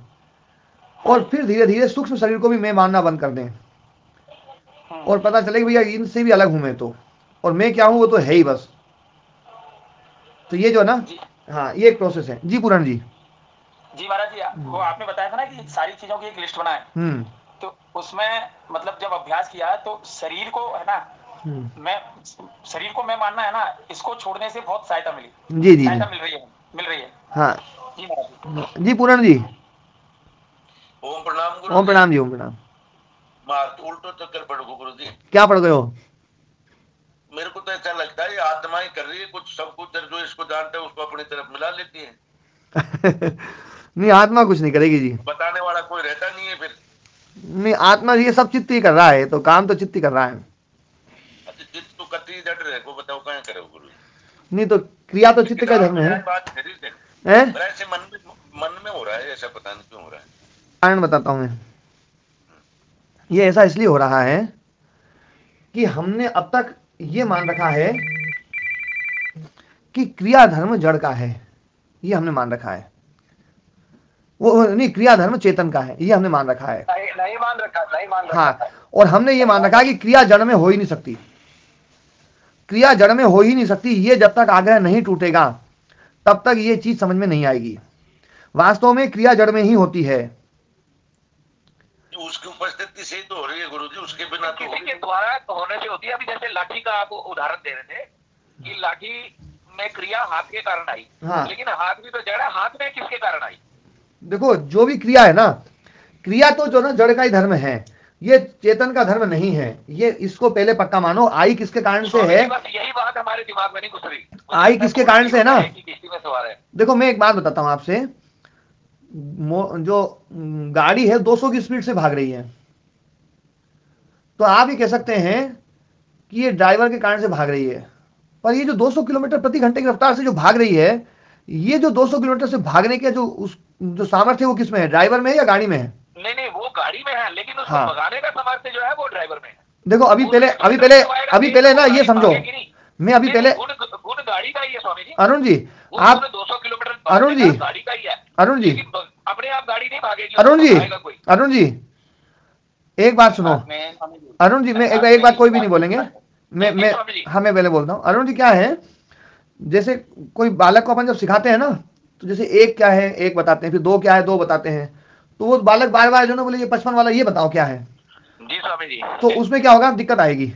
और फिर धीरे धीरे सूक्ष्म शरीर को भी मैं मानना बंद कर दें। और पता चले कि भैया इनसे भी अलग हूं मैं तो, और मैं क्या हूं वो तो है ही बस। तो ये जो ना, हाँ, ये एक प्रोसेस है। जी पूरण जी। जी महाराज जी, वो आपने बताया था ना कि सारी चीजों की एक लिस्ट बनाए। तो उसमें मतलब जब अभ्यास किया तो शरीर को है ना, शरीर को मैं मानना है ना, इसको छोड़ने से बहुत सहायता मिली। जी जी सहायता मिल रही है। हाँ जी महाराज जी पूर्ण जी। ओम प्रणाम गुरु। ओम प्रणाम जी। ओम प्रणाम। मार तो उल्टो चक्कर पड़ गो गुरु जी। क्या पड़ गए हो? मेरे को तो ऐसा लगता है ये आत्मा ही कर रही है कुछ, सब कुछ जो इसको जानता है उसको अपनी तरफ मिला लेती है। नहीं, आत्मा कुछ नहीं करेगी जी, बताने वाला कोई रहता नहीं है फिर। नहीं, आत्मा ये सब चित्त ही कर रहा है, तो काम तो चित्त ही कर रहा है। अच्छा, चित्त तो कतई डट रहे को बताओ क्या करे गुरु। नहीं तो क्रिया तो चित्त का धर्म है। ऐसे मन में हो रहा है, ऐसा पता नहीं क्यों हो रहा है। कारण बताता हूं मैं। ये ऐसा इसलिए हो रहा है कि हमने अब तक ये मान रखा है कि क्रिया धर्म जड़ का है, ये हमने मान रखा है। वो नहीं, क्रिया धर्म चेतन का है, ये हमने मान रखा है। नहीं मान रखा। हाँ, और हमने ये मान रखा है कि क्रिया जड़ में हो ही नहीं सकती, क्रिया जड़ में हो ही नहीं सकती। ये जब तक आग्रह नहीं टूटेगा तब तक ये चीज समझ में नहीं आएगी। वास्तव में क्रिया जड़ में ही होती है। उसकी उपस्थिति से तो हो रही है गुरु जी, उसके बिना तो किसी के द्वारा होने से होती है। अभी जैसे लाठी का आप उदाहरण दे रहे थे कि लाठी में क्रिया हाथ के कारण आई। हाँ। लेकिन हाथ भी तो जड़ है, हाथ में किसके कारण आई? देखो, जो भी क्रिया है ना, क्रिया तो जो ना जड़ का ही धर्म है, ये चेतन का धर्म नहीं है। ये इसको पहले पक्का मानो। आई किसके कारण से है? यही बात हमारे दिमाग में नहीं घुस रही। आई किसके कारण से है ना? देखो, मैं एक बात बताता हूं आपसे। जो गाड़ी है 200 की स्पीड से भाग रही है, तो आप ये कह सकते हैं कि ये ड्राइवर के कारण से भाग रही है। पर ये जो 200 किलोमीटर प्रति घंटे की रफ्तार से जो भाग रही है, ये जो 200 किलोमीटर से भागने के जो सामर्थ्य है वो किसमें है? ड्राइवर में है या गाड़ी में है? नहीं, वो गाड़ी में है, लेकिन उसको भगाने का सामर्थ्य जो है वो ड्राइवर में है। देखो, अभी पहले ना ये समझो। मैं अभी पहले गुण गाड़ी का ही है स्वामी जी। अरुण जी, आप 200 किलोमीटर गाड़ी का ही है। अरुण जी, अपने आप गाड़ी नहीं भागेगी। अरुण जी एक बात सुनो। अरुण जी, मैं एक बात कोई भी नहीं बोलेंगे। मैं पहले बोलता हूँ। अरुण जी, क्या है, जैसे कोई बालक को अपन जब सिखाते हैं ना, तो जैसे एक क्या है एक बताते हैं, फिर दो क्या है दो बताते हैं, तो वो बालक बार बार जो ना बोले ये 55 वाला ये बताओ क्या है। जी स्वामी जी। तो उसमें क्या होगा, दिक्कत आएगी।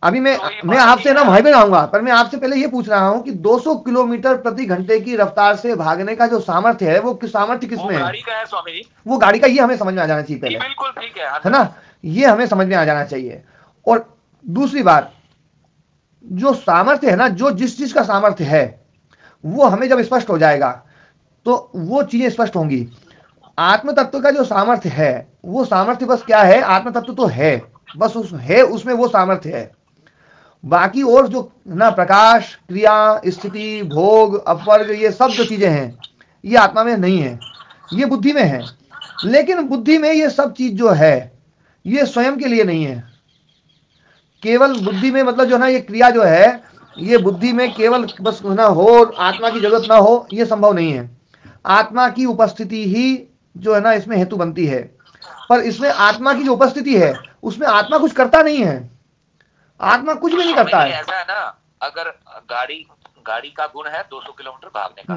अभी मैं आपसे ना वहीं पे आऊंगा, पर मैं आपसे पहले ये पूछ रहा हूँ कि 200 किलोमीटर प्रति घंटे की रफ्तार से भागने का जो सामर्थ्य है, वो सामर्थ्य किसमें है? गाड़ी का है स्वामी जी। वो गाड़ी का, ये हमें समझ में आ जाना चाहिए पहले। बिल्कुल ठीक है ना, ये हमें समझ में आ जाना चाहिए। और दूसरी बात, जो सामर्थ्य है ना, जो जिस चीज का सामर्थ्य है वो हमें जब स्पष्ट हो जाएगा तो वो चीजें स्पष्ट होंगी। आत्म तत्व का जो सामर्थ्य है, वो सामर्थ्य बस क्या है, आत्म तत्व तो है, बस उसमें वो सामर्थ्य है। बाकी और जो ना प्रकाश, क्रिया, स्थिति, भोग, अपवर्ग, ये सब जो चीजें हैं ये आत्मा में नहीं है, ये बुद्धि में है। लेकिन बुद्धि में ये सब चीज जो है ये स्वयं के लिए नहीं है। केवल बुद्धि में मतलब जो ना ये क्रिया जो है, ये बुद्धि में केवल बस ना हो, आत्मा की जरूरत ना हो, ये संभव नहीं है। आत्मा की उपस्थिति ही जो है ना इसमें हेतु बनती है। पर इसमें आत्मा की जो उपस्थिति है उसमें आत्मा कुछ करता नहीं है, आत्मा कुछ भी नहीं करता है। ऐसा है ना, अगर गाड़ी का गुण है 200 किलोमीटर भागने का,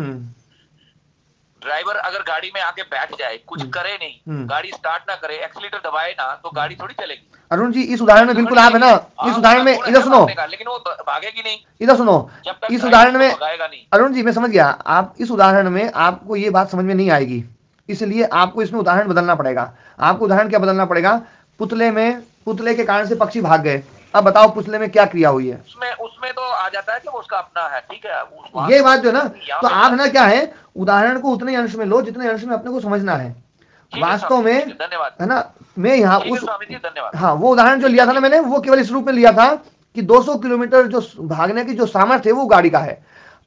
ड्राइवर अगर गाड़ी में आके बैठ जाए, कुछ करे नहीं, गाड़ी स्टार्ट ना करे, एक्सीलेटर दबाए ना, तो गाड़ी थोड़ी चलेगी। अरुण जी, इस उदाहरण में बिल्कुल आप है ना, इस उदाहरण में इधर सुनो, लेकिन वो भागेगी नहीं। इधर सुनो, इस उदाहरण में अरुण जी मैं समझ गया, आप इस उदाहरण में आपको ये बात समझ में नहीं आएगी, इसलिए आपको इसमें उदाहरण बदलना पड़ेगा। आपको उदाहरण क्या बदलना पड़ेगा? पुतले के कारण से पक्षी भाग गए, अब बताओ पुतले में क्या क्रिया हुई है? उसमें तो आ जाता है कि वो उसका अपना है, ठीक है, ये बात जो है ना, तो आप ना क्या है, उदाहरण को उतने अंश में लो जितने अंश में अपने को समझना है। वास्तव में है ना, मैं यहाँ हाँ, वो उदाहरण जो लिया था ना मैंने, वो केवल इस रूप में लिया था कि 200 किलोमीटर जो भागने की जो सामर्थ्य है वो गाड़ी का है।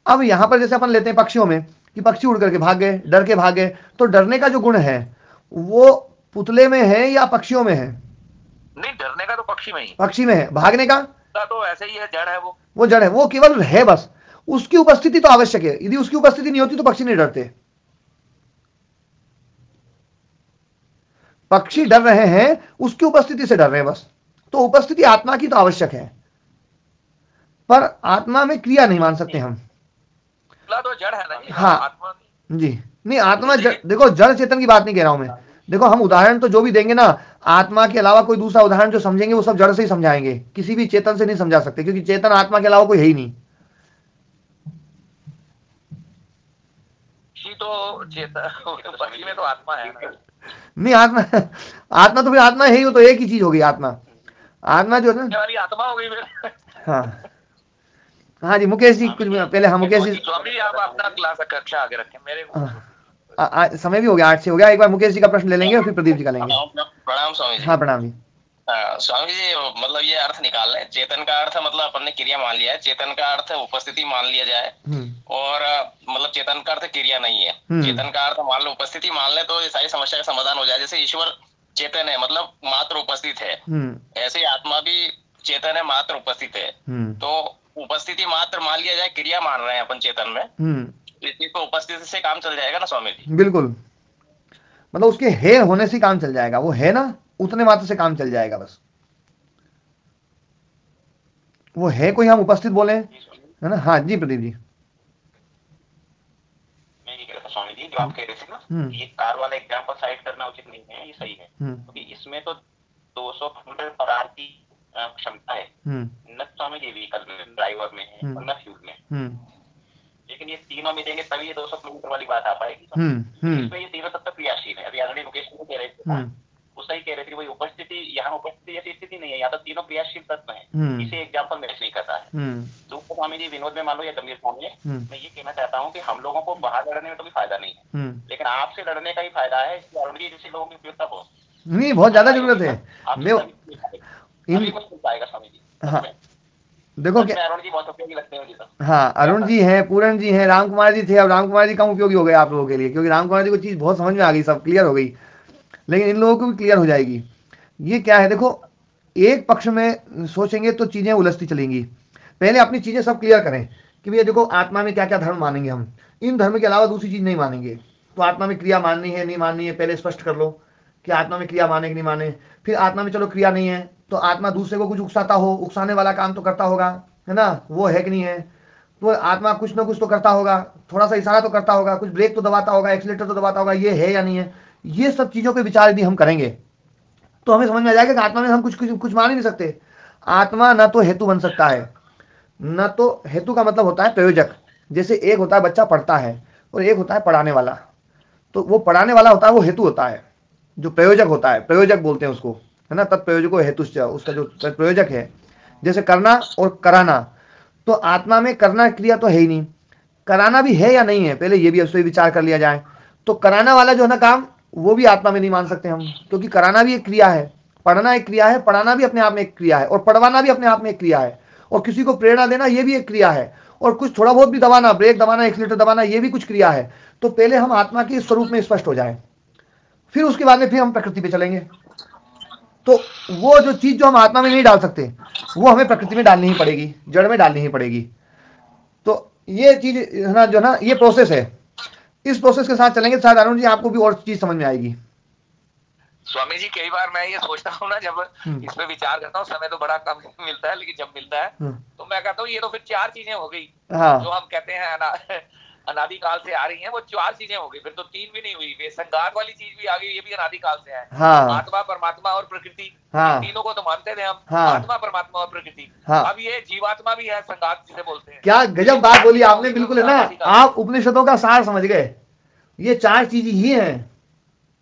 अब यहाँ पर जैसे अपन लेते हैं पक्षियों में कि पक्षी उड़ करके भाग गए, डर के भाग गए, तो डरने का जो गुण है वो पुतले में है या पक्षियों में है? नहीं, डरने का तो पक्षी में ही, पक्षी में है। भागने का तो ऐसे ही है, जड़ है, वो जड़ है, वो केवल है, बस उसकी उपस्थिति तो आवश्यक है। यदि उसकी उपस्थिति नहीं होती तो पक्षी नहीं डरते। पक्षी डर रहे हैं, उसकी उपस्थिति से डर रहे हैं बस। तो उपस्थिति आत्मा की तो आवश्यक है, पर आत्मा में क्रिया नहीं मान सकते हम। तो जड़ है ना। हाँ आत्मा जी, नहीं आत्मा देखो, जड़ चेतन की बात नहीं कह रहा हूं मैं, देखो हम उदाहरण तो जो भी देंगे ना, आत्मा के अलावा कोई दूसरा उदाहरण जो समझेंगे वो सब जड़ से ही समझाएंगे, किसी भी चेतन से नहीं समझा सकते, क्योंकि चेतन आत्मा के अलावा कोई है ही नहीं। तो चेतन पक्षी में तो आत्मा है ना? नहीं, आत्मा आत्मा तो फिर आत्मा है ही, वो तो एक ही चीज होगी आत्मा। आत्मा जो है ना, आत्मा हो गई फिर। हाँ हाँ जी मुकेश जी कुछ पहले। हाँ मुकेश जी, स्वामी आप अपना क्लास कक्षा आगे रखें, मेरे को समय भी हो गया, 8 से हो गया। एक बार मुकेश जी का प्रश्न ले लेंगे और फिर प्रदीप जी का लेंगे। प्रणाम स्वामी जी। हाँ प्रणाम जी। स्वामी जी मतलब ये अर्थ निकाल लें, चेतन का अर्थ मतलब अपन ने क्रिया मान लिया है, चेतन का अर्थ उपस्थिति मान लिया जाए, और मतलब चेतन का अर्थ क्रिया नहीं है, चेतन का अर्थ मान लो उपस्थिति मान ले, तो ये सारी समस्या का समाधान हो जाए। जैसे ईश्वर चेतन है मतलब मात्र उपस्थित है, ऐसे आत्मा भी चेतन है मात्र उपस्थित है। तो उपस्थिति मात्र मान लिया जाए, क्रिया मान रहे हैं अपन चेतन में, तो उपस्थिति से काम चल जाएगा ना स्वामी जी? बिल्कुल, मतलब उसके है होने से काम चल जाएगा, वो है ना, उतने मात्र से काम चल जाएगा बस। वो है कोई हम उपस्थित बोले है ना। हाँ जी प्रदीप जी। मैं ये कह रहा था स्वामी जी, जो आप कह रहे थे ना, ये कार वाला एग्जांपल साइड करना उचित नहीं है, ये सही है, क्योंकि इसमें तो 200 किलोमीटर पर आवर की क्षमता है, न स्वामी जी व्हीकल में, ड्राइवर में है और न फ्यूल में, लेकिन ये तीनों मिलेंगे तभी ये 200 किलोमीटर वाली बात आ पाएगी। इसमें ये तीनों तब तक क्रियाशील है। अभी आदरणीय मुकेश कह रहे थे, वो सही कह रहे थे, वही उपस्थिति, यहाँ उपस्थिति जैसी स्थिति नहीं है, यहाँ तो तीनों क्रियाशील तत्व है। इसे एग्जाम्पल मैच नहीं कर रहा है। तो स्वामी जी विनोद में मान लो या गंभीर फॉर्म में, मैं ये कहना चाहता हूँ कि हम लोगों को बाहर लड़ने में तो भी फायदा नहीं है, लेकिन आपसे लड़ने का ही फायदा है, अरुण जी जैसे लोगों की उपयोगिता बहुत नहीं, बहुत ज्यादा जरूरत है। स्वामी जी हाँ देखो क्या, अरुण जी बहुत उपयोगी लगते हैं मुझे तो। हाँ अरुण जी हैं, पूरन जी हैं, राम कुमार जी थे। अब राम कुमार जी कम उपयोगी हो गए आप लोगों के लिए, क्योंकि राम कुमार जी को चीज़ बहुत समझ में आ गई, सब क्लियर हो गई, लेकिन इन लोगों को भी क्लियर हो जाएगी। ये क्या है, देखो एक पक्ष में सोचेंगे तो चीज़ें उलझती चलेंगी। पहले अपनी चीज़ें सब क्लियर करें कि भैया देखो आत्मा में क्या क्या धर्म मानेंगे हम, इन धर्म के अलावा दूसरी चीज़ नहीं मानेंगे। तो आत्मा में क्रिया माननी है नहीं माननी है, पहले स्पष्ट कर लो कि आत्मा में क्रिया माने कि नहीं माने। फिर आत्मा में चलो क्रिया नहीं है तो आत्मा दूसरे को कुछ उकसाता हो, उकसाने वाला काम तो करता होगा, है ना, वो है कि नहीं है। तो आत्मा कुछ ना कुछ तो करता होगा, थोड़ा सा इशारा तो करता होगा, कुछ ब्रेक तो दबाता होगा, एक्सीलेटर तो दबाता होगा, ये है या नहीं है। ये सब चीज़ों पे विचार यदि हम करेंगे तो हमें समझ में आ जाएगा कि आत्मा में हम कुछ मान ही नहीं सकते। आत्मा न तो हेतु बन सकता है, न तो हेतु का मतलब होता है प्रयोजक। जैसे एक होता है बच्चा पढ़ता है और एक होता है पढ़ाने वाला, तो वो पढ़ाने वाला होता है वो हेतु होता है, जो प्रयोजक होता है प्रयोजक बोलते हैं उसको, है ना, तत्प्रयोजको हेतुश्च, उसका जो प्रयोजक है। जैसे करना और कराना, तो आत्मा में करना क्रिया तो है ही नहीं, कराना भी है या नहीं है, पहले ये भी उससे विचार कर लिया जाए। तो कराना वाला जो है ना काम, वो भी आत्मा में नहीं मान सकते हम, क्योंकि कराना भी एक क्रिया है, पढ़ना एक क्रिया है, पढ़ाना भी अपने आप में एक क्रिया है, और पढ़वाना भी अपने आप में एक क्रिया है, और किसी को प्रेरणा देना ये भी एक क्रिया है, और कुछ थोड़ा बहुत भी दबाना, ब्रेक दबाना, एक्सीलेटर दबाना, ये भी कुछ क्रिया है। तो पहले हम आत्मा के स्वरूप में स्पष्ट हो जाए, फिर उसके बाद में फिर हम प्रकृति पे चलेंगे। तो वो जो चीज जो हम आत्मा में नहीं डाल सकते वो हमें प्रकृति में डालनी ही पड़ेगी, जड़ में डालनी ही पड़ेगी। तो ये चीज है ना, जो ना ये प्रोसेस है, इस प्रोसेस के साथ चलेंगे शायद अरुण जी आपको भी और चीज समझ में आएगी। स्वामी जी कई बार मैं ये सोचता हूँ ना, जब इस पे विचार करता हूँ, समय तो बड़ा कम मिलता है, लेकिन जब मिलता है तो मैं कहता हूँ ये तो फिर 4 चीजें हो गई। जो हम कहते हैं अनादिकाल से आ रही हैं, वो 4 चीजें हो गई, फिर तो 3 भी नहीं हुई, वे संघात वाली चीज भी आ गई, ये भी अनादिकाल से है। आत्मा परमात्मा और प्रकृति, तीनों को तो मानते थे हम, आत्मा परमात्मा और प्रकृति। अब ये जीवात्मा भी है, संघात जिसे बोलते हैं। क्या गजब बात बोली आपने, बिल्कुल है ना, आप उपनिषदों का सार समझ गए, ये 4 चीज ही है।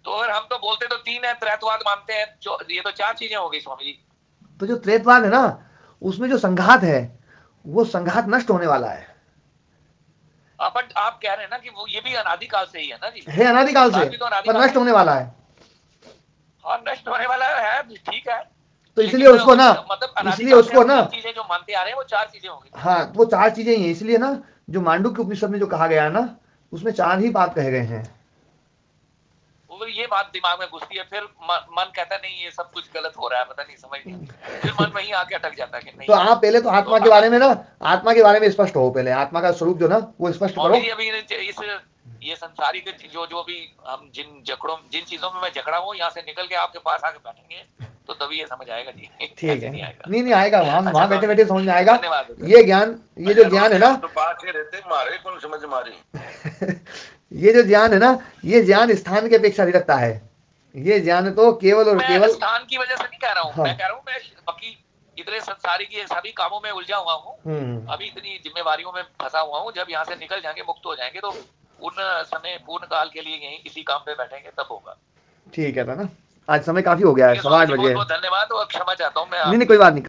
तो हम तो बोलते तो 3 है, त्रैतवाद मानते हैं, ये तो 4 चीजें हो गई स्वामी जी। तो जो त्रैतवाद है ना, उसमें जो संघात है वो संघात नष्ट होने वाला है। बट आप कह रहे हैं ना कि वो ये भी अनादिकाल से ही है ना जी, है अनादिकाल से, पर नष्ट होने वाला है। हाँ नष्ट होने वाला है, ठीक है। तो इसलिए उसको ना, मतलब इसलिए उसको ना चीजें जो मानते आ रहे हैं वो 4 चीजें होंगी। हाँ वो 4 चीजें ही हैं, इसलिए ना जो मांडुक्य उपनिषद में जो कहा गया है ना, उसमें 4 ही बात कहे गए हैं। ये बात दिमाग में घुसती है, फिर मन कहता है नहीं ये सब कुछ गलत हो रहा है, पता नहीं समझ नहीं, फिर मन वहीं आके अटक जाता है कि नहीं। तो आप पहले तो आत्मा के बारे में ना, आत्मा के बारे में स्पष्ट हो, पहले आत्मा का स्वरूप जो ना वो स्पष्ट करो। अभी इस ये संसारिक जो भी हम जिन चीजों में मैं जकड़ा हूँ, यहाँ से निकल के आपके पास आके बैठेंगे तो तभी ये समझ आएगा जी। ठीक है, नहीं आएगा, वहाँ बैठे बैठे समझ में आएगा। ये ज्ञान, ये जो ज्ञान है ना, मारे समझ मारी ये जो ज्ञान है ना, ये ज्ञान स्थान की अपेक्षा नहीं रखता है, ये ज्ञान तो केवल और केवल स्थान की वजह से नहीं कह रहा हूँ। हाँ। मैं कह रहा हूँ मैं बाकी इतने संसारी की सभी कामों में उलझा हुआ हूँ, अभी इतनी जिम्मेवारियों में फंसा हुआ हूँ। जब यहाँ से निकल जाएंगे, मुक्त हो जाएंगे, तो उन समय पूर्ण काल के लिए यहीं किसी काम पे बैठेंगे, तब होगा। ठीक है ना, आज समय काफी हो गया है, 8:15 बजे। बहुत धन्यवाद और क्षमा चाहता हूँ मैं। नहीं कोई बात नहीं।